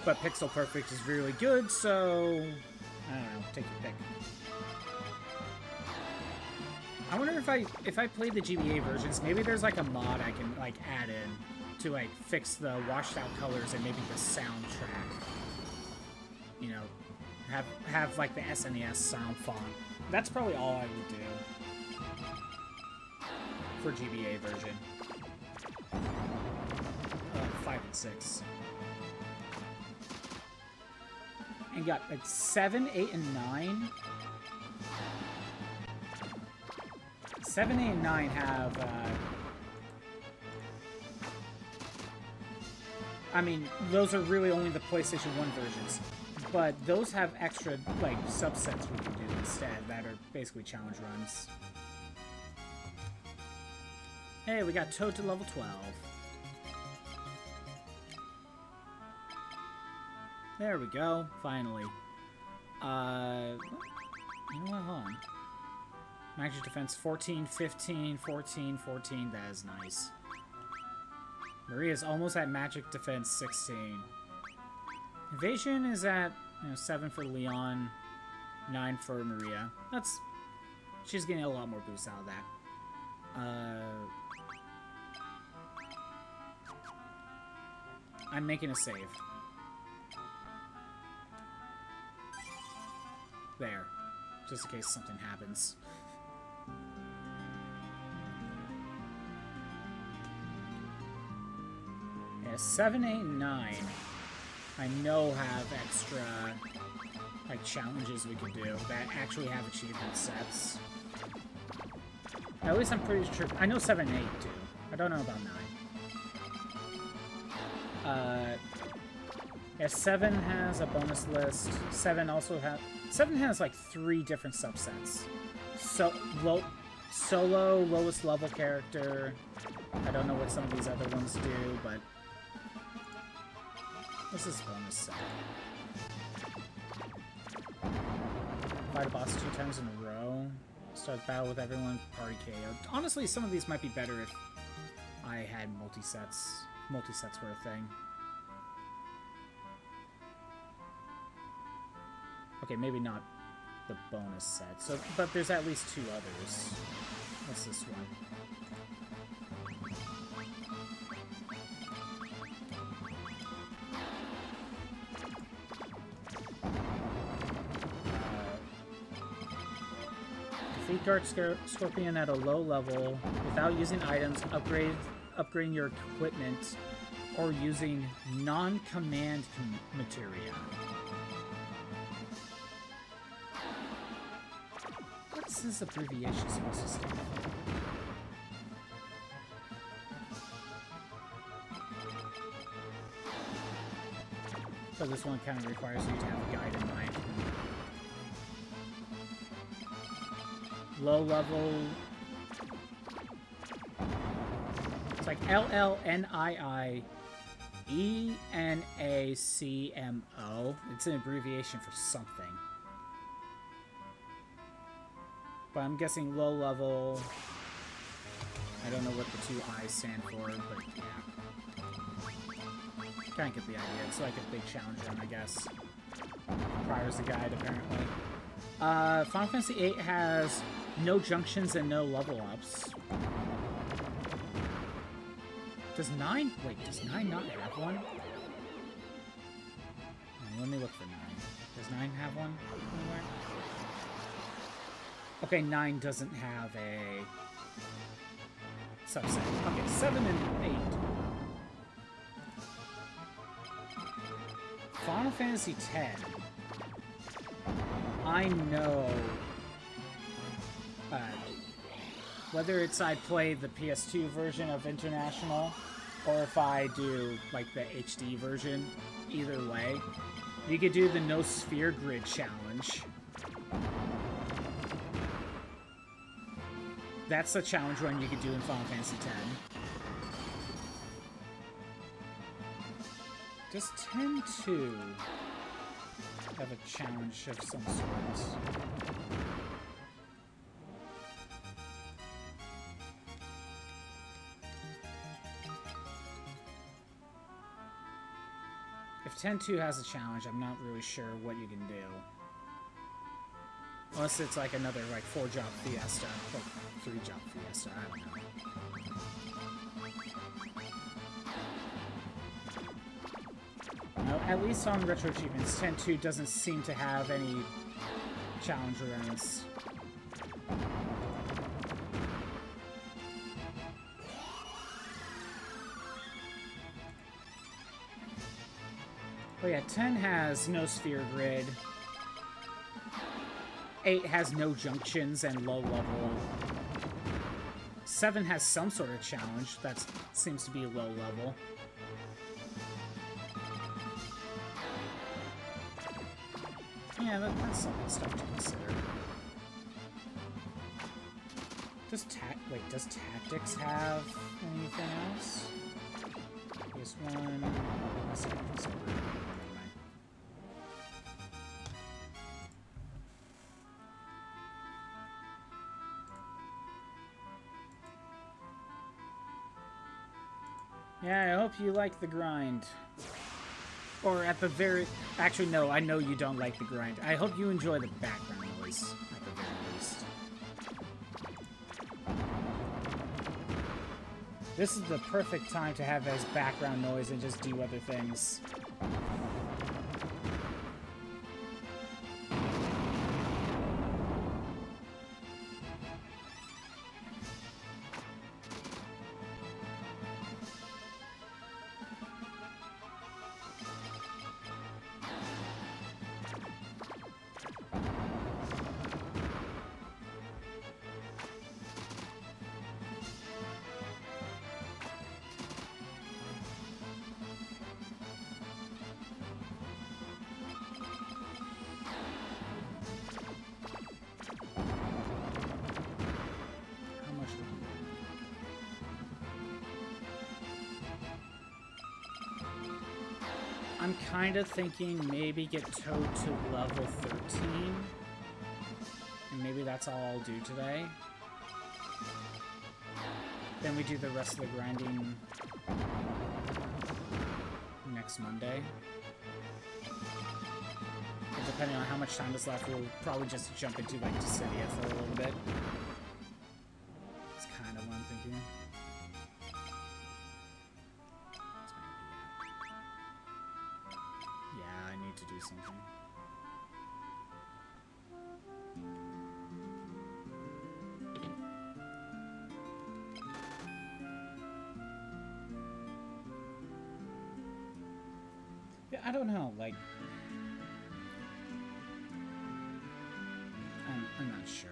But Pixel Perfect is really good, so I don't know, take your pick. I wonder if I play the GBA versions, maybe there's like a mod I can like add in to like fix the washed out colors and maybe the soundtrack. You know, have like the SNES sound font. That's probably all I would do for GBA version. 5 and 6. And got like 7, 8, and 9. 7, 8, and 9 have, I mean, those are really only the PlayStation 1 versions. But those have extra, like, subsets we can do instead that are basically challenge runs. Hey, we got Toad to level 12. There we go, finally. You know what, hold on. Magic defense 14, 15, 14, 14, that is nice. Maria's almost at magic defense 16. Evasion is at 7 for Leon, 9 for Maria. She's getting a lot more boosts out of that. I'm making a save. There, just in case something happens. Yeah, 7, 8, 9. I know have extra, like, challenges we can do that actually have achievement sets. At least I'm pretty sure. I know 7 and 8 do. I don't know about 9. Yeah, 7 has a bonus list. 7 also has... 7 has, like, 3 different subsets. Solo, lowest level character. I don't know what some of these other ones do, but... What's this bonus set? Fight a boss 2 times in a row. Start battle with everyone. Party KO. Honestly, some of these might be better if I had multi-sets. Multi-sets were a thing. Okay, maybe not the bonus set. So, but there's at least 2 others. What's this one? Defeat Dark Scorpion at a low level without using items, upgrading your equipment, or using non-command materia. What's this abbreviation supposed to stand for? So this one kind of requires you to have a guide in mind. Low level. It's like LLNIIENACMO. It's an abbreviation for something. But I'm guessing low level. I don't know what the 2 I's stand for, but yeah. Kind of get the idea. It's like a big challenge run, I guess. Requires a guide, apparently. Final Fantasy VIII has no junctions and no level ups. Does 9... Wait, does 9 not have one? Let me look for 9. Does 9 have one anywhere? Okay, 9 doesn't have a subset. Okay, 7 and 8. Final Fantasy X. I know whether it's I play the PS2 version of International or if I do like the HD version, either way, you could do the No Sphere Grid challenge. That's a challenge run you could do in Final Fantasy X. Does 10-2... have a challenge of some sort. If 10-2 has a challenge, I'm not really sure what you can do. Unless it's like another like 4-job fiesta, like 3-job fiesta, I don't know. No, at least on RetroAchievements, 10-2 doesn't seem to have any challenge runs. But yeah, 10 has no sphere grid. 8 has no junctions and low level. 7 has some sort of challenge that seems to be low level. Yeah, that's some stuff to consider. Does Tactics have anything else? This one. Let's see. Yeah, I hope you like the grind. Or at the very... Actually, no, I know you don't like the grind. I hope you enjoy the background noise, at the very least. This is the perfect time to have as background noise and just do other things. I'm kind of thinking maybe get Toad to level 13. And maybe that's all I'll do today. Then we do the rest of the grinding next Monday. And depending on how much time is left, we'll probably just jump into like Dissidia for a little bit. That's kind of what I'm thinking. To do something. Yeah, I don't know, like I'm not sure.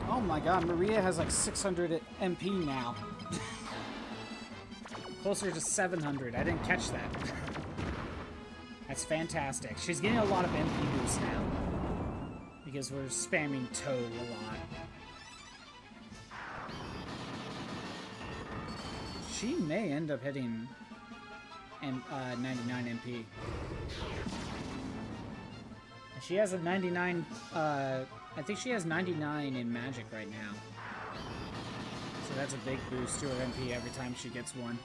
Oh my god, Maria has like 600 MP now. Closer to 700. I didn't catch that. That's fantastic. She's getting a lot of MP boost now. Because we're spamming Toad a lot. She may end up hitting 99 MP. She has a 99, I think she has 99 in Magic right now. So that's a big boost to her MP every time she gets one.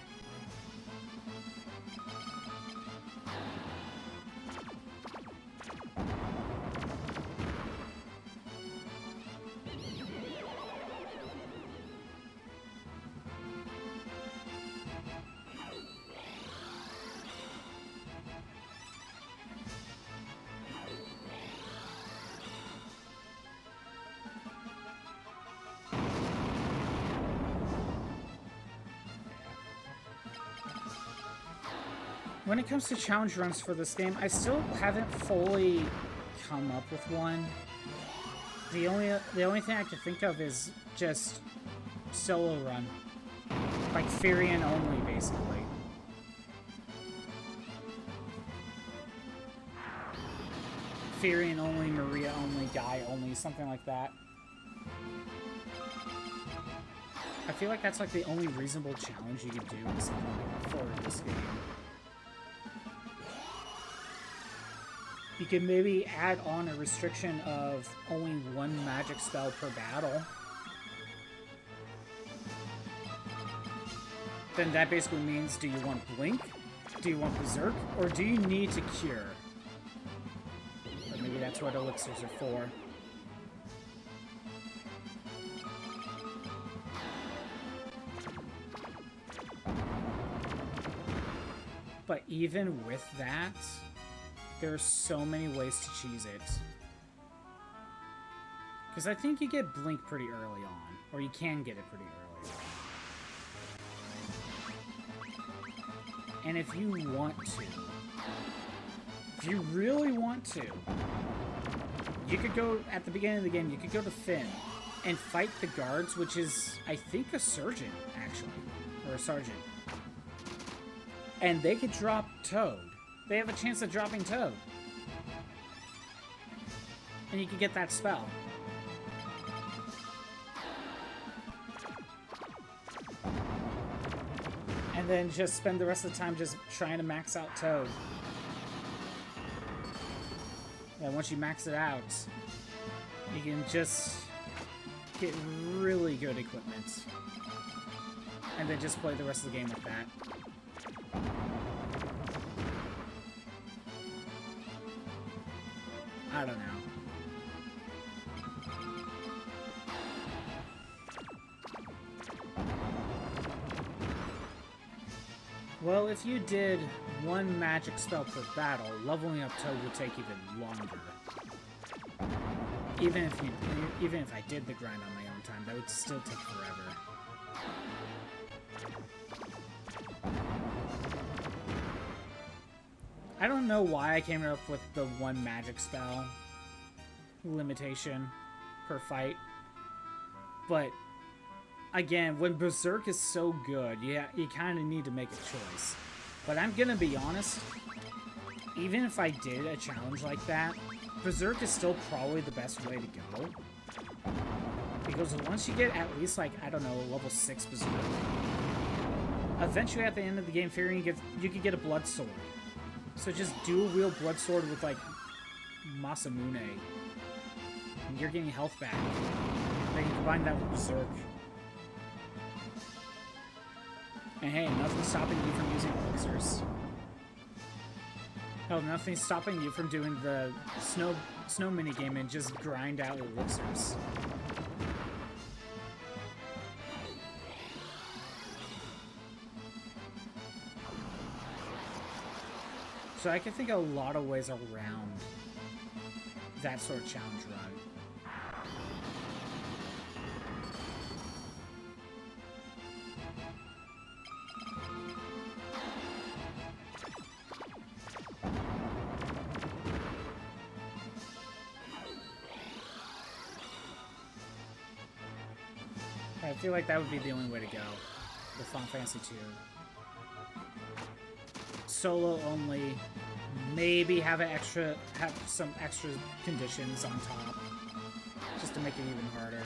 When it comes to challenge runs for this game, I still haven't fully come up with one. The only thing I can think of is just solo run. Like Firion only, basically. Firion only, Maria only, Guy only, something like that. I feel like that's like the only reasonable challenge you could do in something like for this game. You could maybe add on a restriction of only one magic spell per battle. Then that basically means, do you want Blink? Do you want Berserk? Or do you need to Cure? Or maybe that's what elixirs are for. But even with that, there are so many ways to cheese it. Because I think you get Blink pretty early on. Or you can get it pretty early on. And if you want to, if you really want to, you could go, at the beginning of the game, you could go to Finn and fight the guards, which is, I think, a surgeon, actually. Or a sergeant. And they could drop Toad. They have a chance of dropping Toad. And you could get that spell. And then just spend the rest of the time just trying to max out Toad. And once you max it out, you can just get really good equipment. And then just play the rest of the game with that. I don't know. Well, if you did one magic spell per battle, leveling up Toad would take even longer. Even if I did the grind on my own time, that would still take forever. I don't know why I came up with the one magic spell limitation per fight, but again, when Berserk is so good, you kind of need to make a choice. But I'm gonna be honest, even if I did a challenge like that, Berserk is still probably the best way to go. Because once you get at least, like, I don't know, level 6 Berserk, eventually at the end of the game, Firion you could get a Blood Sword. So just dual wield Blood Sword with, like, Masamune. And you're getting health back. Then you combine that with Berserk. And hey, nothing's stopping you from using elixirs. Hell, nothing's stopping you from doing the snow minigame and just grind out elixirs. So I can think of a lot of ways around that sort of challenge run. I feel like that would be the only way to go with Final Fantasy II. Solo only, maybe have some extra conditions on top, just to make it even harder.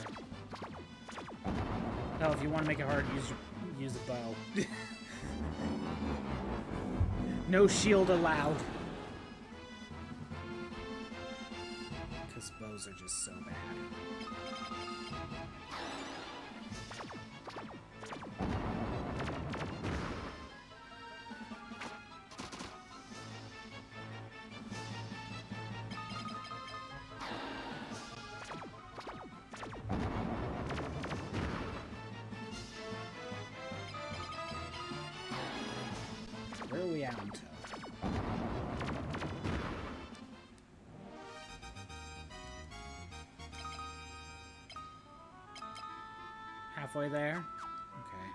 Hell, if you want to make it hard, use the bow. No shield allowed. Because bows are just so bad. Where are we at on Toad? Halfway there? Okay.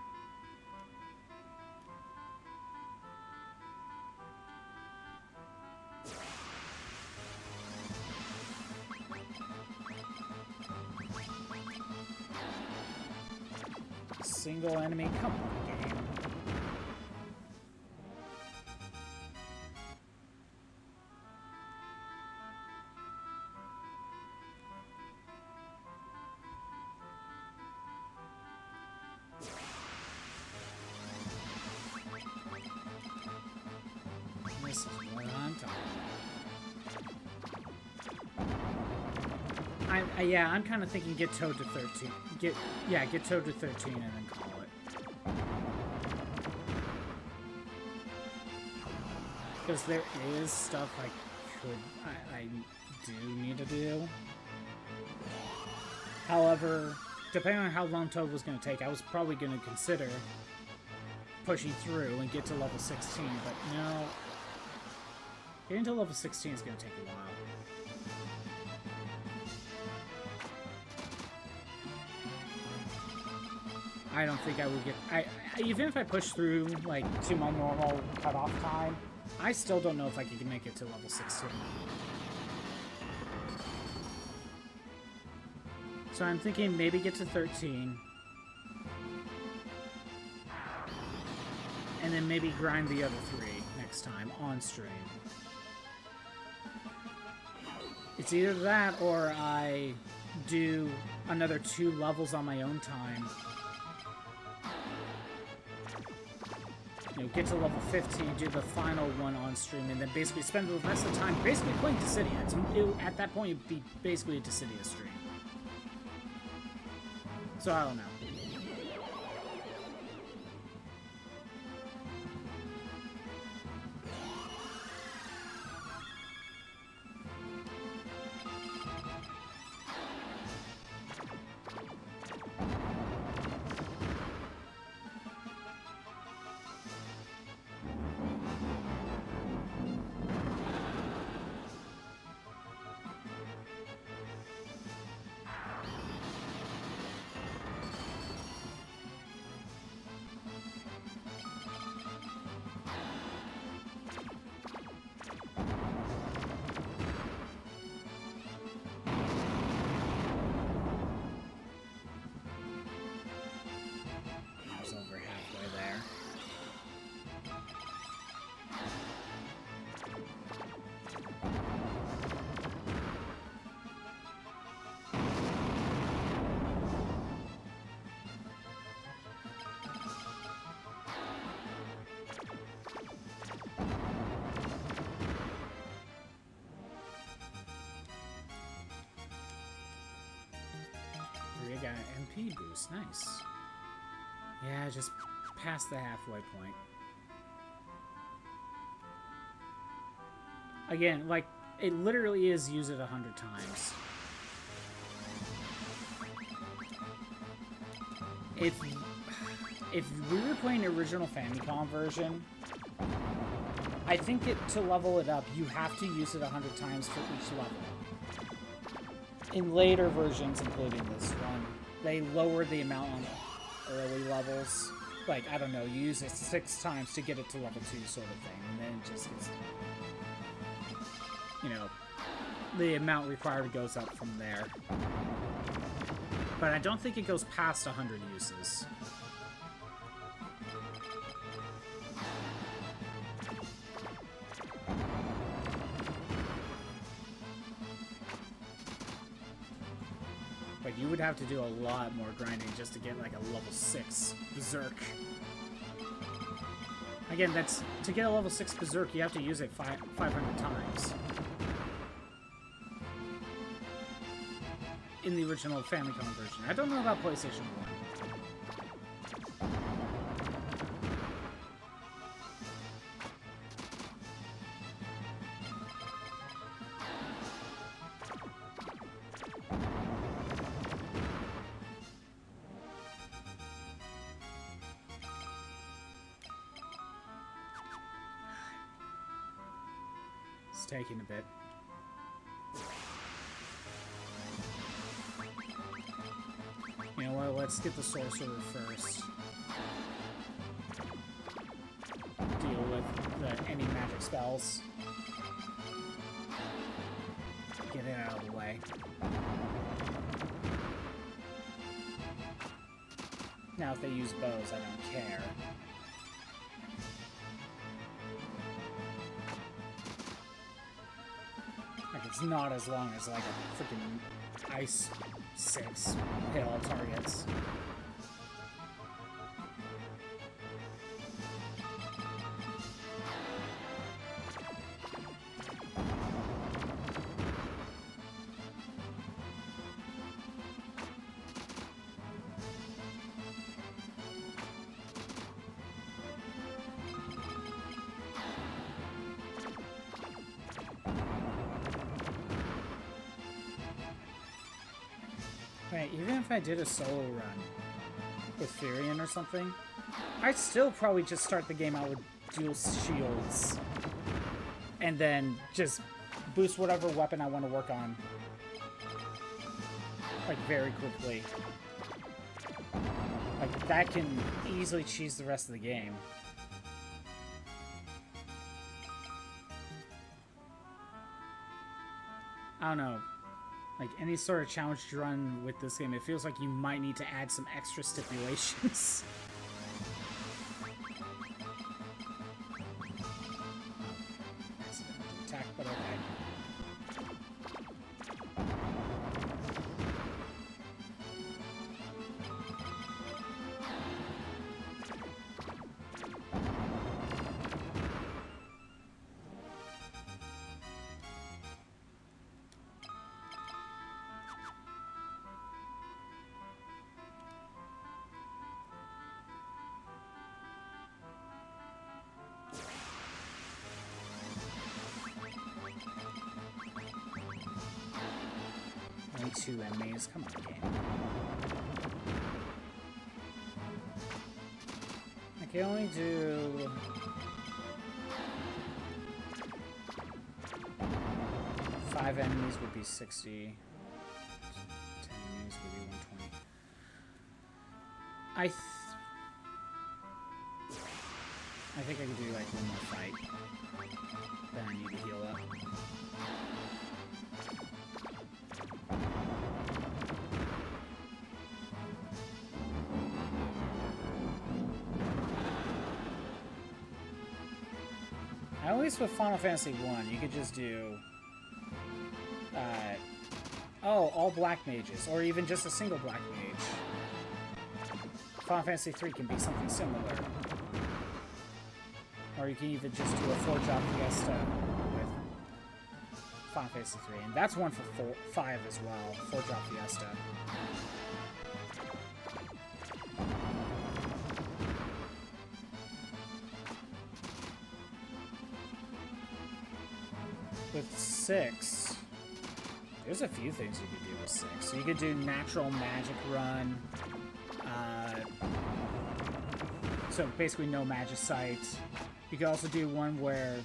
Single enemy, come on, game. I'm talking about. Yeah, I'm kind of thinking get Toad to 13. Get Toad to 13 and then call it. Because there is stuff I do need to do. However, depending on how long Toad was going to take, I was probably going to consider pushing through and get to level 16, but no. Getting to level 16 is going to take a while. I don't think I would get... even if I push through, like, to my normal cutoff time, I still don't know if I could make it to level 16. So I'm thinking maybe get to 13. And then maybe grind the other 3 next time on stream. It's either that or I do another 2 levels on my own time. You know, get to level 15, do the final one on stream, and then basically spend the rest of the time basically playing Dissidia. At that point, it'd be basically a Dissidia stream. So I don't know. Got an MP boost, nice. Yeah, just past the halfway point. Again, like, it literally is use it 100 times. If we were playing the original Famicom version, I think to level it up, you have to use it 100 times for each level. In later versions, including this one, they lower the amount on early levels. Like, I don't know, you use it 6 times to get it to level 2 sort of thing, and then it just gets... You know, the amount required goes up from there. But I don't think it goes past 100 uses. You would have to do a lot more grinding just to get like a level 6 Berserk. Again, that's to get a level 6 Berserk, you have to use it 500 times. In the original Famicom version. I don't know about PlayStation 1. Taking a bit. You know what, let's get the Sorcerer first. Deal with any magic spells. Get it out of the way. Now if they use bows, I don't care. It's not as long as like a freaking Ice 6 hit all targets. Wait, even if I did a solo run with Firion or something, I'd still probably just start the game out with dual shields. And then just boost whatever weapon I want to work on. Like, very quickly. Like, that can easily cheese the rest of the game. I don't know. Like, any sort of challenge run with this game, it feels like you might need to add some extra stipulations. Accidental attack, but okay. Only 2 enemies. Come on, game. I can only do... Five enemies would be 60. 10 enemies would be 120. I think I could do like one more fight. Then I need to heal up. At least with Final Fantasy 1, you could just do... all black mages, or even just a single black mage. Final Fantasy 3 can be something similar. Or you can even just do a 4-drop Fiesta with Final Fantasy 3. And that's one for 5 as well, 4-drop Fiesta. With 6, there's a few things you could do with 6. So you could do natural magic run. So basically no magicite. You could also do one where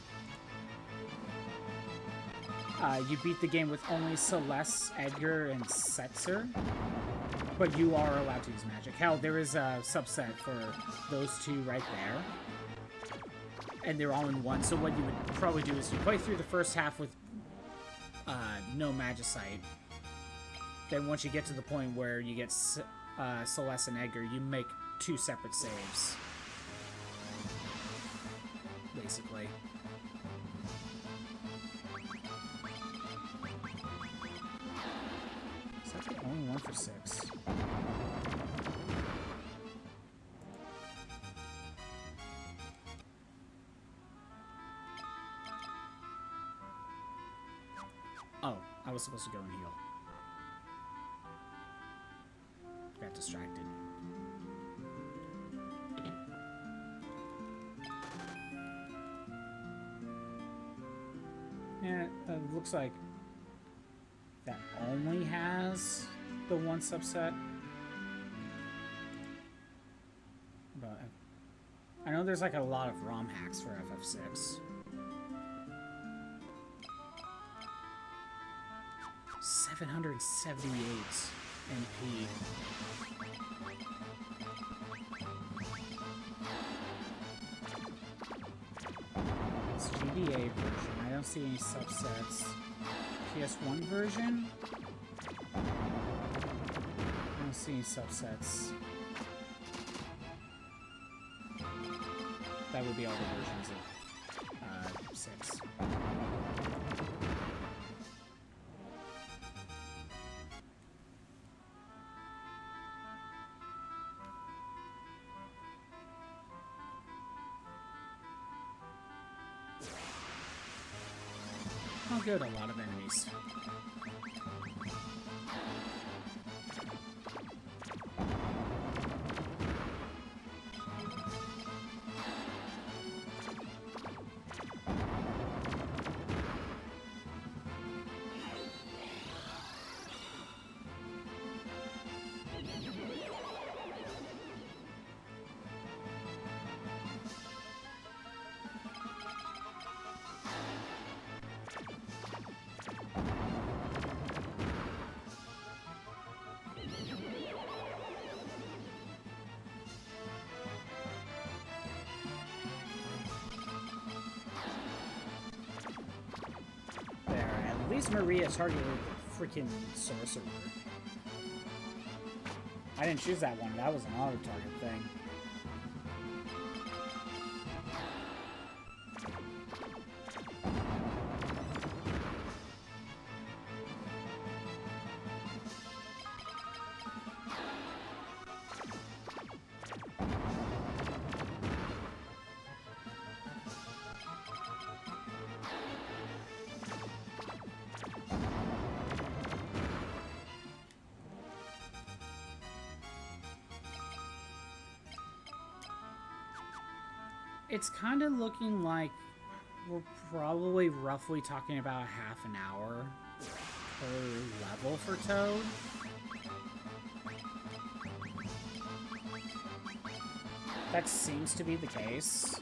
you beat the game with only Celeste, Edgar, and Setzer. But you are allowed to use magic. Hell, there is a subset for those two right there. And they're all in one. So what you would probably do is you play through the first half with no magicite. Then once you get to the point where you get Celeste and Edgar, you make 2 separate saves. Basically. Is that the only one for 6? Oh, I was supposed to go and heal. Got distracted. Yeah, it looks like that only has the one subset. But I know there's like a lot of ROM hacks for FF6. 778 NP. It's GBA version. I don't see any subsets. PS1 version? I don't see any subsets. That would be all the versions of 6. Oh good, a lot of enemies. least Maria targeted the freaking sorcerer. I didn't choose that one. That was an auto-target thing. It's kind of looking like we're probably roughly talking about half an hour per level for Toad. That seems to be the case.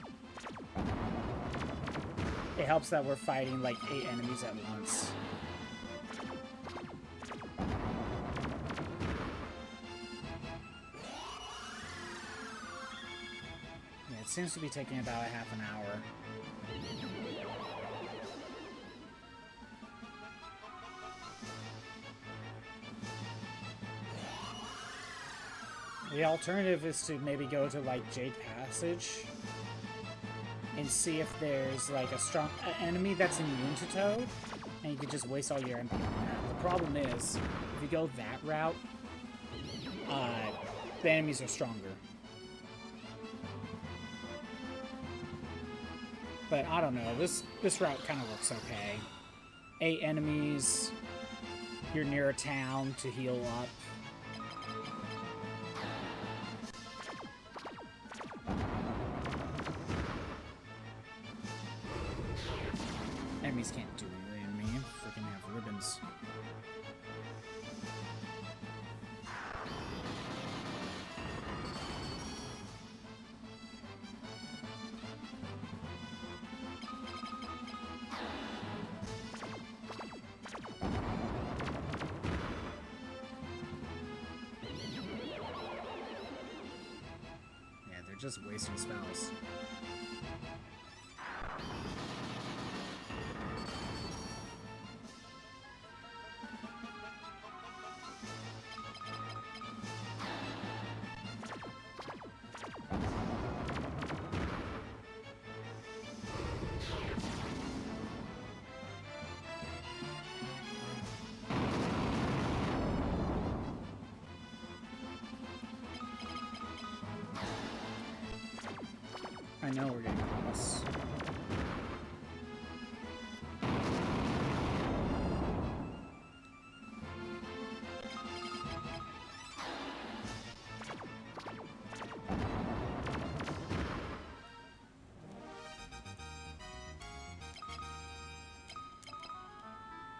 It helps that we're fighting like 8 enemies at once. It seems to be taking about a half an hour. The alternative is to maybe go to like Jade Passage and see if there's like a strong enemy that's immune to Toad, and you could just waste all your MP on that. The problem is, if you go that route, the enemies are stronger. But I don't know, this route kind of looks okay. 8 enemies, you're near a town to heal up. Enemies can't do anything to me, freaking have ribbons. Just wasting spells. I know we're getting close.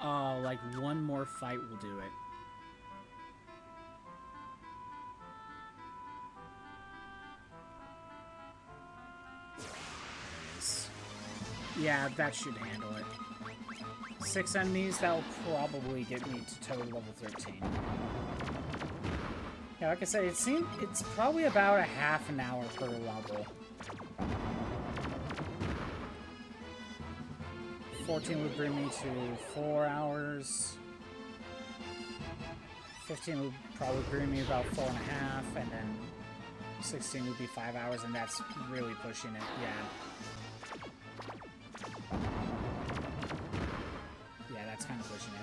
Oh, like one more fight will do it. Yeah, that should handle it. 6 enemies, that'll probably get me to total level 13. Yeah, like I said, it's probably about a half an hour per level. 14 would bring me to 4 hours. 15 would probably bring me about 4.5, and then 16 would be 5 hours, and that's really pushing it, yeah. Yeah, that's kind of pushing it.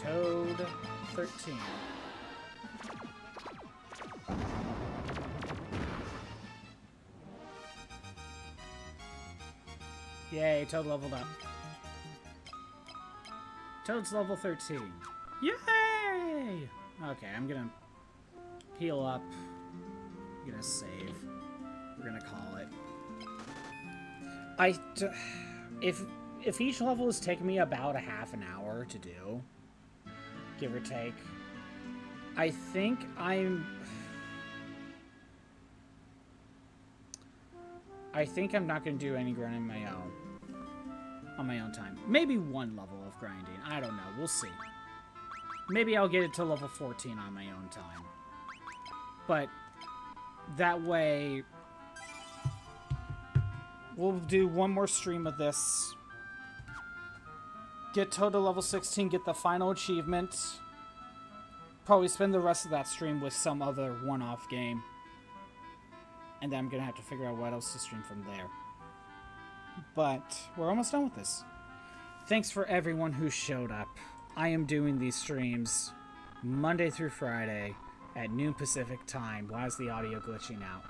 Toad 13. Yay, Toad leveled up. Toad's level 13. Yay! Okay, I'm gonna heal up. I'm gonna save. We're gonna call it. If each level is taking me about a half an hour to do, give or take. I think I'm not going to do any grinding on my own time. Maybe one level of grinding. I don't know. We'll see. Maybe I'll get it to level 14 on my own time. But that way, we'll do one more stream of this. Get total level 16, get the final achievement. Probably spend the rest of that stream with some other one-off game. And then I'm going to have to figure out what else to stream from there. But we're almost done with this. Thanks for everyone who showed up. I am doing these streams Monday through Friday at noon Pacific time. Why is the audio glitching out?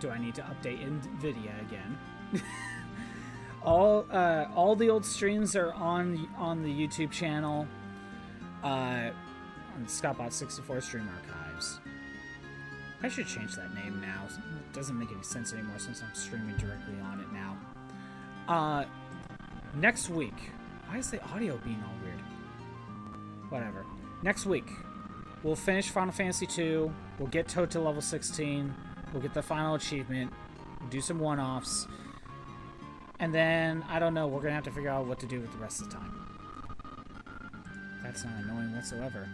Do I need to update NVIDIA again? All the old streams are on the YouTube channel. On ScottBot64 Stream Archives. I should change that name now. It doesn't make any sense anymore since I'm streaming directly on it now. Next week. Why is the audio being all weird? Whatever. Next week, we'll finish Final Fantasy II. We'll get Toad to level 16. We'll get the final achievement. We'll do some one-offs. And then, I don't know, we're going to have to figure out what to do with the rest of the time. That's not annoying whatsoever.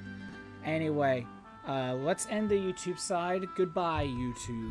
Anyway, let's end the YouTube side. Goodbye, YouTube.